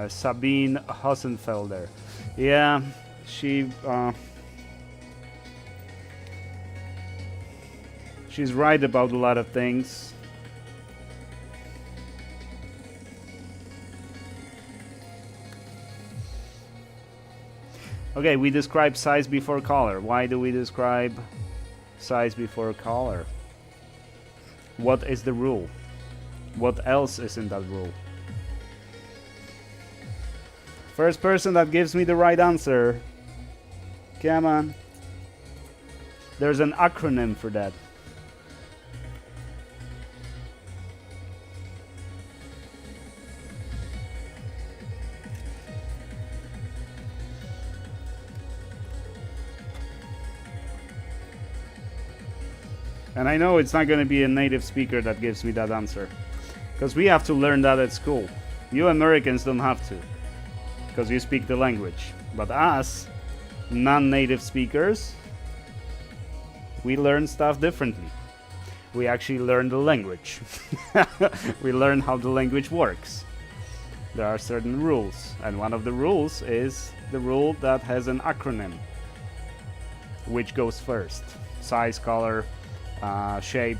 Sabine Hossenfelder. Yeah, she's right about a lot of things. Okay, we describe size before color. Why do we describe size before color? What is the rule? What else is in that rule? First person that gives me the right answer. Come on. There's an acronym for that. And I know it's not going to be a native speaker that gives me that answer, because we have to learn that at school. You Americans don't have to, because you speak the language. But us, non-native speakers, we learn stuff differently. We actually learn the language. We learn how the language works. There are certain rules, and one of the rules is the rule that has an acronym. Which goes first? Size, color, shape.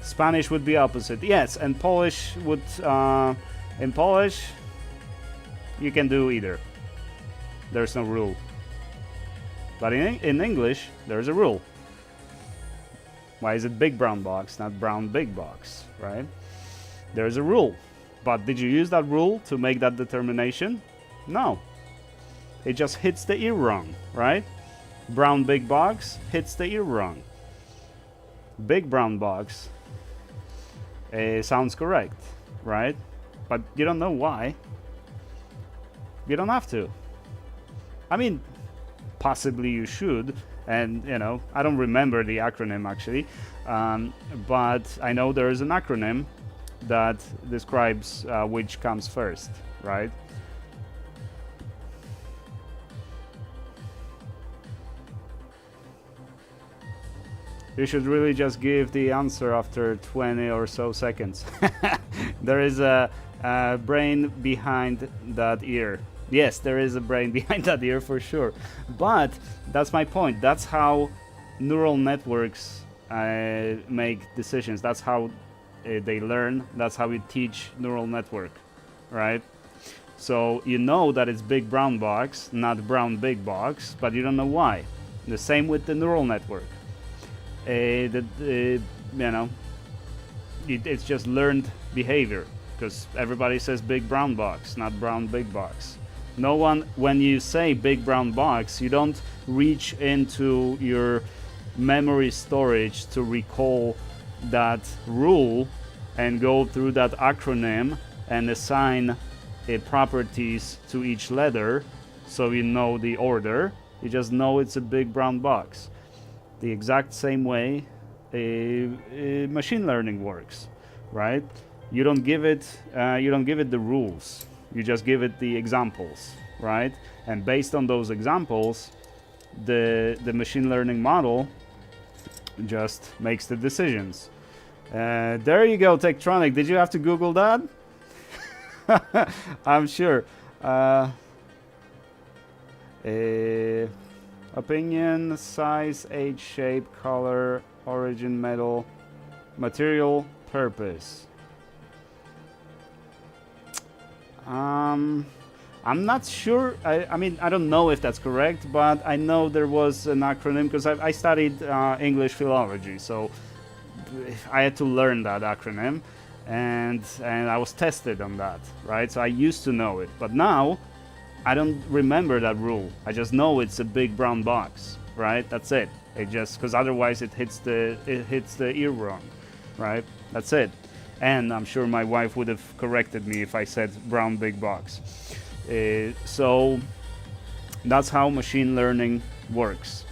Spanish would be opposite. Yes, and Polish would... in Polish, you can do either. There's no rule. But in English, there's a rule. Why is it big brown box, not brown big box, right? There's a rule. But did you use that rule to make that determination? No. It just hits the ear wrong, right? Brown big box hits the ear wrong. Big brown box sounds correct, right? But you don't know why. You don't have to. I mean, possibly you should, and you know, I don't remember the acronym actually, but I know there is an acronym that describes which comes first, right? You should really just give the answer after 20 or so seconds. There is a brain behind that ear. Yes, there is a brain behind that ear for sure. But that's my point. That's how neural networks make decisions. That's how they learn. That's how we teach neural network, right? So you know that it's big brown box, not brown big box, but you don't know why. The same with the neural network. You know, it's just learned behavior, because everybody says big brown box, not brown big box. No one, when you say big brown box, you don't reach into your memory storage to recall that rule and go through that acronym and assign properties to each letter so you know the order. You just know it's a big brown box. The exact same way machine learning works, right? You don't give it the rules. You just give it the examples, right? And based on those examples, the machine learning model just makes the decisions. There you go, Tektronic. Did you have to Google that? I'm sure. Opinion, size, age, shape, color, origin, metal, material, purpose. I'm not sure. I mean, I don't know if that's correct, but I know there was an acronym because I studied English philology, so I had to learn that acronym, and I was tested on that, right? So I used to know it, but now I don't remember that rule. I just know it's a big brown box, right? That's it. It just because otherwise it hits the ear wrong, right? That's it. And I'm sure my wife would have corrected me if I said brown big box. So that's how machine learning works.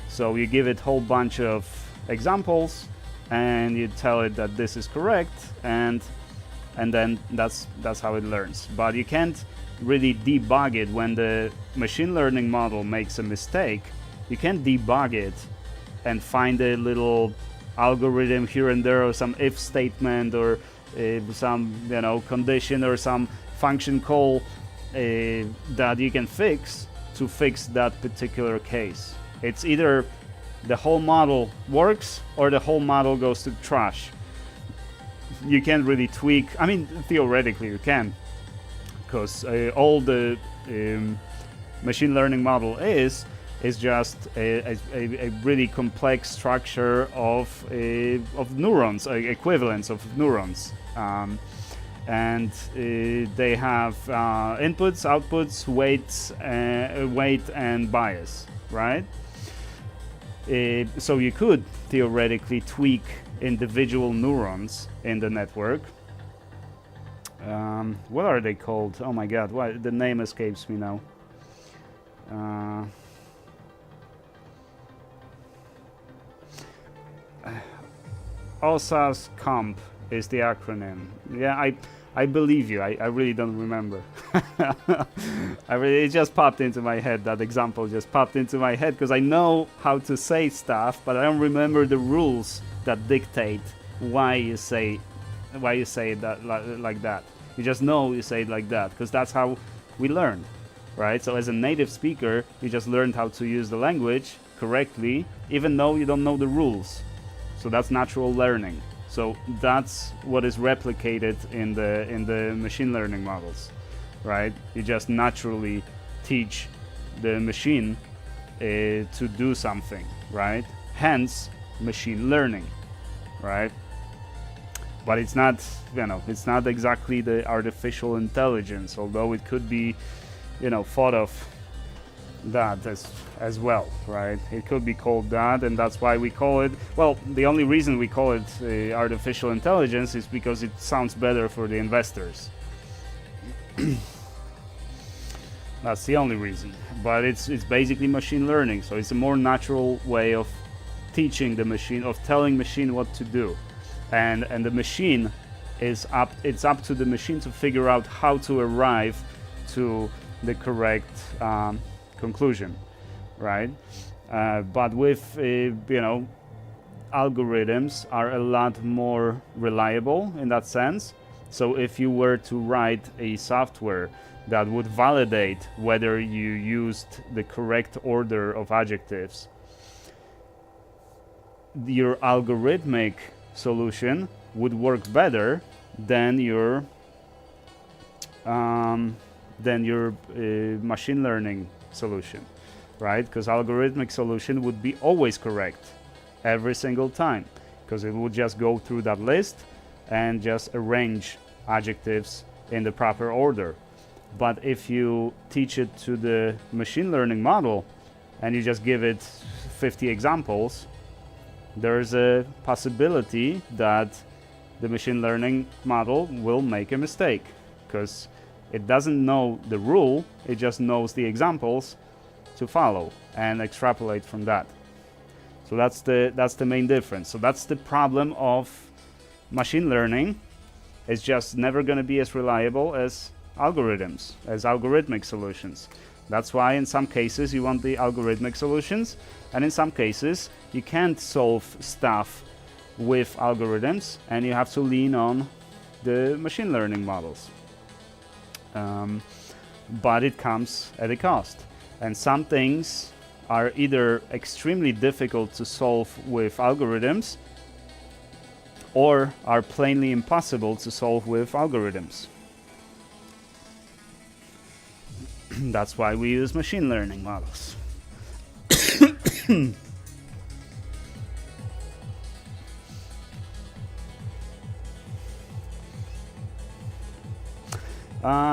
So you give it a whole bunch of examples, and you tell it that this is correct, and then that's how it learns. But you can't really debug it when the machine learning model makes a mistake. You can't debug it and find a little algorithm here and there, or some if statement, or some condition, or some function call that you can fix to fix that particular case. It's either the whole model works or the whole model goes to trash. You can't really tweak. I mean, theoretically you can, because all the machine learning model is just a really complex structure of neurons, equivalents of neurons, and they have inputs, outputs, weight and bias, right? So you could theoretically tweak individual neurons in the network. What are they called? Oh my god, why the name escapes me now. OSAS comp is the acronym. Yeah, I believe you. I really don't remember. It just popped into my head. That example just popped into my head because I know how to say stuff, but I don't remember the rules that dictate why you say that like that. You just know you say it like that because that's how we learn, right? So as a native speaker, you just learned how to use the language correctly, even though you don't know the rules. So that's natural learning. So that's what is replicated in the machine learning models, right? You just naturally teach the machine to do something, right? Hence, machine learning, right? But it's not, it's not exactly the artificial intelligence, although it could be, thought of that as well, right? It could be called that, and that's why we call it, well, the only reason we call it artificial intelligence is because it sounds better for the investors. That's the only reason. But it's basically machine learning, so it's a more natural way of teaching the machine, of telling machine what to do. And the machine it's up to the machine to figure out how to arrive to the correct conclusion, right? But with algorithms are a lot more reliable in that sense. So if you were to write a software that would validate whether you used the correct order of adjectives, your algorithmic solution would work better than your machine learning solution, right? Because algorithmic solution would be always correct every single time, because it would just go through that list and just arrange adjectives in the proper order. But if you teach it to the machine learning model and you just give it 50 examples, there's a possibility that the machine learning model will make a mistake, because it doesn't know the rule, it just knows the examples to follow and extrapolate from that. So that's the main difference. So that's the problem of machine learning. It's just never going to be as reliable as algorithms, as algorithmic solutions. That's why in some cases you want the algorithmic solutions, and in some cases you can't solve stuff with algorithms and you have to lean on the machine learning models. But it comes at a cost. And some things are either extremely difficult to solve with algorithms or are plainly impossible to solve with algorithms. That's why we use machine learning models.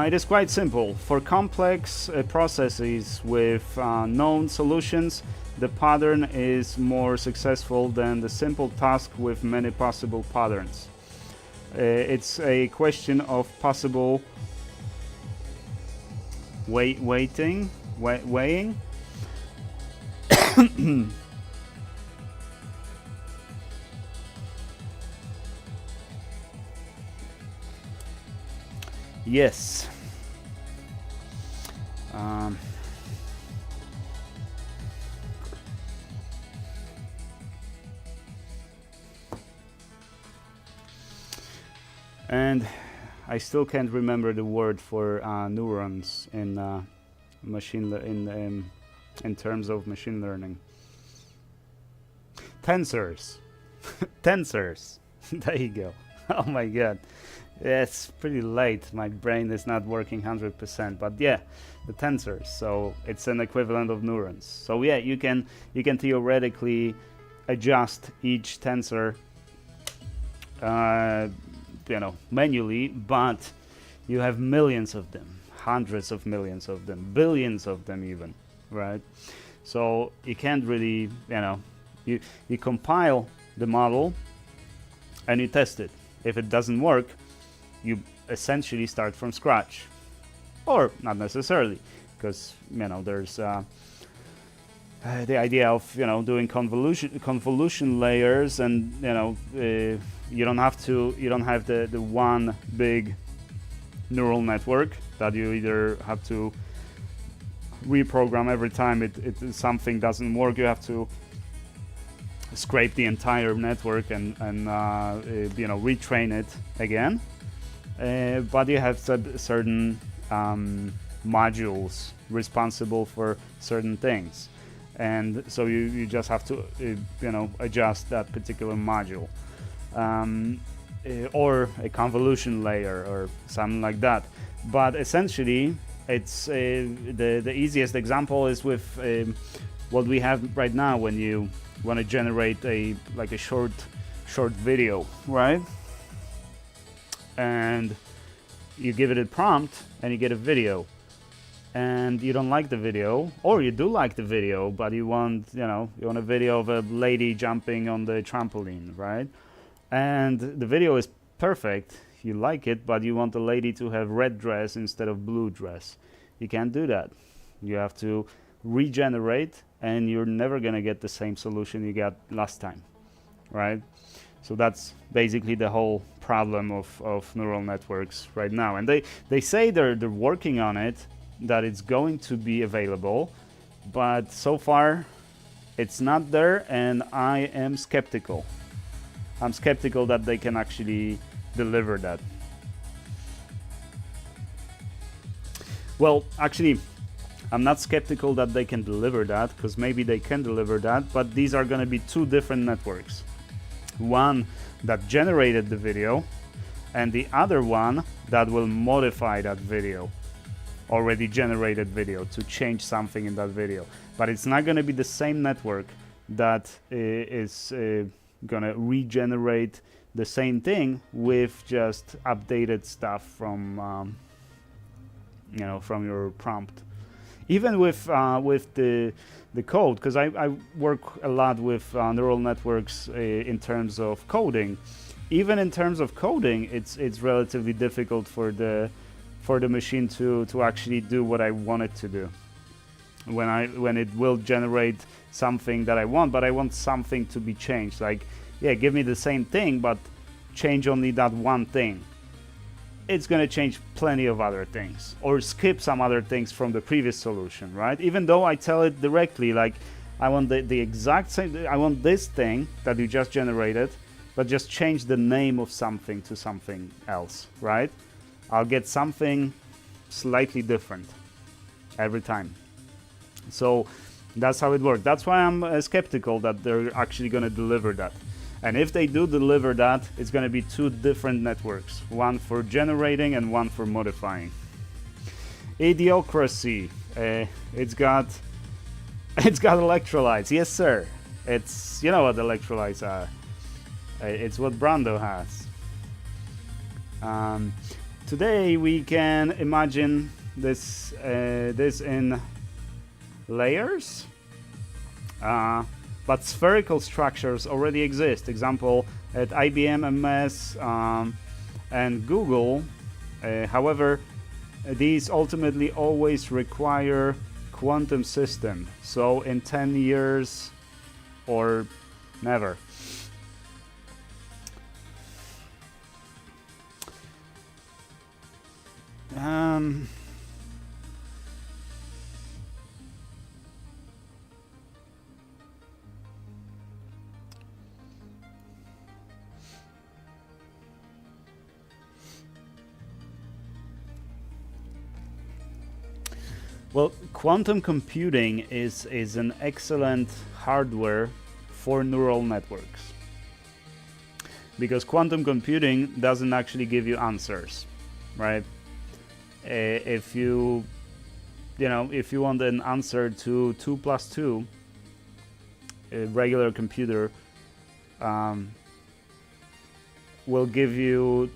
It is quite simple. For complex processes with known solutions, the pattern is more successful than the simple task with many possible patterns. It's a question of possible weighing. Yes. And I still can't remember the word for neurons in in terms of machine learning. Tensors. Tensors. There you go. Oh my god. It's pretty late. My brain is not working 100%, but yeah, the tensors. So it's an equivalent of neurons. So yeah, you can theoretically adjust each tensor, manually, but you have millions of them, hundreds of millions of them, billions of them even, right? So you can't really, you compile the model and you test it. If it doesn't work, you essentially start from scratch, or not necessarily, because there's the idea of doing convolution layers, and you don't have the one big neural network that you either have to reprogram every time something doesn't work. You have to scrape the entire network and retrain it again. But you have certain modules responsible for certain things, and so you just have to adjust that particular module, or a convolution layer or something like that. But essentially, it's the easiest example is with what we have right now when you want to generate a short video, right? And you give it a prompt and you get a video, and you don't like the video, or you do like the video, but you want a video of a lady jumping on the trampoline, right? And the video is perfect, you like it, but you want the lady to have red dress instead of blue dress. You can't do that. You have to regenerate, and you're never gonna get the same solution you got last time, right? So that's basically the whole problem of neural networks right now. And they say they're working on it, that it's going to be available, but so far it's not there, and I am skeptical. I'm skeptical that they can actually deliver that. Well, actually, I'm not skeptical that they can deliver that, because maybe they can deliver that, but these are going to be two different networks. One that generated the video, and the other one that will modify that video, already generated video, to change something in that video. But it's not going to be the same network that is going to regenerate the same thing with just updated stuff from from your prompt. Even with the code, because I work a lot with neural networks in terms of coding. Even in terms of coding, it's relatively difficult for the machine to actually do what I want it to do. When it will generate something that I want, but I want something to be changed. Like, yeah, give me the same thing, but change only that one thing. it's going to change plenty of other things or skip some other things from the previous solution, right? Even though I tell it directly, like, I want the exact same, I want this thing that you just generated, but just change the name of something to something else, right? I'll get something slightly different every time. So that's how it works. That's why I'm skeptical that they're actually going to deliver that. And if they do deliver that, it's going to be two different networks, one for generating and one for modifying. Idiocracy. It's got electrolytes. Yes, sir. It's, you know what electrolytes are. It's what Brando has. Today we can imagine this in layers. But spherical structures already exist. Example at IBM, MS, and Google. However, these ultimately always require quantum system. So in 10 years or never. Well, quantum computing is an excellent hardware for neural networks, because quantum computing doesn't actually give you answers, right? If you want an answer to 2 plus 2, a regular computer will give you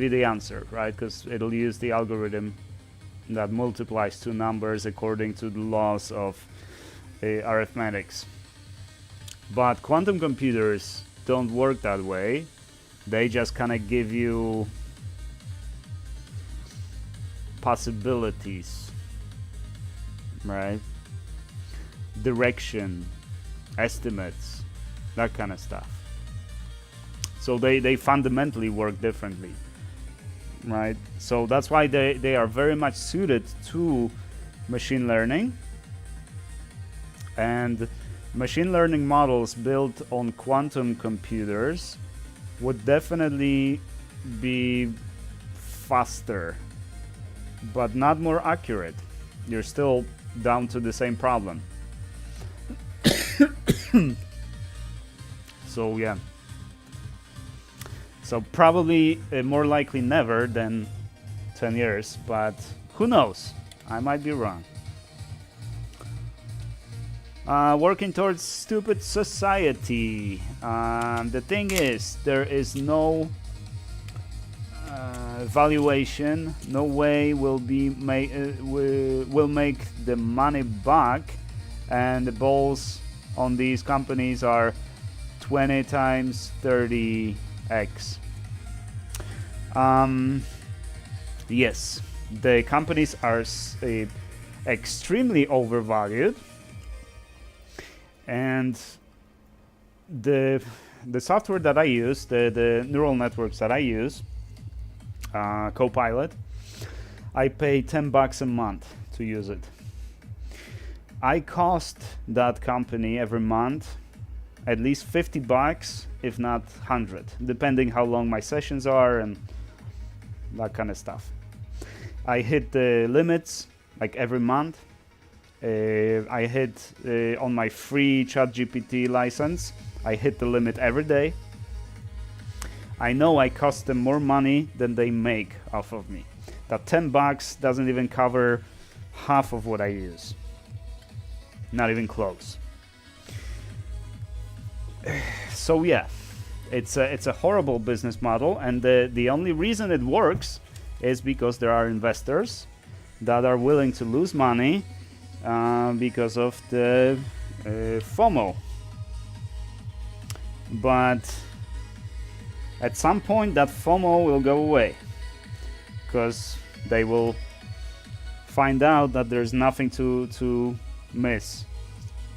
the answer, right? Because it'll use the algorithm that multiplies two numbers according to the laws of arithmetics. But quantum computers don't work that way. They just kind of give you possibilities, right? Direction, estimates, that kind of stuff. So they fundamentally work differently, right? So that's why they are very much suited to machine learning. And machine learning models built on quantum computers would definitely be faster, but not more accurate. You're still down to the same problem. So yeah. So probably more likely never than 10 years, but who knows? I might be wrong. Working towards stupid society. The thing is, there is no valuation. No way will make the money back, and the balls on these companies are 20 times 30x. Yes, the companies are extremely overvalued, and the software that I use, the neural networks that I use, Copilot, I pay $10 a month to use it. I cost that company every month at least $50, if not 100, depending how long my sessions are and that kind of stuff. I hit the limits like every month. I hit on my free ChatGPT license, I hit the limit every day. I know I cost them more money than they make off of me. That $10 doesn't even cover half of what I use. Not even close. So yeah, it's a horrible business model, and the only reason it works is because there are investors that are willing to lose money because of the FOMO. But at some point that FOMO will go away, because they will find out that there's nothing to miss.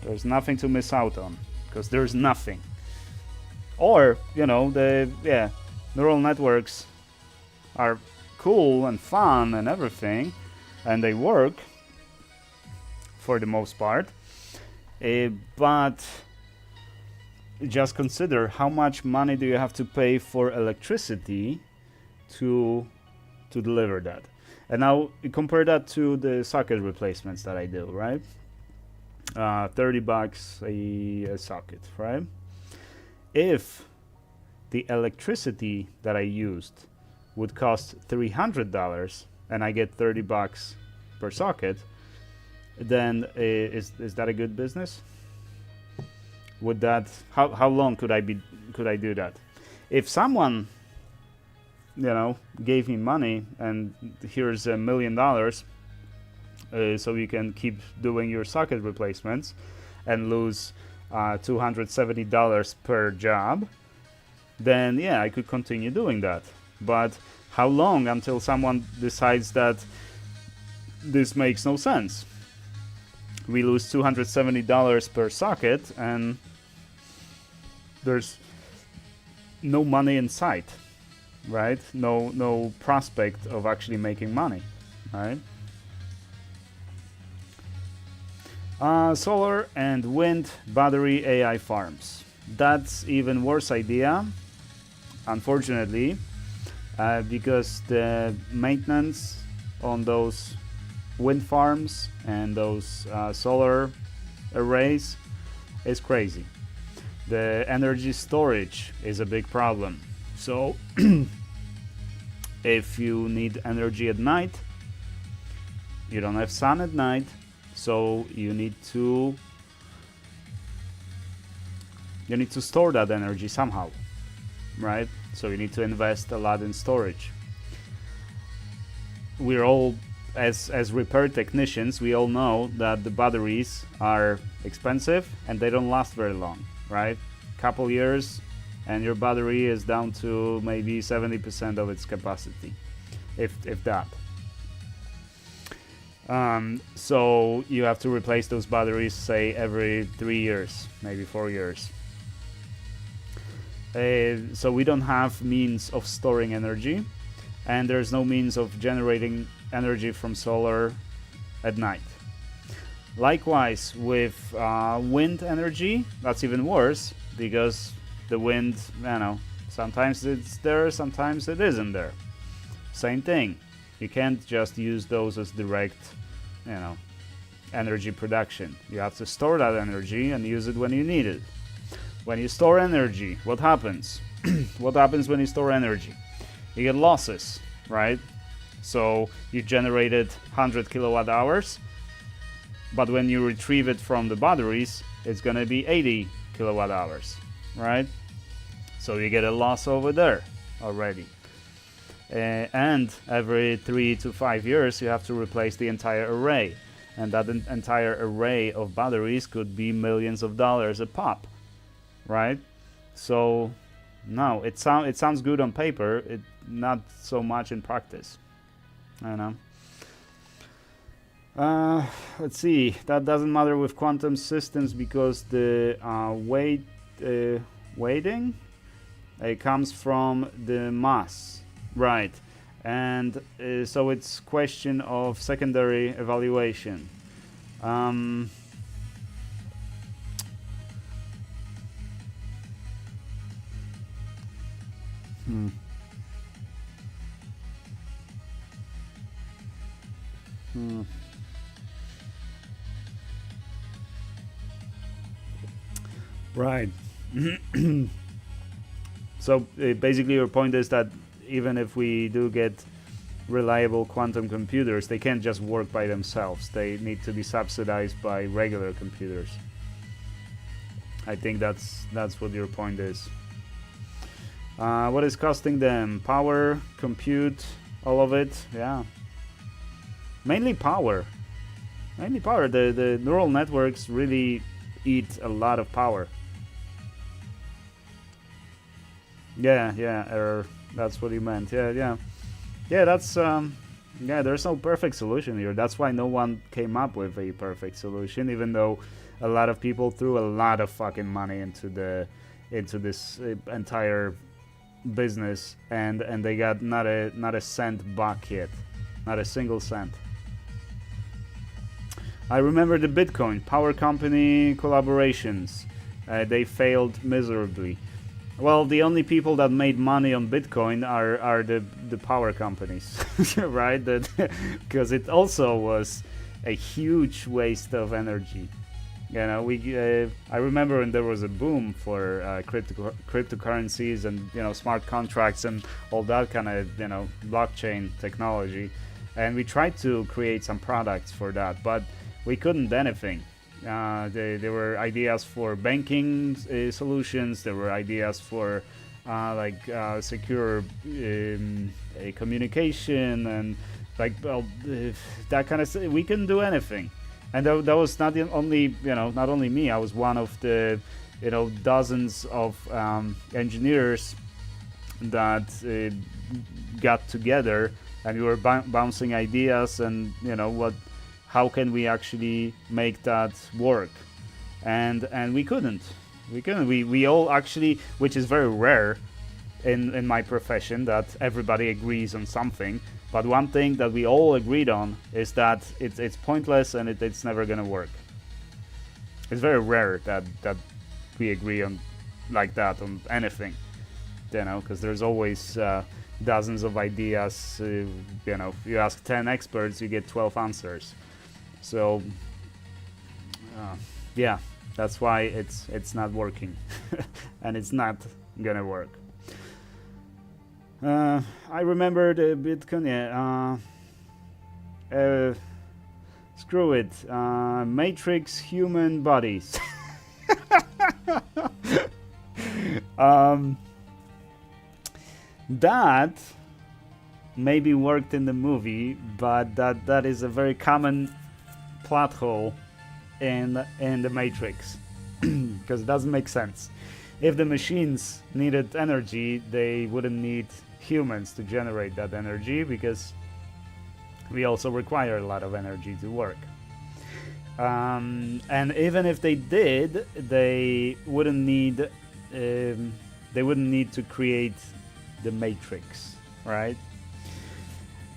There's nothing to miss out on, because there's nothing. Or, you know, neural networks are cool and fun and everything, and they work for the most part, but just consider how much money do you have to pay for electricity to deliver that. And now compare that to the socket replacements that I do, right? $30 a socket, right? If the electricity that I used would cost $300 and I get $30 per socket, then is that a good business? Would that, how long could I do that? If someone, gave me money and here's $1 million, so you can keep doing your socket replacements and lose $270 per job, then yeah, I could continue doing that. But how long until someone decides that this makes no sense? We lose $270 per socket and there's no money in sight, right? No prospect of actually making money, right? Solar and wind battery AI farms. That's even worse idea, unfortunately, because the maintenance on those wind farms and those solar arrays is crazy. The energy storage is a big problem. So if you need energy at night, you don't have sun at night, so you need to store that energy somehow, right? So you need to invest a lot in storage. We're all, as repair technicians, we all know that the batteries are expensive and they don't last very long, right? Couple years and your battery is down to maybe 70% of its capacity, if that. So you have to replace those batteries, say, every 3 years, maybe 4 years. So we don't have means of storing energy, and there's no means of generating energy from solar at night. Likewise, with wind energy, that's even worse, because the wind, sometimes it's there, sometimes it isn't there. Same thing. You can't just use those as direct, energy production. You have to store that energy and use it when you need it. When you store energy, what happens? What happens when you store energy? You get losses, right? So you generated 100 kilowatt hours, but when you retrieve it from the batteries, it's going to be 80 kilowatt hours, right? So you get a loss over there already. And every 3 to 5 years, you have to replace the entire array. And that entire array of batteries could be millions of dollars a pop, right? So, no, it sounds good on paper, not so much in practice. Let's see, that doesn't matter with quantum systems because the weighting comes from the mass, right? And so it's question of secondary evaluation. Right. So basically your point is that even if we do get reliable quantum computers, they can't just work by themselves. They need to be subsidized by regular computers. I think that's what your point is. What is costing them? Power, compute, all of it? Yeah. Mainly power. Mainly power. The neural networks really eat a lot of power. Yeah, that's what you meant. Yeah, that's there's no perfect solution here. That's why no one came up with a perfect solution, even though a lot of people threw a lot of fucking money into this entire business, and they got not a cent back yet, not a single cent. I remember the Bitcoin power company collaborations. They failed miserably. Well, the only people that made money on Bitcoin are the power companies, right? Because it also was a huge waste of energy. You know, I remember when there was a boom for cryptocurrencies and smart contracts and all that kind of blockchain technology, and we tried to create some products for that, but we couldn't do anything. There were ideas for banking solutions. There were ideas for secure communication and that kind of stuff. We couldn't do anything, and that was not only me. I was one of the dozens of engineers that got together, and we were bouncing ideas and how can we actually make that work, and we couldn't. We all actually, which is very rare in my profession, that everybody agrees on something. But one thing that we all agreed on is that it's pointless and it's never gonna work. It's very rare that we agree on like that on anything, because there's always dozens of ideas. If you ask 10 experts, you get 12 answers. So yeah, that's why it's not working, and it's not gonna work. I remember the Bitcoin. Screw it. Matrix human bodies. That maybe worked in the movie, but that is a very common plot hole in the Matrix, because it doesn't make sense. If the machines needed energy, they wouldn't need humans to generate that energy, because we also require a lot of energy to work. And even if they did, they wouldn't need to create the Matrix, right?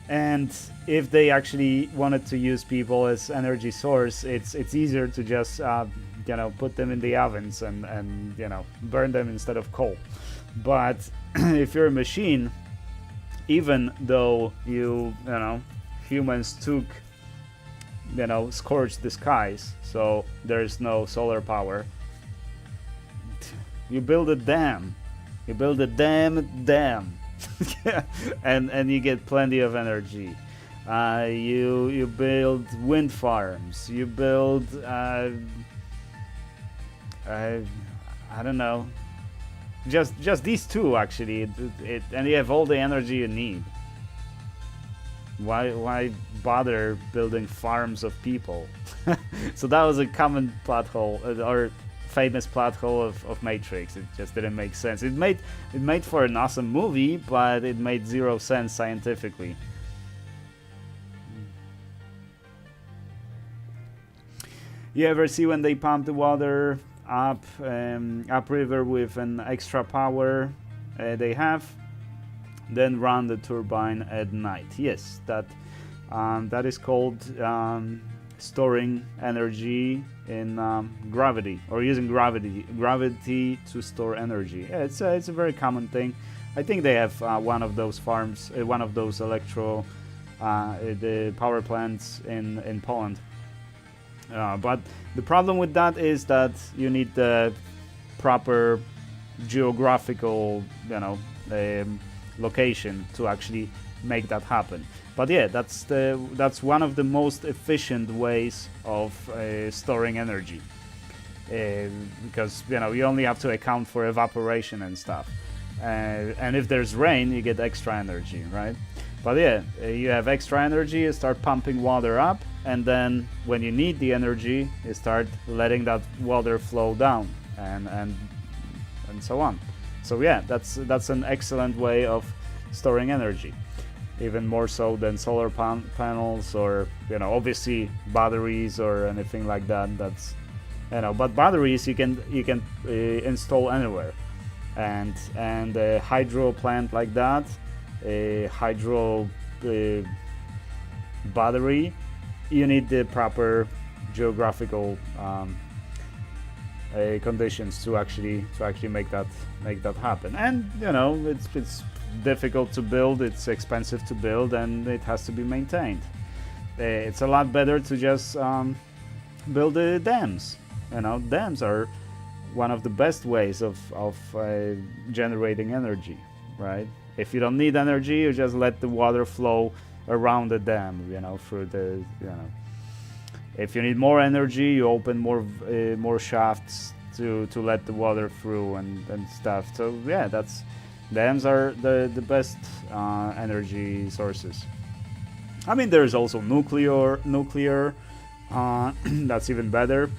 And if they actually wanted to use people as energy source, it's easier to just put them in the ovens and burn them instead of coal. But if you're a machine, even though humans took scorched the skies, so there's no solar power, you build a dam. You build a dam. and you get plenty of energy. You build wind farms. You build I don't know, just these two actually. And you have all the energy you need. Why bother building farms of people? So that was a common plot hole, or famous plot hole of Matrix. It just didn't make sense. It made for an awesome movie, but it made zero sense scientifically. You ever see when they pump the water upriver with an extra power they have, then run the turbine at night? Yes, that is called storing energy in gravity, or using gravity to store energy. Yeah, it's a very common thing. I think they have one of those farms, one of those the power plants in Poland. But the problem with that is that you need the proper geographical location to actually make that happen. But yeah, that's one of the most efficient ways of storing energy, because you only have to account for evaporation and stuff, and if there's rain, you get extra energy, right? But yeah, you have extra energy, you start pumping water up, and then when you need the energy, you start letting that water flow down, and so on. So yeah, that's an excellent way of storing energy. Even more so than solar panels, or obviously batteries or anything like that. That's but batteries you can install anywhere. and a hydro plant like that, a hydro battery, you need the proper geographical conditions to actually make that happen. And you know, it's difficult to build, it's expensive to build, and it has to be maintained. It's a lot better to just build the dams. You know, dams are one of the best ways of generating energy, right? If you don't need energy, you just let the water flow around the dam, you know, through the, you know. If you need more energy, you open more shafts to let the water through and stuff. So yeah, dams are the best energy sources. I mean, there's also nuclear. That's even better.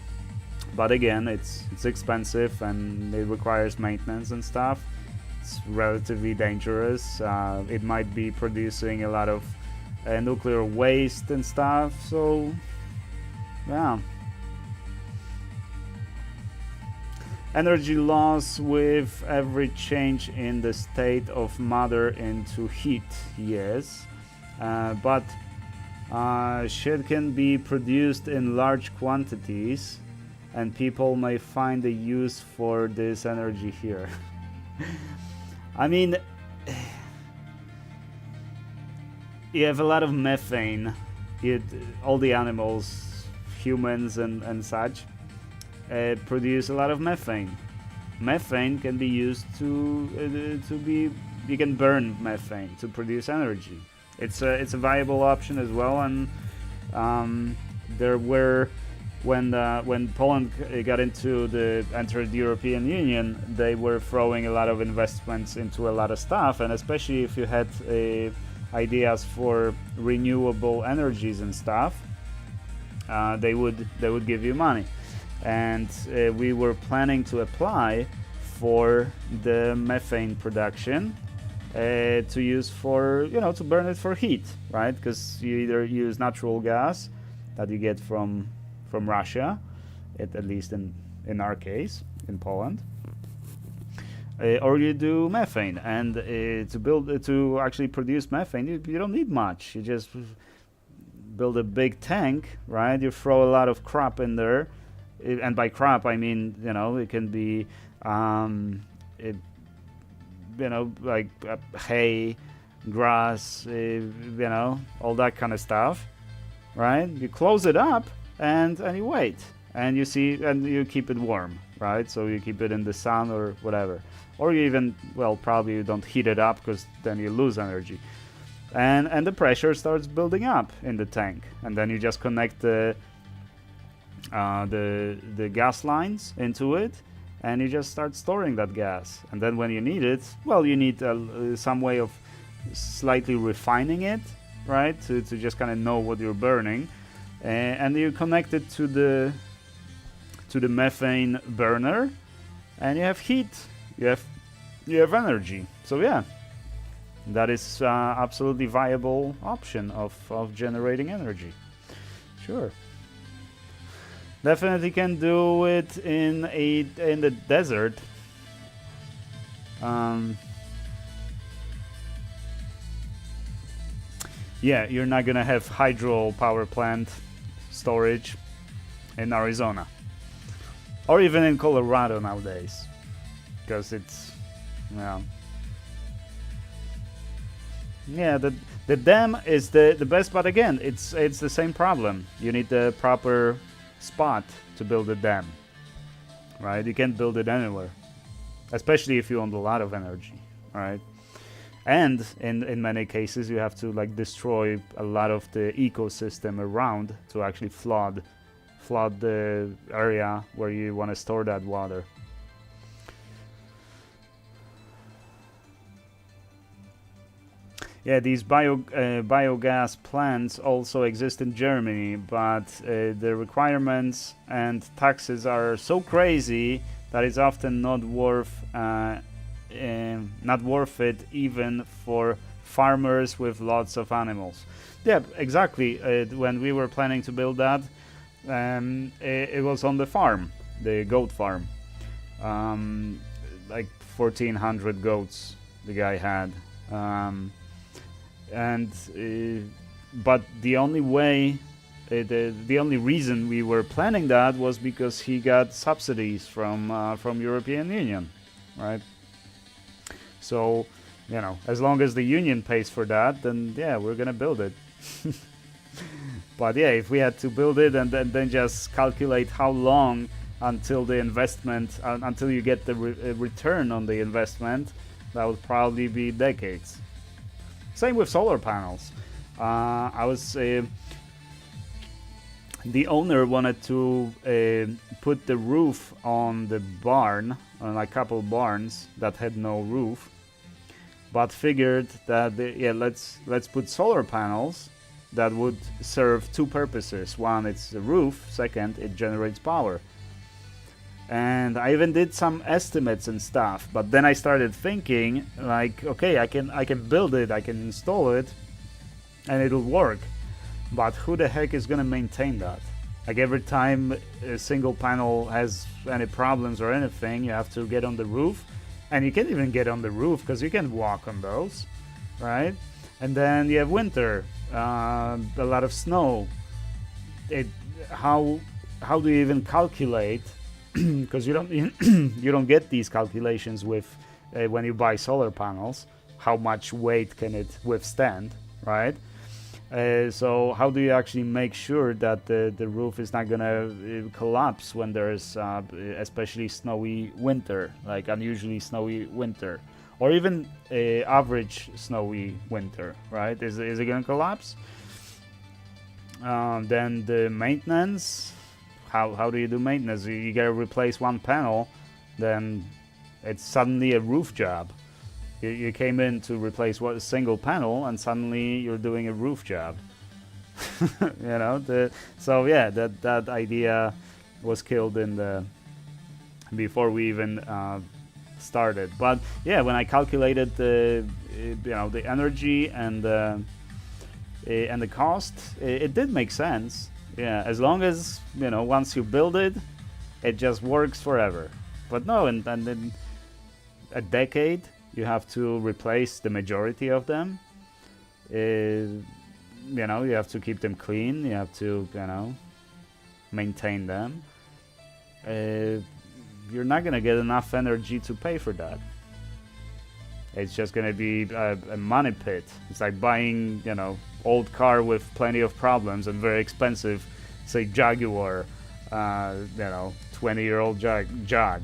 But again, it's expensive and it requires maintenance and stuff. It's relatively dangerous. It might be producing a lot of nuclear waste and stuff. So yeah. Energy loss with every change in the state of matter into heat. Yes. But shit can be produced in large quantities, and people may find a use for this energy here. I mean, you have a lot of methane. All the animals, humans and such, produce a lot of methane. Methane can be used you can burn methane to produce energy. It's a viable option as well, and there were when Poland entered the European Union, they were throwing a lot of investments into a lot of stuff, and especially if you had ideas for renewable energies and stuff, they would give you money, and we were planning to apply for the methane production. To use for, you know, to burn it for heat, right? Because you either use natural gas that you get from Russia, at least in our case, in Poland, or you do methane. And to actually produce methane, you don't need much. You just build a big tank, right? You throw a lot of crop in there, and by crop I mean, you know, it can be you know, like hay, grass, you know, all that kind of stuff, right? You close it up and you wait, and you see, and you keep it warm, right? So you keep it in the sun or whatever, or you even, well, probably you don't heat it up because then you lose energy, and the pressure starts building up in the tank, and then you just connect the gas lines into it, and you just start storing that gas. And then when you need it, well, you need some way of slightly refining it, right? To just kind of know what you're burning, and you connect it to the methane burner, and you have heat. You have energy. So yeah, that is absolutely viable option of generating energy. Sure. Definitely can do it in the desert. Yeah, you're not gonna have hydro power plant storage in Arizona, or even in Colorado nowadays, because it's, well, yeah, the dam is the best, but again, it's the same problem. You need the proper spot to build a dam, right? You can't build it anywhere, especially if you own a lot of energy, right? And in many cases you have to like destroy a lot of the ecosystem around to actually flood the area where you want to store that water. Yeah, these biogas plants also exist in Germany, but the requirements and taxes are so crazy that it's often not worth it even for farmers with lots of animals. Yeah, exactly. When we were planning to build that, it was on the farm, the goat farm. like 1,400 goats the guy had. But the only way, the only reason we were planning that was because he got subsidies from European Union, right? So, you know, as long as the union pays for that, then yeah, we're gonna build it. But yeah, if we had to build it and then just calculate how long until the investment, until you get the return on the investment, that would probably be decades. Same with solar panels. The owner wanted to put the roof on the barn, on a couple barns that had no roof, but figured that let's put solar panels that would serve two purposes. One, it's the roof. Second, it generates power. And I even did some estimates and stuff, but then I started thinking, like, okay, I can build it, I can install it, and it'll work. But who the heck is gonna maintain that? Like, every time a single panel has any problems or anything, you have to get on the roof, and you can't even get on the roof because you can't walk on those, right? And then you have winter, a lot of snow. How do you even calculate? Because you don't get these calculations with when you buy solar panels. How much weight can it withstand, right? So how do you actually make sure that the roof is not gonna collapse when there's especially snowy winter, like unusually snowy winter, or even average snowy winter, right? Is it gonna collapse? Then the maintenance. How do you do maintenance? You gotta replace one panel, then it's suddenly a roof job. You came in to replace a single panel, and suddenly you're doing a roof job. You know, so yeah, that idea was killed before we even started. But yeah, when I calculated the energy and the cost, it did make sense. Yeah, as long as, you know, once you build it, it just works forever. But no, and in a decade, you have to replace the majority of them. You know, you have to keep them clean. You have to, you know, maintain them. You're not gonna get enough energy to pay for that. It's just gonna be a money pit. It's like buying, you know, old car with plenty of problems and very expensive, say Jaguar, you know, 20-year-old Jag,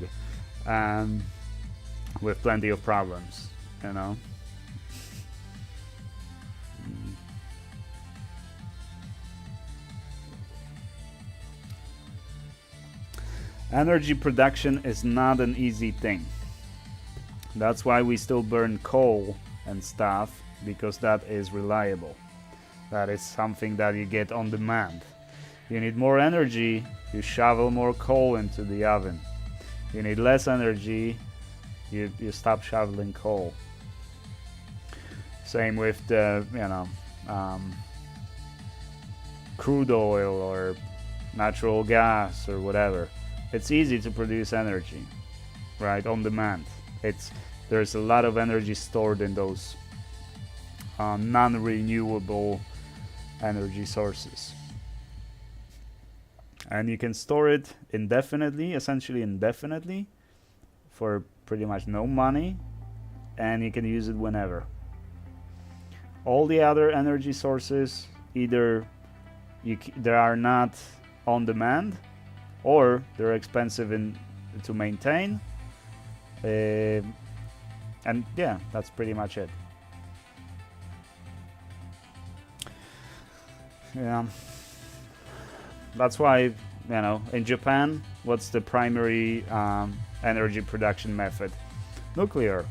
with plenty of problems, you know. Energy production is not an easy thing. That's why we still burn coal and stuff, because that is reliable. That is something that you get on demand. You need more energy, you shovel more coal into the oven. You need less energy, you stop shoveling coal. Same with the, you know, crude oil or natural gas or whatever. It's easy to produce energy, right, on demand. There's a lot of energy stored in those non-renewable energy sources, and you can store it indefinitely, essentially indefinitely, for pretty much no money, and you can use it whenever. All the other energy sources, either they are not on demand, or they're expensive to maintain, and yeah, that's pretty much it. Yeah, that's why, you know, in Japan, what's the primary energy production method? Nuclear,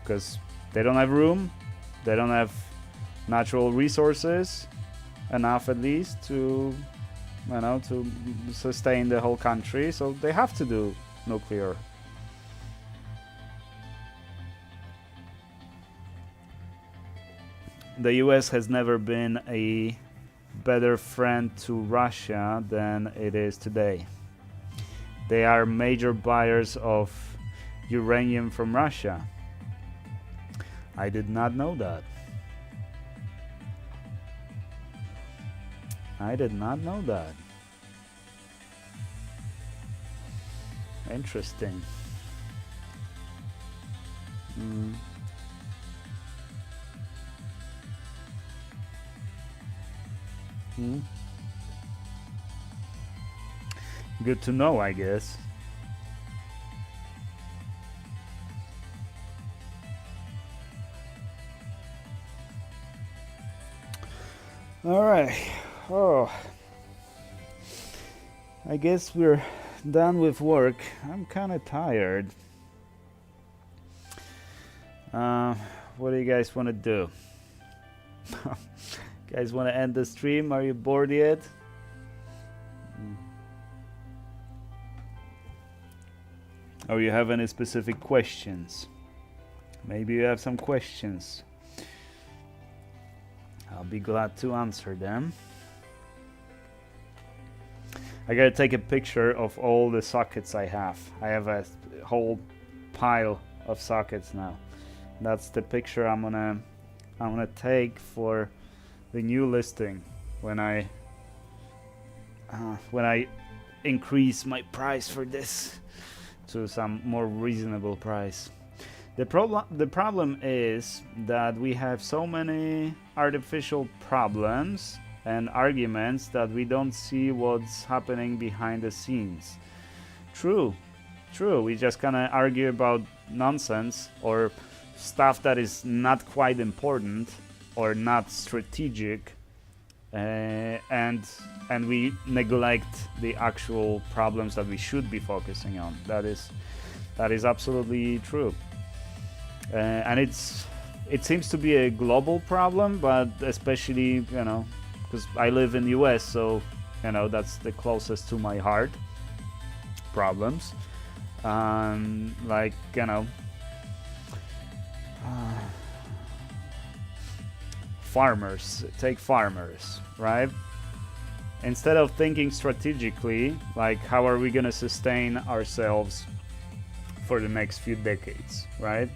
because they don't have room, they don't have natural resources enough, at least, to, you know, to sustain the whole country, so they have to do nuclear. The US has never been a better friend to Russia than it is today. They are major buyers of uranium from Russia. I did not know that. I did not know that. Interesting. Good to know, I guess. All right. Oh, I guess we're done with work. I'm kind of tired. What do you guys want to do? Guys want to end the stream? Are you bored yet? Or you have any specific questions? Maybe you have some questions. I'll be glad to answer them. I gotta take a picture of all the sockets I have. I have a whole pile of sockets now. That's the picture I'm gonna take for the new listing when I increase my price for this to some more reasonable price. The problem is that we have so many artificial problems and arguments that we don't see what's happening behind the scenes. True, we just kind of argue about nonsense or stuff that is not quite important or not strategic, and we neglect the actual problems that we should be focusing on. That is absolutely true. And it seems to be a global problem, but especially, you know, because I live in the US, so, you know, that's the closest to my heart. Problems, like, you know, farmers. Take farmers, right? Instead of thinking strategically, like how are we gonna sustain ourselves for the next few decades, right?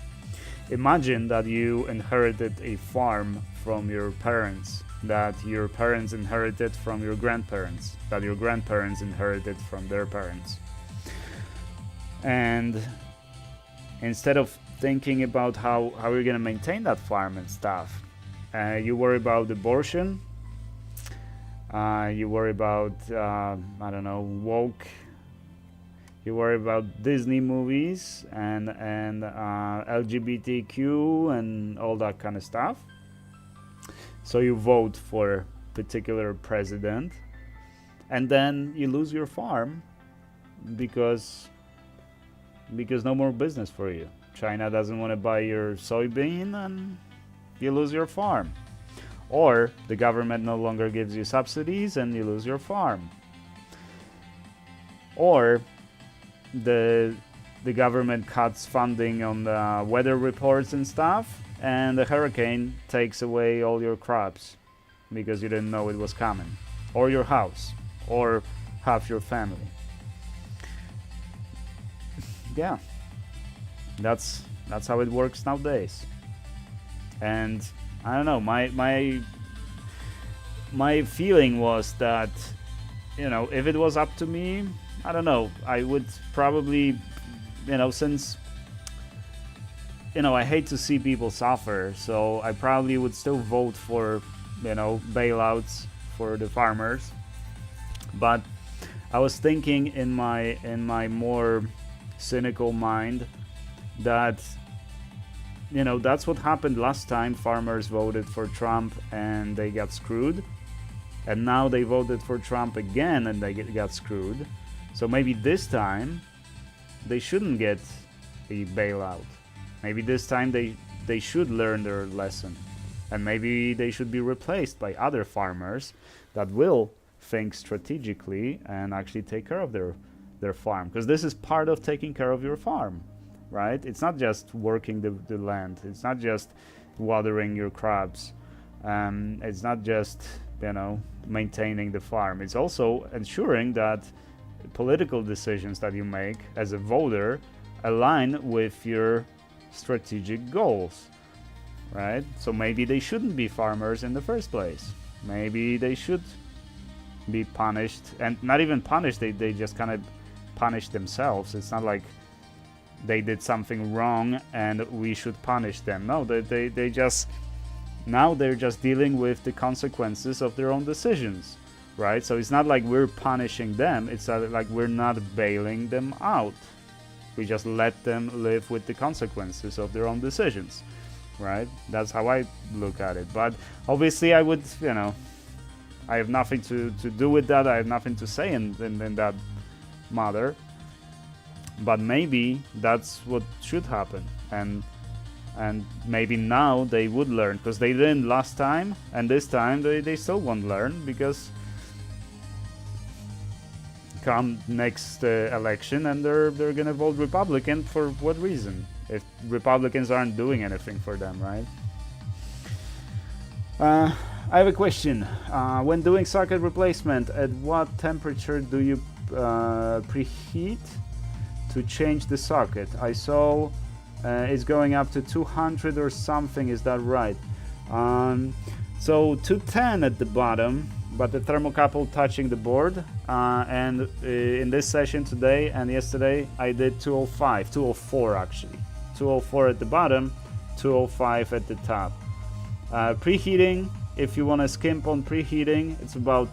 Imagine that you inherited a farm from your parents, that your parents inherited from your grandparents, that your grandparents inherited from their parents. And instead of thinking about how you're gonna maintain that farm and stuff, you worry about abortion, you worry about, I don't know, woke, you worry about Disney movies and LGBTQ and all that kind of stuff. So you vote for a particular president, and then you lose your farm because no more business for you. China doesn't want to buy your soybean, and you lose your farm. Or the government no longer gives you subsidies and you lose your farm. Or the government cuts funding on the weather reports and stuff, and the hurricane takes away all your crops because you didn't know it was coming, or your house, or half your family. Yeah, that's how it works nowadays. And I don't know, my feeling was that, you know, if it was up to me, I don't know, I would probably, you know, since, you know, I hate to see people suffer, so I probably would still vote for, you know, bailouts for the farmers. But I was thinking in my more cynical mind that, you know, that's what happened last time. Farmers voted for Trump and they got screwed, and now they voted for Trump again and they got screwed. So maybe this time they shouldn't get a bailout. Maybe this time they should learn their lesson, and maybe they should be replaced by other farmers that will think strategically and actually take care of their farm, because this is part of taking care of your farm, right? It's not just working the land, it's not just watering your crops, it's not just, you know, maintaining the farm. It's also ensuring that political decisions that you make as a voter align with your strategic goals, right? So maybe they shouldn't be farmers in the first place. Maybe they should be punished, and not even punished, they just kind of punish themselves. It's not like they did something wrong and we should punish them. No, they just, now they're just dealing with the consequences of their own decisions, right? So it's not like we're punishing them, it's like we're not bailing them out. We just let them live with the consequences of their own decisions, right? That's how I look at it. But obviously I would, you know, I have nothing to do with that. I have nothing to say in that matter. But maybe that's what should happen. And maybe now they would learn, because they didn't last time, and this time they still won't learn, because come next election and they're gonna vote Republican. For what reason? If Republicans aren't doing anything for them, right? I have a question. When doing socket replacement, at what temperature do you preheat to change the socket? I saw it's going up to 200 or something. Is that right? So 210 at the bottom, but the thermocouple touching the board. And in this session today and yesterday, I did 205, 204 actually. 204 at the bottom, 205 at the top. Preheating, if you want to skimp on preheating, it's about,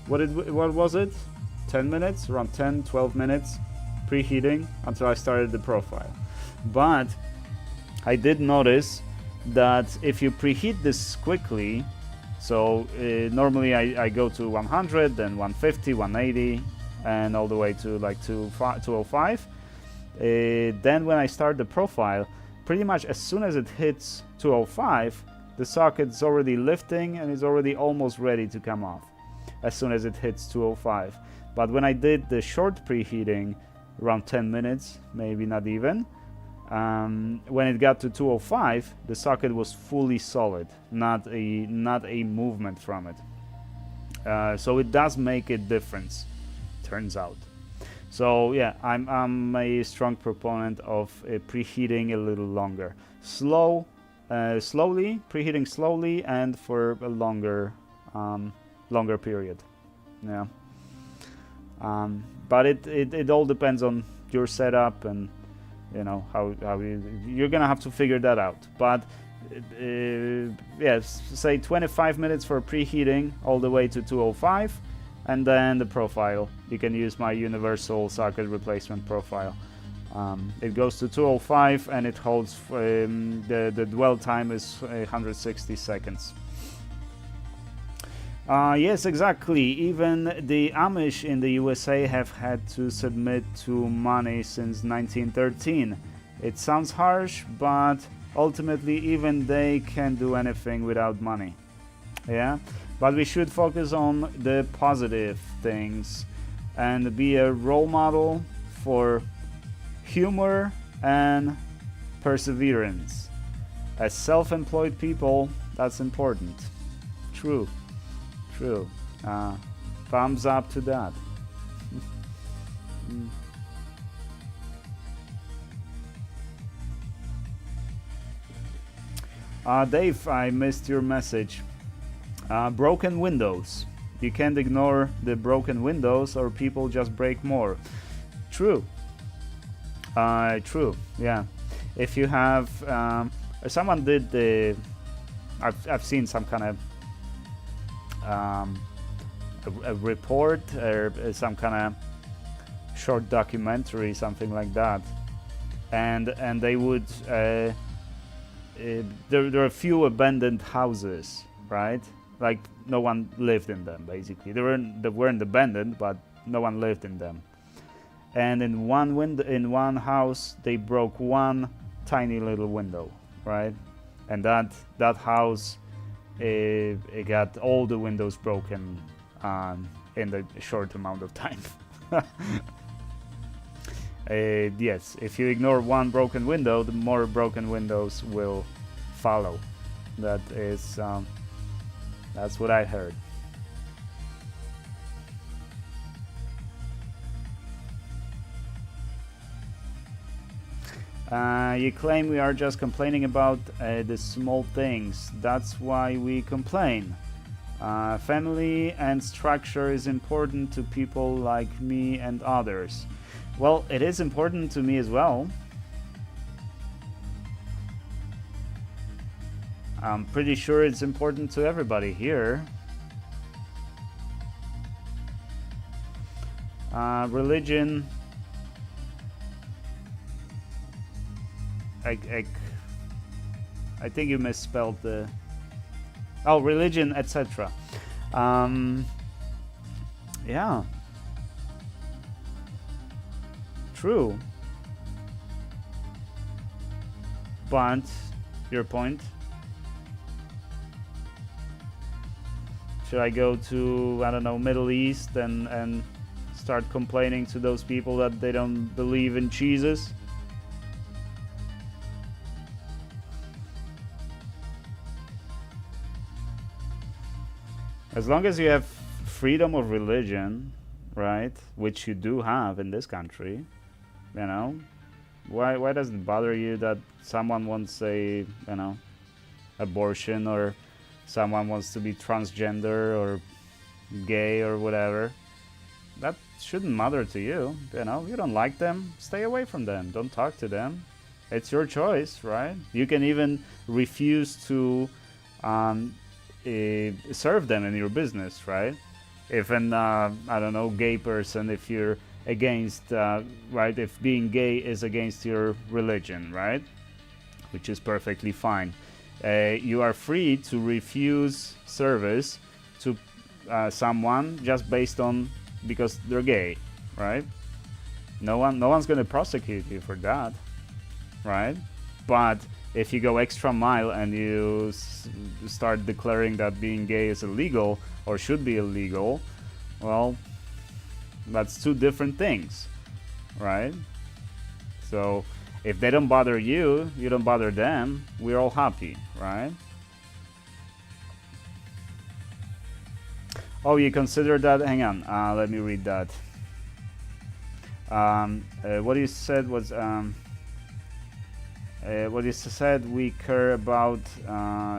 what was it? 10 minutes, around 10, 12 minutes preheating until I started the profile. But I did notice that if you preheat this quickly, so normally I go to 100, then 150, 180, and all the way to like 205. Then when I start the profile, pretty much as soon as it hits 205, the socket's already lifting and is already almost ready to come off as soon as it hits 205. But when I did the short preheating, around 10 minutes, maybe not even, when it got to 205, the socket was fully solid, not a movement from it. So it does make a difference, turns out. So yeah, I'm a strong proponent of preheating a little longer, slowly, preheating slowly, and for a longer period. Yeah. But it all depends on your setup, and you know how you're gonna have to figure that out. But yeah, say 25 minutes for preheating all the way to 205, and then the profile. You can use my universal socket replacement profile. It goes to 205 and it holds the dwell time is 160 seconds. Yes, exactly. Even the Amish in the USA have had to submit to money since 1913. It sounds harsh, but ultimately even they can't do anything without money. Yeah, but we should focus on the positive things and be a role model for humor and perseverance. As self-employed people, that's important. True. Thumbs up to that. Dave, I missed your message. Broken windows. You can't ignore the broken windows or people just break more. True. True, yeah. If you have... someone did the... I've seen some kind of a report or some kind of short documentary, something like that, and they would there are a few abandoned houses, right? Like no one lived in them, basically. They weren't abandoned, but no one lived in them. And in one house they broke one tiny little window, right? And that house, it got all the windows broken in a short amount of time. Yes, if you ignore one broken window, the more broken windows will follow. That is, that's what I heard. You claim we are just complaining about the small things. That's why we complain. Family and structure is important to people like me and others. Well, it is important to me as well. I'm pretty sure it's important to everybody here. Religion. I think you misspelled the... Oh, religion, etc. Yeah. True. But, your point? Should I go to, I don't know, Middle East and start complaining to those people that they don't believe in Jesus? As long as you have freedom of religion, right, which you do have in this country, you know, why doesn't it bother you that someone wants a, you know, abortion, or someone wants to be transgender or gay or whatever? That shouldn't matter to you, you know. You don't like them, stay away from them, don't talk to them. It's your choice, right? You can even refuse to serve them in your business, right? If an I don't know, gay person, if you're against right, if being gay is against your religion, right, which is perfectly fine, you are free to refuse service to someone just based on because they're gay, right? No one's going to prosecute you for that, right? But if you go extra mile and you start declaring that being gay is illegal or should be illegal, well, that's two different things, right? So if they don't bother you, you don't bother them, we're all happy, right? Oh, you consider that? Hang on, let me read that. What you said was... what you said we care about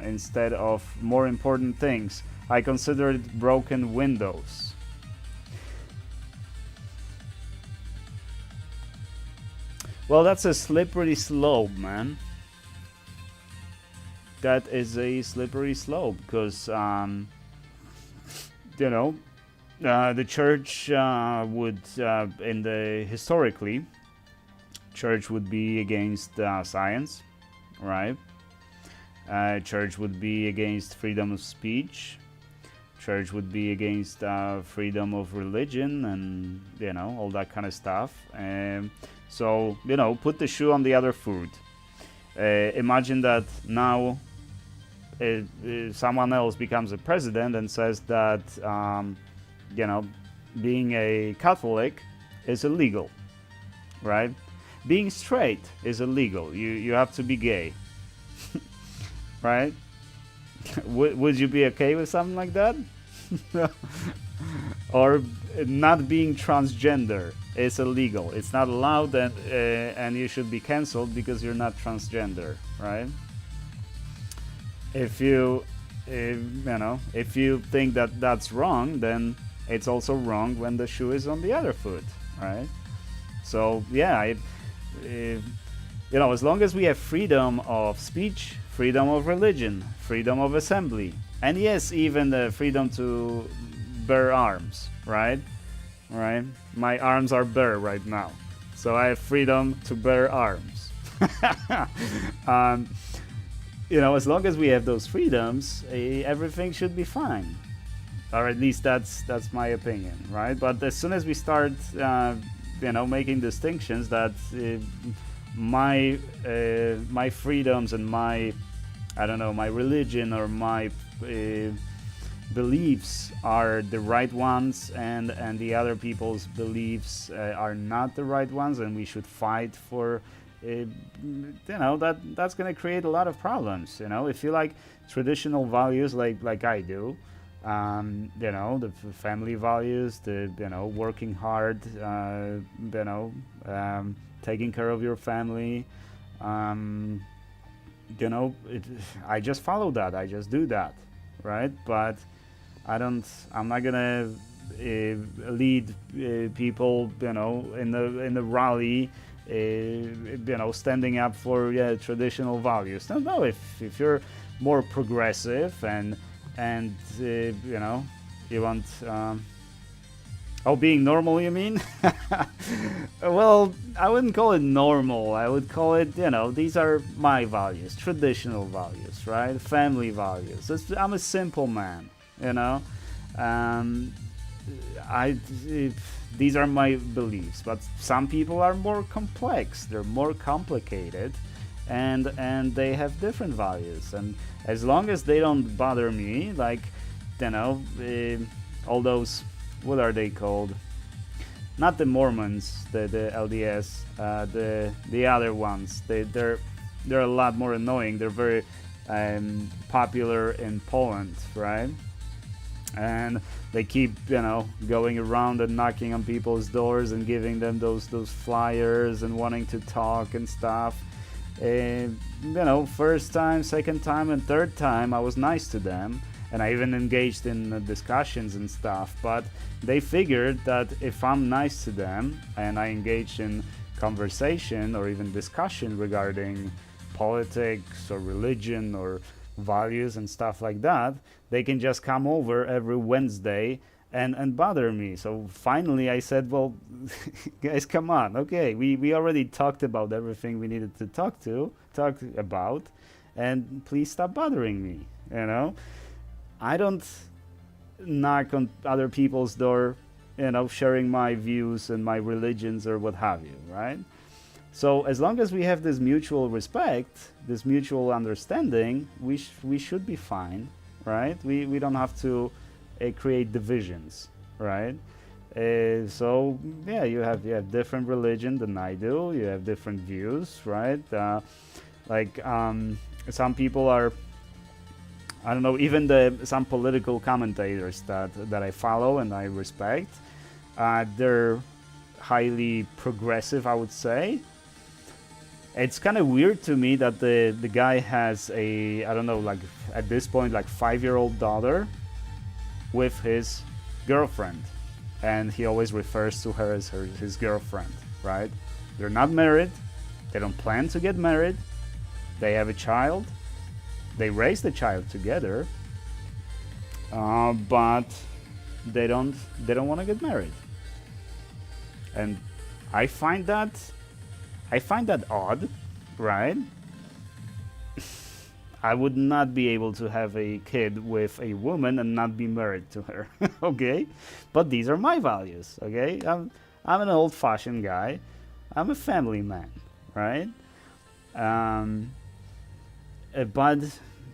instead of more important things. I considered broken windows. Well, that's a slippery slope, man. That is a slippery slope because, you know, the church would, historically, church would be against science, right? Church would be against freedom of speech. Church would be against freedom of religion, and you know, all that kind of stuff. So you know, put the shoe on the other foot. Imagine that now someone else becomes a president and says that you know, being a Catholic is illegal, right? Being straight is illegal. You have to be gay, right? Would you be okay with something like that? Or not being transgender is illegal. It's not allowed, and you should be cancelled because you're not transgender, right? If you think that that's wrong, then it's also wrong when the shoe is on the other foot, right? So yeah, you know, as long as we have freedom of speech, freedom of religion, freedom of assembly, and yes, even the freedom to bear arms, right? Right? My arms are bare right now, so I have freedom to bear arms. You know, as long as we have those freedoms, everything should be fine, or at least that's my opinion, right? But as soon as we start you know, making distinctions that my freedoms and my, I don't know, my religion or my beliefs are the right ones, and the other people's beliefs are not the right ones, and we should fight for, you know, that's going to create a lot of problems. You know, if you like traditional values like I do, you know, the family values, the, you know, working hard, you know, taking care of your family, Um, you know, I just follow that. I just do that, right? But I'm not gonna lead people, you know, in the rally, you know, standing up for traditional values. No. If you're more progressive and you know, you want. Oh, being normal, you mean? Well, I wouldn't call it normal. I would call it, you know, these are my values, traditional values, right? Family values. I'm a simple man, you know. Um, these are my beliefs, but some people are more complex. They're more complicated, and they have different values. And as long as they don't bother me, like, you know, all those, what are they called? Not the Mormons, the LDS, the other ones. They're a lot more annoying. They're very popular in Poland, right? And they keep, you know, going around and knocking on people's doors and giving them those flyers and wanting to talk and stuff. You know, first time, second time, and third time, I was nice to them. And I even engaged in discussions and stuff, but they figured that if I'm nice to them and I engage in conversation or even discussion regarding politics or religion or values and stuff like that, they can just come over every Wednesday and bother me. So finally I said, well, guys, come on. Okay, we already talked about everything we needed to talk about, and please stop bothering me, you know? I don't knock on other people's door, you know, sharing my views and my religions or what have you, right? So as long as we have this mutual respect, this mutual understanding, we should be fine, right? We don't have to create divisions, right? So yeah, you have different religion than I do. You have different views, right? Some people are, I don't know, even some political commentators that I follow and I respect, they're highly progressive, I would say. It's kind of weird to me that the guy has a, I don't know, like at this point, like 5-year-old daughter with his girlfriend, and he always refers to her as his girlfriend, right? They're not married. They don't plan to get married. They have a child. They raise the child together, but they don't want to get married, and I find that odd, right? I would not be able to have a kid with a woman and not be married to her, okay? But these are my values, okay? I'm an old-fashioned guy. I'm a family man, right? But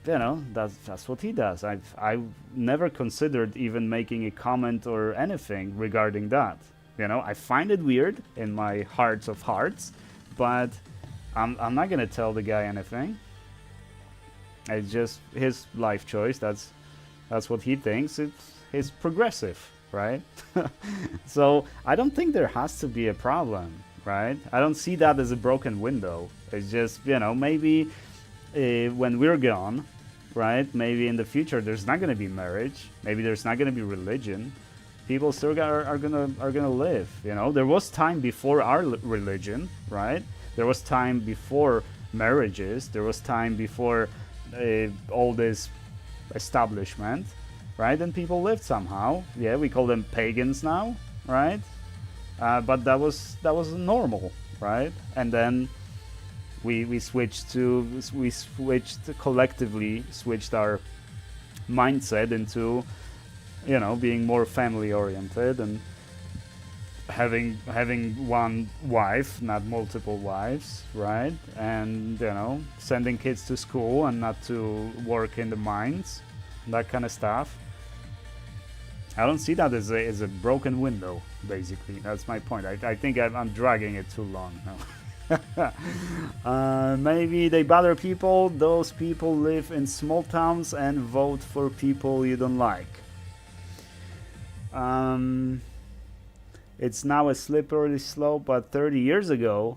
you know, that's what he does. I've never considered even making a comment or anything regarding that. You know, I find it weird in my hearts of hearts, but I'm not gonna tell the guy anything. It's just his life choice. That's what he thinks. He's progressive, right? So I don't think there has to be a problem, right? I don't see that as a broken window. It's just, you know, maybe when we're gone, right? Maybe in the future there's not gonna be marriage. Maybe there's not gonna be religion. People still are gonna live. You know, there was time before our religion, right? There was time before marriages. There was time before all this establishment, right? And people lived somehow. Yeah, we call them pagans now, right? But that was normal, right? And then we collectively switched our mindset into, you know, being more family oriented and having one wife, not multiple wives, right? And, you know, sending kids to school and not to work in the mines, that kind of stuff. I don't see that as a broken window, basically. That's my point. I think I'm dragging it too long now. Maybe they bother people. Those people live in small towns and vote for people you don't like. It's now a slippery slope, but 30 years ago,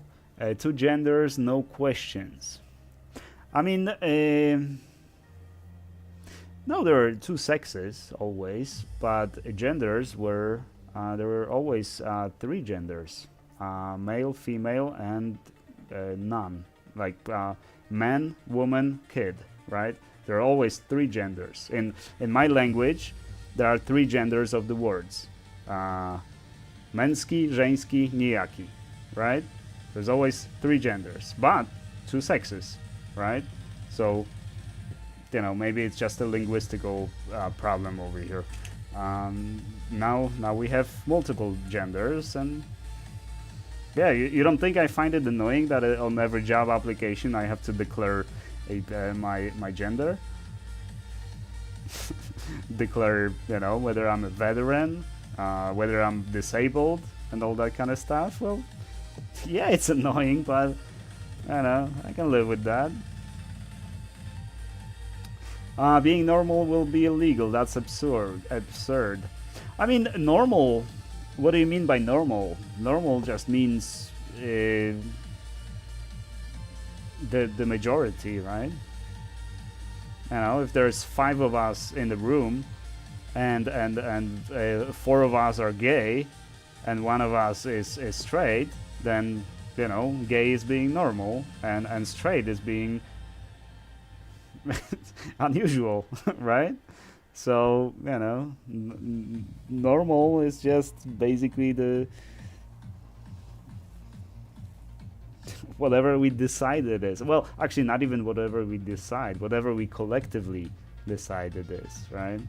Two genders, no questions. I mean, no, there are two sexes always, but genders were there were always three genders: male, female, and none. Like man, woman, kid. Right? There are always three genders. In my language, there are three genders of the words: męski, żeński, nijaki. Right? There's always three genders, but two sexes. Right? So, you know, maybe it's just a linguistical problem over here. Now we have multiple genders, and yeah, you don't think I find it annoying that on every job application I have to declare my gender? Declare, you know, whether I'm a veteran, whether I'm disabled, and all that kind of stuff. Well, yeah, it's annoying, but I know I can live with that. Being normal will be illegal. That's absurd. I mean, normal. What do you mean by normal? Normal just means the majority, right? You know, if there's 5 of us in the room, and 4 of us are gay, and 1 of us is straight, then, you know, gay is being normal, and straight is being unusual, right? So, you know, normal is just basically the whatever we decide it is. Well, actually, not even whatever we decide, whatever we collectively decide it is, right?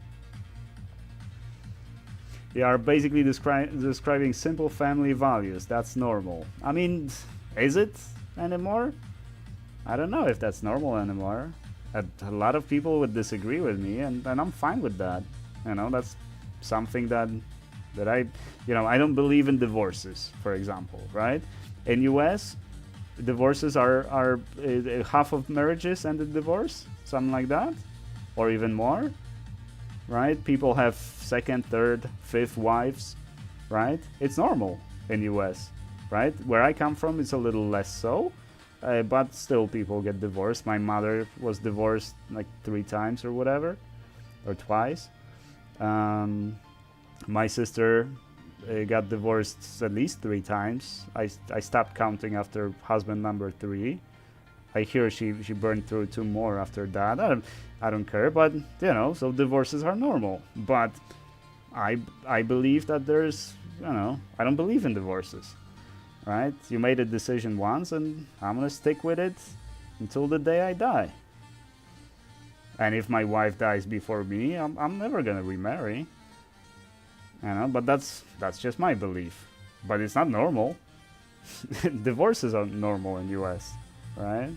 They are basically describing simple family values. That's normal. I mean, is it anymore? I don't know if that's normal anymore. A lot of people would disagree with me, and I'm fine with that. You know, that's something that I, you know, I don't believe in divorces, for example, right? In US, divorces are half of marriages end in divorce, something like that, or even more, right? People have 2nd, 3rd, 5th wives, right? It's normal in US, right? Where I come from, it's a little less so. But still, people get divorced. My mother was divorced like 3 times or whatever, or twice. My sister got divorced at least 3 times. I stopped counting after husband number 3. I hear she burned through 2 more after that. I don't care, but you know, so divorces are normal. But I believe that there's, you know, I don't believe in divorces. Right? You made a decision once, and I'm gonna stick with it until the day I die. And if my wife dies before me, I'm never gonna remarry. You know, but that's just my belief. But it's not normal. Divorces are normal in US, right?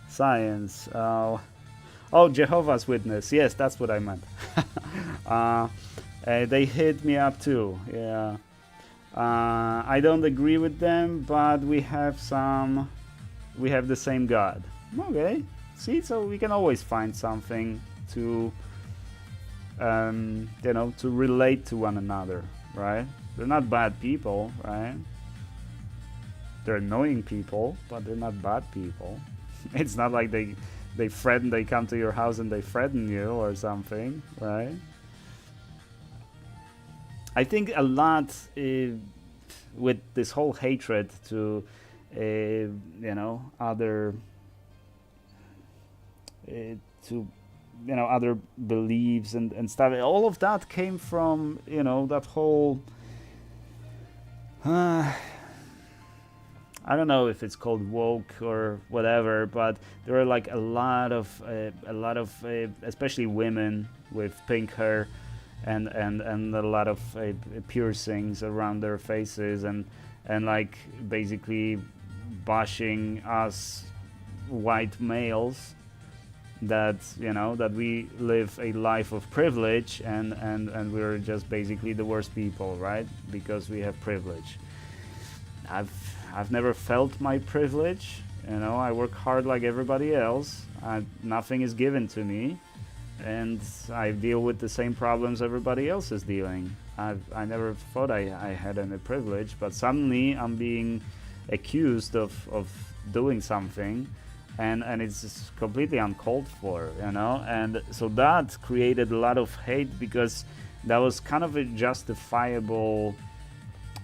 Science. Oh, Jehovah's Witness. Yes, that's what I meant. They hit me up too. Yeah. I don't agree with them, but we have the same God. Okay. See, so we can always find something to, you know, to relate to one another, right? They're not bad people, right? They're annoying people, but they're not bad people. It's not like they threaten, they come to your house and they threaten you or something, right? I think a lot with this whole hatred to, you know, other, to, you know, other beliefs and stuff. All of that came from, you know, that whole. I don't know if it's called woke or whatever, but there are like a lot of especially women with pink hair. And a lot of piercings around their faces and like basically bashing us white males that, you know, that we live a life of privilege and we're just basically the worst people, right? Because we have privilege. I've never felt my privilege, you know. I work hard like everybody else. Nothing is given to me. and I deal with the same problems everybody else is dealing. I never thought I had any privilege, but suddenly I'm being accused of doing something, and it's just completely uncalled for, you know. And so that created a lot of hate, because that was kind of a justifiable,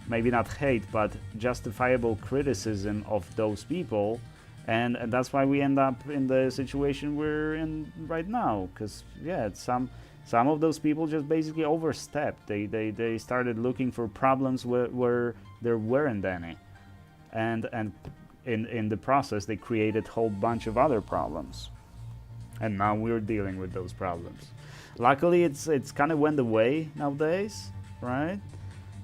maybe not hate, but justifiable criticism of those people. And that's why we end up in the situation we're in right now, because yeah, some of those people just basically overstepped. They started looking for problems where there weren't any, and in the process they created a whole bunch of other problems, and now we're dealing with those problems. Luckily it's kind of went away nowadays, right?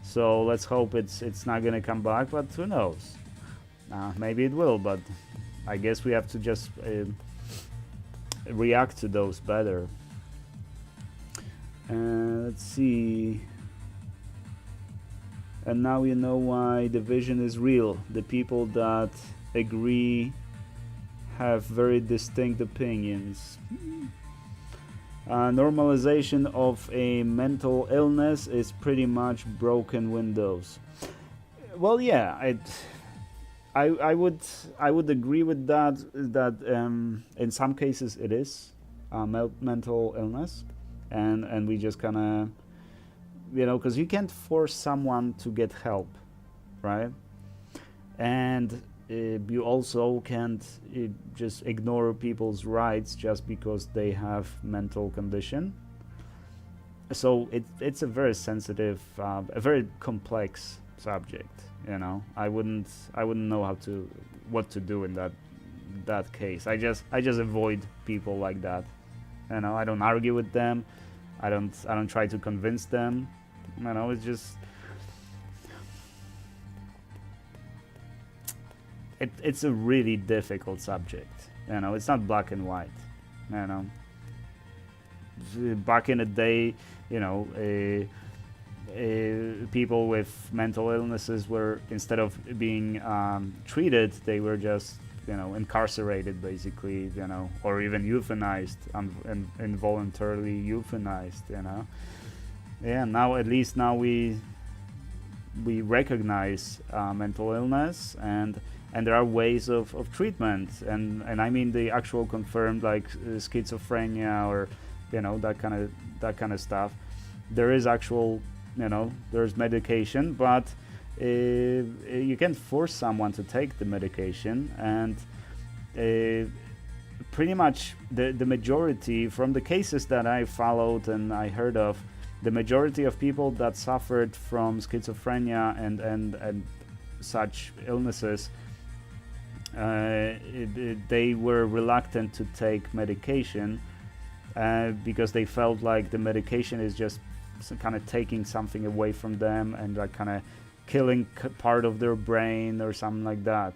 So let's hope it's not gonna come back, but who knows? Maybe it will, but I guess we have to just react to those better. Let's see. And now you know why division is real. The people that agree have very distinct opinions. Normalization of a mental illness is pretty much broken windows. Well, yeah, I would agree with that. In some cases it is mental illness, and we just kind of, you know, because you can't force someone to get help, right? And you also can't just ignore people's rights just because they have mental condition. So it's a very sensitive, a very complex subject. You know, I wouldn't know what to do in that case. I just avoid people like that. You know, I don't argue with them. I don't try to convince them. You know, it's just it's a really difficult subject. You know, it's not black and white. You know, back in the day, you know, people with mental illnesses were, instead of being treated, they were just, you know, incarcerated basically, you know, or even euthanized, involuntarily euthanized, you know. Yeah, now at least now we recognize mental illness, and there are ways of treatment, and I mean the actual confirmed, like schizophrenia, or you know, that kind of stuff. There is actual, you know, there's medication, but you can't force someone to take the medication. And pretty much the majority, from the cases that I followed and I heard of, the majority of people that suffered from schizophrenia and such illnesses, they were reluctant to take medication because they felt like the medication is just kind of taking something away from them, and like kind of killing part of their brain or something like that.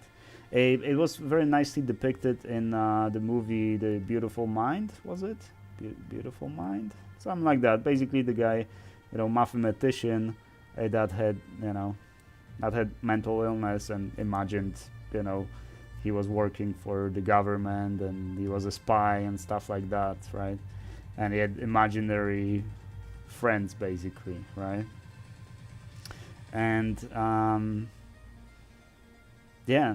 It was very nicely depicted in the movie The Beautiful Mind. Was it Beautiful Mind? Something like that. Basically, the guy, you know, mathematician that had mental illness and imagined, you know, he was working for the government and he was a spy and stuff like that, right? And he had imaginary friends, basically, right? And yeah,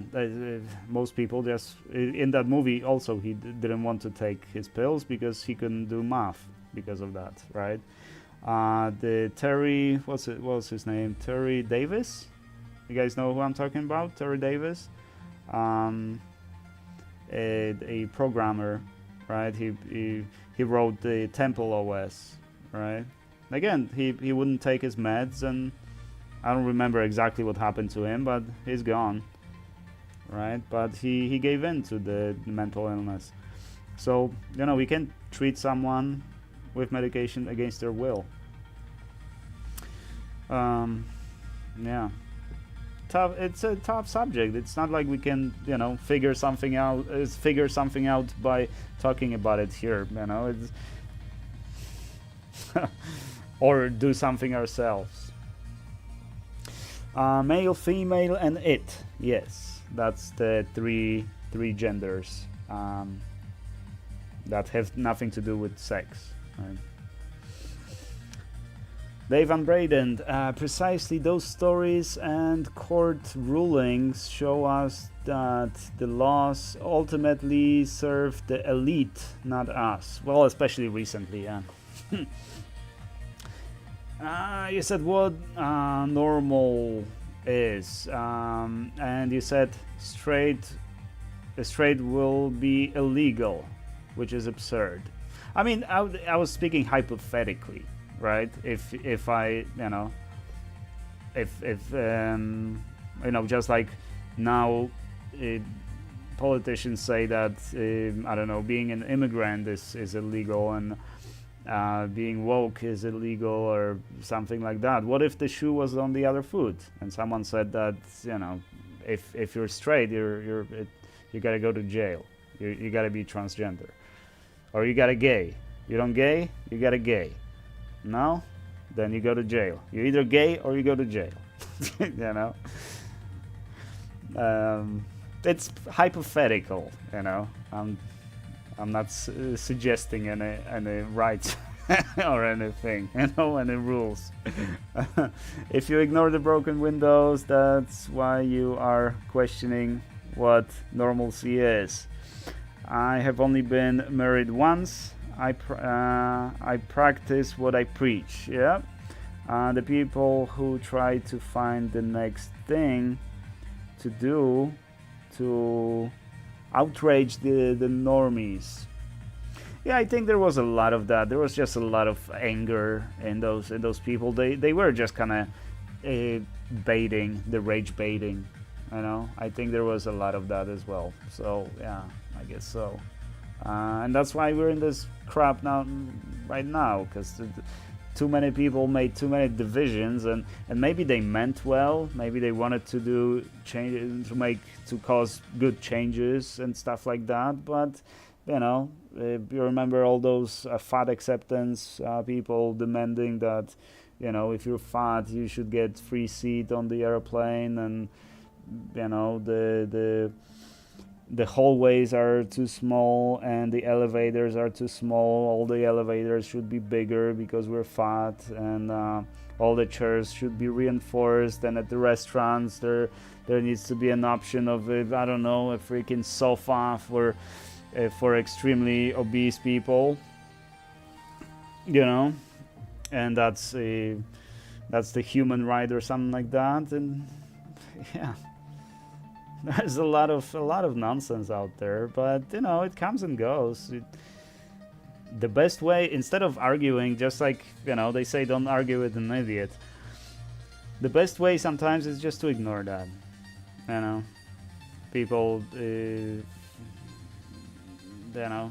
most people just, in that movie also, he didn't want to take his pills because he couldn't do math because of that, right? The Terry, what was his name? Terry Davis? You guys know who I'm talking about? Terry Davis? A programmer, right? He wrote the Temple OS, right? Again, he wouldn't take his meds, and I don't remember exactly what happened to him, but he's gone, right? But he gave in to the mental illness. So, you know, we can't treat someone with medication against their will. Yeah. Tough. It's a tough subject. It's not like we can, you know, figure something out by talking about it here, you know. It's or do something ourselves. Male, female, and it. Yes, that's the three genders. that have nothing to do with sex, right? Dave and Braden, precisely those stories and court rulings show us that the laws ultimately serve the elite, not us. Well, especially recently, yeah. You said what normal is, and you said straight will be illegal, which is absurd. I mean, I was speaking hypothetically, right? If I, you know, if you know, just like now, politicians say that I don't know, being an immigrant is illegal, and being woke is illegal, or something like that. What if the shoe was on the other foot, and someone said that, you know, if you're straight, you gotta go to jail. You gotta be transgender, or you got a gay. You don't gay, you got a gay. No, then you go to jail. You're either gay or you go to jail. You know, it's hypothetical. You know, I'm not suggesting any rights or anything. You know, any rules. If you ignore the broken windows, that's why you are questioning what normalcy is. I have only been married once. I practice what I preach. Yeah, the people who try to find the next thing to do to outrage the normies. Yeah, I think there was a lot of that. There was just a lot of anger in those people. They were just kind of baiting, the rage baiting. You know, I think there was a lot of that as well. So yeah, I guess so. And that's why we're in this crap right now, because too many people made too many divisions, and maybe they meant well, maybe they wanted to do change to cause good changes and stuff like that, but you know, you remember all those fat acceptance people demanding that, you know, if you're fat you should get free seat on the airplane, and you know, the hallways are too small and the elevators are too small. All the elevators should be bigger because we're fat, and all the chairs should be reinforced. And at the restaurants, there needs to be an option of I don't know, a freaking sofa for extremely obese people. You know, and that's the human right or something like that. And yeah. There's a lot of nonsense out there, but you know, it comes and goes. The best way, instead of arguing, just like, you know, they say don't argue with an idiot, the best way sometimes is just to ignore that. You know, people you know,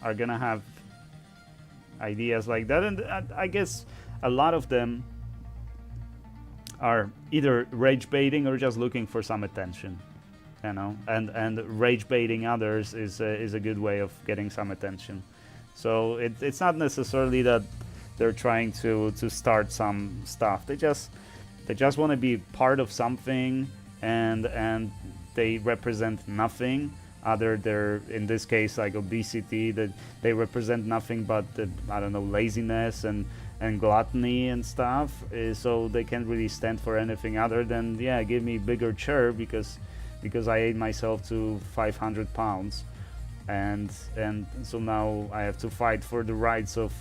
are gonna have ideas like that, and I guess a lot of them are either rage baiting or just looking for some attention. You know, and rage baiting others is a good way of getting some attention. So it's not necessarily that they're trying to start some stuff. They just want to be part of something, and they represent nothing other than, in this case, like obesity. That they represent nothing but I don't know, laziness and gluttony and stuff. So they can't really stand for anything other than, yeah, give me bigger chair because I ate myself to 500 pounds, and so now I have to fight for the rights of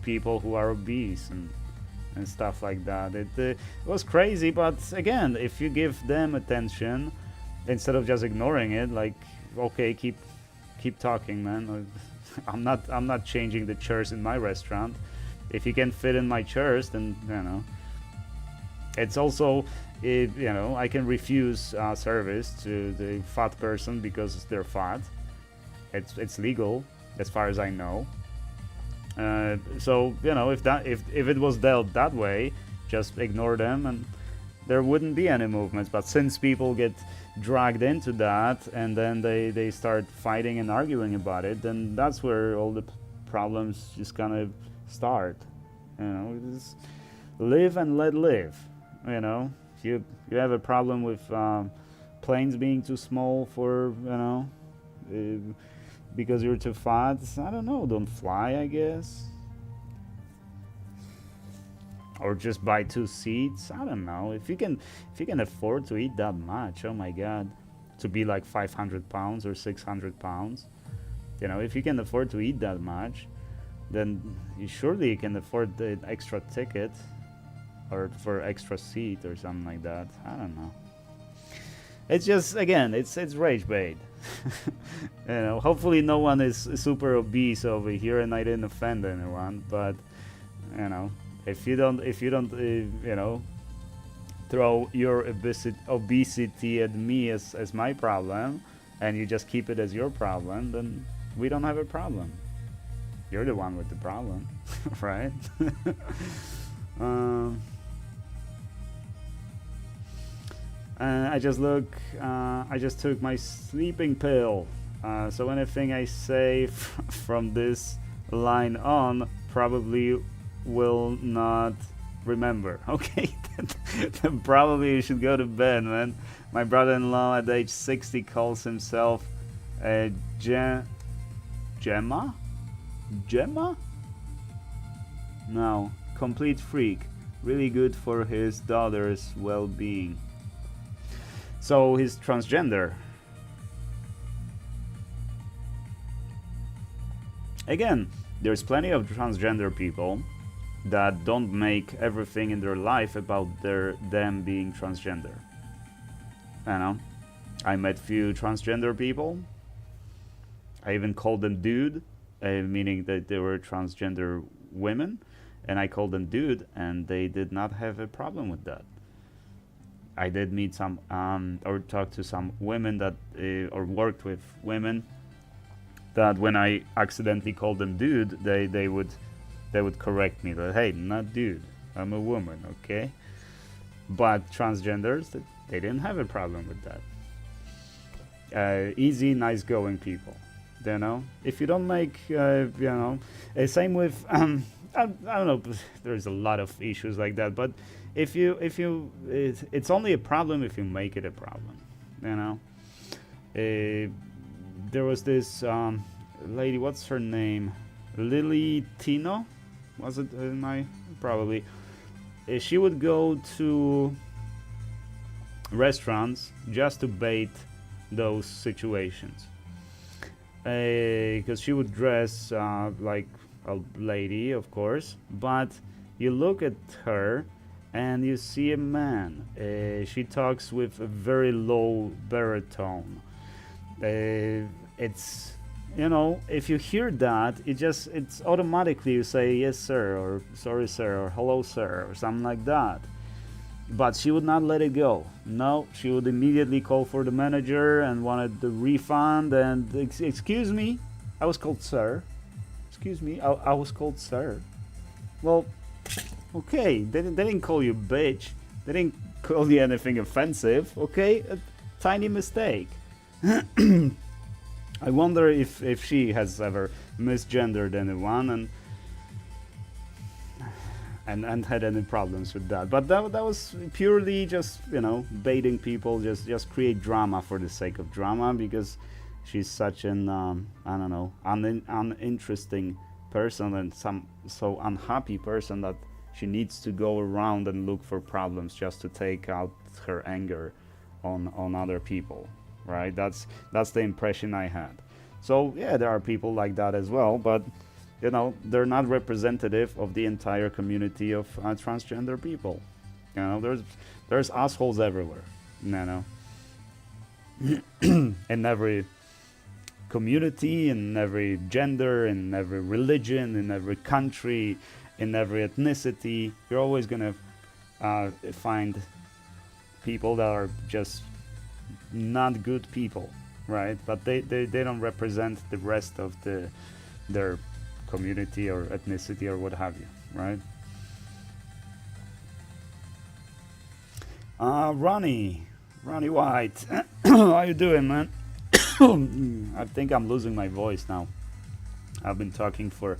people who are obese and stuff like that. It was crazy, but again, if you give them attention instead of just ignoring it, like, okay, keep talking, man. I'm not changing the chairs in my restaurant. If you can fit in my chairs, then, you know. It's also, you know, I can refuse service to the fat person because they're fat. It's legal as far as I know. So, you know, if it was dealt that way, just ignore them and there wouldn't be any movements. But since people get dragged into that, and then they start fighting and arguing about it, then that's where all the problems just kind of start. You know, just live and let live. You know, if you have a problem with planes being too small for, you know, because you're too fat. I don't know, don't fly, I guess. Or just buy 2 seats. I don't know. If you can afford to eat that much, oh my god, to be like 500 pounds or 600 pounds, you know, if you can afford to eat that much, then you can afford the extra ticket or for extra seat or something like that. I don't know. It's just, again, it's rage bait. You know, hopefully no one is super obese over here and I didn't offend anyone, but you know, if you don't you know, throw your obesity at me as my problem, and you just keep it as your problem, then we don't have a problem. You're the one with the problem, right? I just took my sleeping pill. So anything I say from this line on probably will not remember. Okay, then probably you should go to bed, man. My brother-in-law at age 60 calls himself Gemma? No, complete freak. Really good for his daughter's well-being. So he's transgender. Again, there's plenty of transgender people that don't make everything in their life about them being transgender. You know, I met few transgender people. I even called them dude, meaning that they were transgender women, and I called them dude, and they did not have a problem with that. I did meet some or talk to some women that or worked with women that when I accidentally called them dude, they would correct me that, hey, not dude, I'm a woman, okay? But transgenders, they didn't have a problem with that. Easy, nice going people, you know. If you don't make, you know, same with I don't know. There's a lot of issues like that, but it's only a problem if you make it a problem, you know. There was this lady, what's her name? Lily Tino, was it? Probably. She would go to restaurants just to bait those situations, because she would dress like a lady, of course, but you look at her and you see a man. She talks with a very low baritone. It's, you know, if you hear that, it's automatically you say yes sir, or sorry sir, or hello sir, or something like that. But she would not let it go. No, she would immediately call for the manager and wanted the refund. And excuse me, I was called sir. Excuse me, I was called sir. Well, okay, they didn't call you bitch. They didn't call you anything offensive. Okay, a tiny mistake. I wonder if she has ever misgendered anyone and had any problems with that. But that was purely just, you know, baiting people, just create drama for the sake of drama, because she's such an I don't know, uninteresting person and so unhappy person that she needs to go around and look for problems just to take out her anger on other people, right? That's the impression I had. So yeah, there are people like that as well, but you know, they're not representative of the entire community of transgender people. You know, there's assholes everywhere, you know. In every community, in every gender, in every religion, in every country, in every ethnicity, you're always gonna find people that are just not good people, right? But they don't represent the rest of their community or ethnicity or what have you, right? Ronnie White, how you doing, man? I think I'm losing my voice now. I've been talking for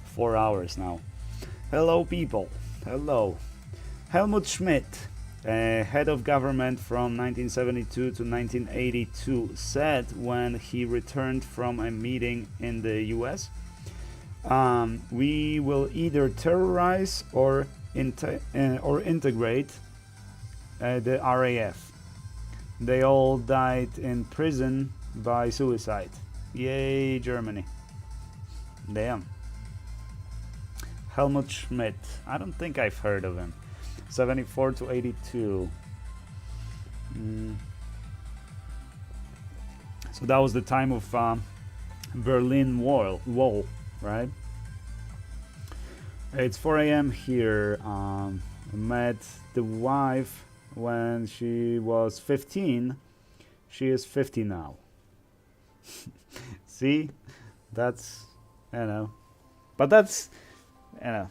4 hours now. Hello, people. Hello. Helmut Schmidt. head of government from 1972 to 1982, said when he returned from a meeting in the US, we will either terrorize or integrate the RAF. They all died in prison by suicide. Yay, Germany. Damn. Helmut Schmidt. I don't think I've heard of him. 74 to 82. So that was the time of Berlin Wall, right? It's 4 a.m. here. I met the wife when she was 15. She is 50 now. See, that's, but that's,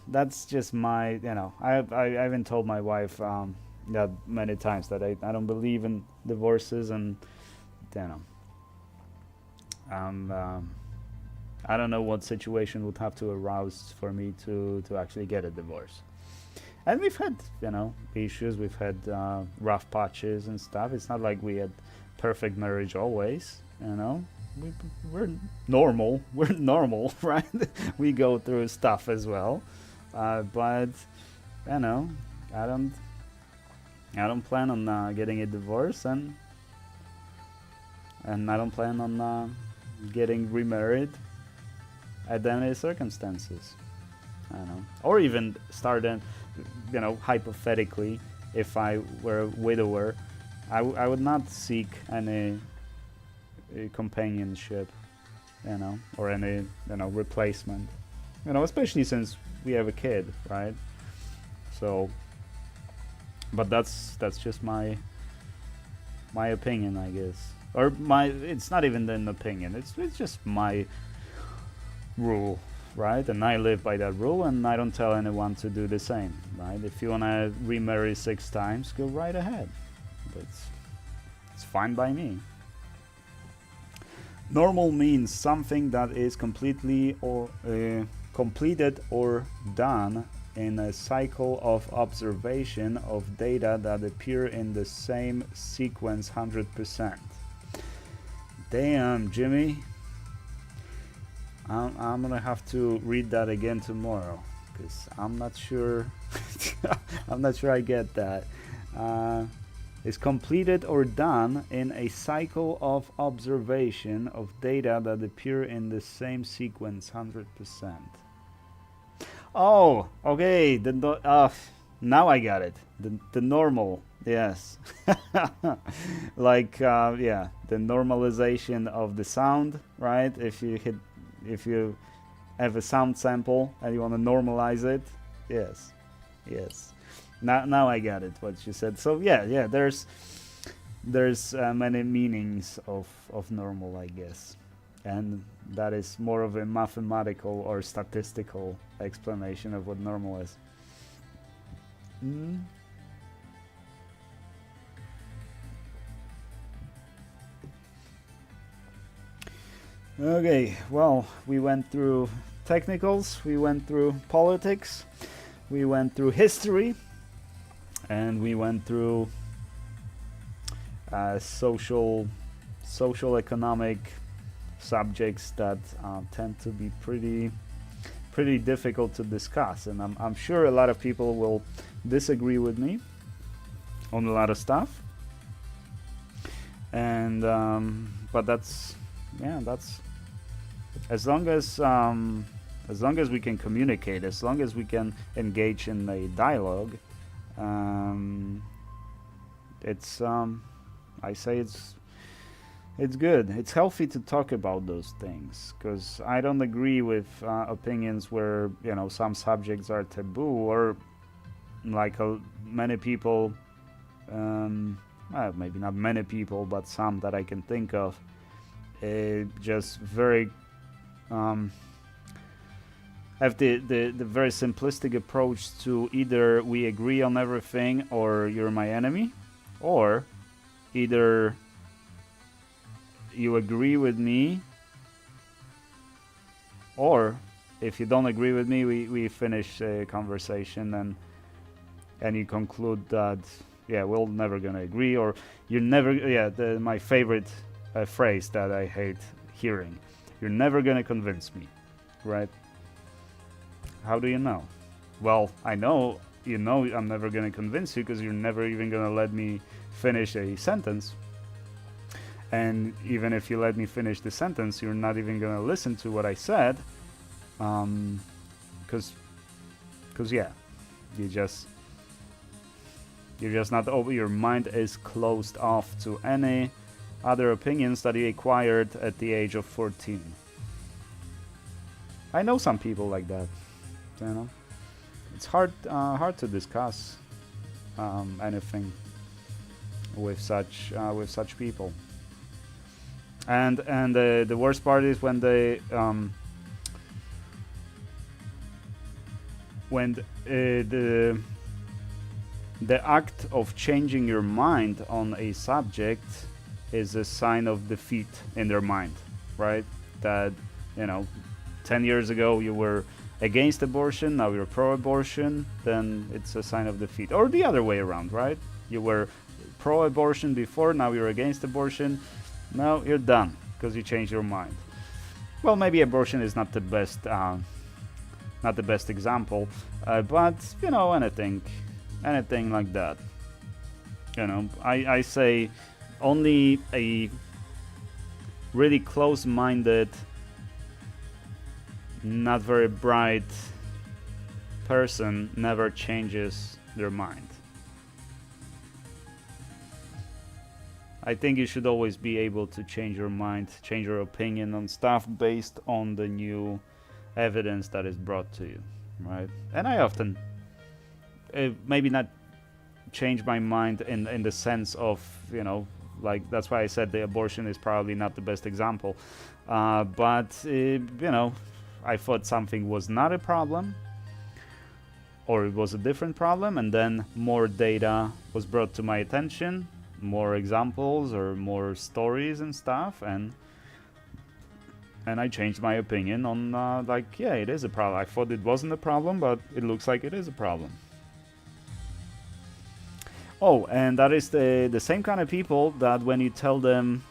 that's just my, I even told my wife that many times that I don't believe in divorces, and I don't know what situation would have to arouse for me to actually get a divorce. And we've had, issues, we've had rough patches and stuff. It's not like we had perfect marriage always, we're normal, right? We go through stuff as well, but I don't plan on getting a divorce, and I don't plan on getting remarried at any circumstances. Or even starting, hypothetically, if I were a widower, I would not seek any companionship, or any, replacement, especially since we have a kid, right? So, but that's just my opinion, I guess, or it's not even an opinion. It's just my rule, right? And I live by that rule, and I don't tell anyone to do the same, right? If you wanna remarry 6 times, go right ahead. It's fine by me. Normal means something that is completed or done in a cycle of observation of data that appear in the same sequence 100%. Damn, Jimmy. I'm gonna have to read that again tomorrow, because I'm not sure I'm not sure I get that. Is completed or done in a cycle of observation of data that appear in the same sequence 100%. Oh, okay. Now I got it. The normal, yes. Like yeah, the normalization of the sound, right? If you have a sound sample and you want to normalize it, yes. Now I got it, what you said. So yeah, there's many meanings of normal, I guess, and that is more of a mathematical or statistical explanation of what normal is. Okay, well, we went through technicals, we went through politics, we went through history, and we went through social economic subjects that tend to be pretty difficult to discuss, and I'm sure a lot of people will disagree with me on a lot of stuff, and but that's as long as we can communicate, as long as we can engage in a dialogue, it's I say it's good. It's healthy to talk about those things, because I don't agree with opinions where some subjects are taboo, or like many people, maybe not many people, but some that I can think of, just very have the very simplistic approach to either we agree on everything or you're my enemy, or either you agree with me, or if you don't agree with me, we finish a conversation and you conclude that yeah, we're never gonna agree, or you're never, yeah, my favorite phrase that I hate hearing, you're never gonna convince me, right? How do you know? Well, I know, you know, I'm never gonna convince you because you're never even gonna let me finish a sentence. And even if you let me finish the sentence, you're not even gonna listen to what I said, because yeah, you just you're just not open. Your mind is closed off to any other opinions that you acquired at the age of 14. I know some people like that. You know, it's hard to discuss anything with such people. And the worst part is when they the act of changing your mind on a subject is a sign of defeat in their mind, right? That, you know, 10 years ago you were against abortion, now you're pro-abortion, then it's a sign of defeat. Or the other way around, right? You were pro-abortion before, now you're against abortion, now you're done because you changed your mind. Well, maybe abortion is not the best example, but you know, anything like that. You know, I say only a really close-minded, not very bright person never changes their mind. I think you should always be able to change your mind, change your opinion on stuff based on the new evidence that is brought to you, right? And I often maybe not change my mind in the sense of, you know, like, that's why I said the abortion is probably not the best example, but you know, I thought something was not a problem, or it was a different problem, and then more data was brought to my attention, more examples or more stories and stuff, and I changed my opinion on like, yeah, it is a problem. I thought it wasn't a problem, but it looks like it is a problem. Oh, and that is the same kind of people that when you tell them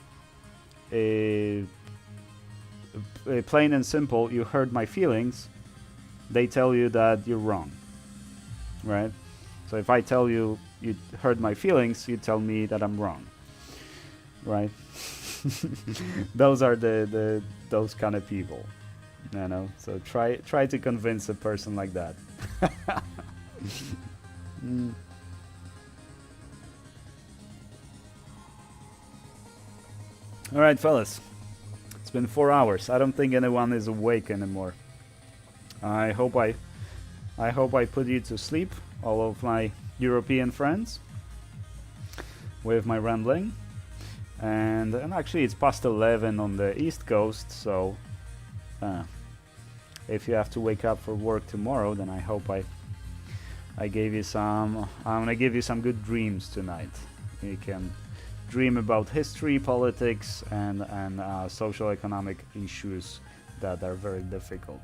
plain and simple, you hurt my feelings, they tell you that you're wrong, right? So if I tell you you hurt my feelings, you tell me that I'm wrong, right? Those are those kind of people, you know. So try to convince a person like that. All right, fellas. It's been 4 hours. I don't think anyone is awake anymore. I hope I put you to sleep, all of my European friends, with my rambling. And actually it's past 11 on the East Coast, so if you have to wake up for work tomorrow, then I hope I gave you some. I'm gonna give you some good dreams tonight. You can dream about history, politics, and social economic issues that are very difficult.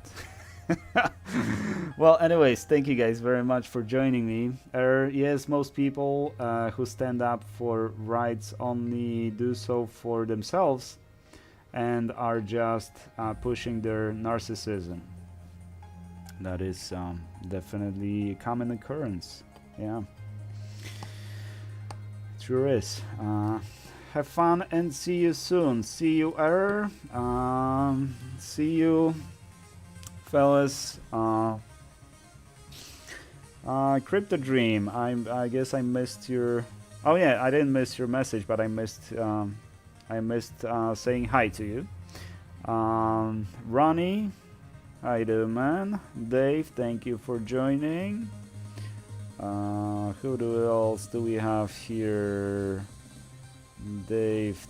Well, anyways, thank you guys very much for joining me. Yes, most people who stand up for rights only do so for themselves and are just pushing their narcissism. That is definitely a common occurrence. Yeah, it sure is. Have fun and see you soon. See you, see you, fellas. Crypto Dream. I guess I missed your. Oh yeah, I didn't miss your message, but I missed saying hi to you. Ronnie, how you doing, man? Dave, thank you for joining. Who else do we have here? Dave.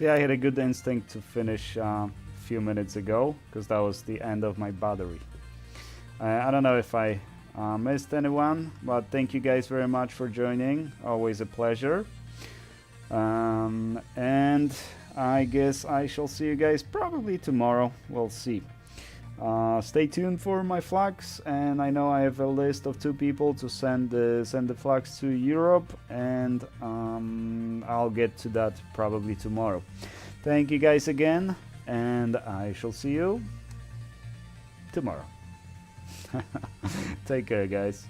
See, I had a good instinct to finish a few minutes ago, because that was the end of my battery. I don't know if I missed anyone, but thank you guys very much for joining. Always a pleasure. And I guess I shall see you guys probably tomorrow. We'll see. Stay tuned for my flags, and I know I have a list of 2 people to send the flags to Europe, and I'll get to that probably tomorrow. Thank you guys again, and I shall see you tomorrow. Take care, guys.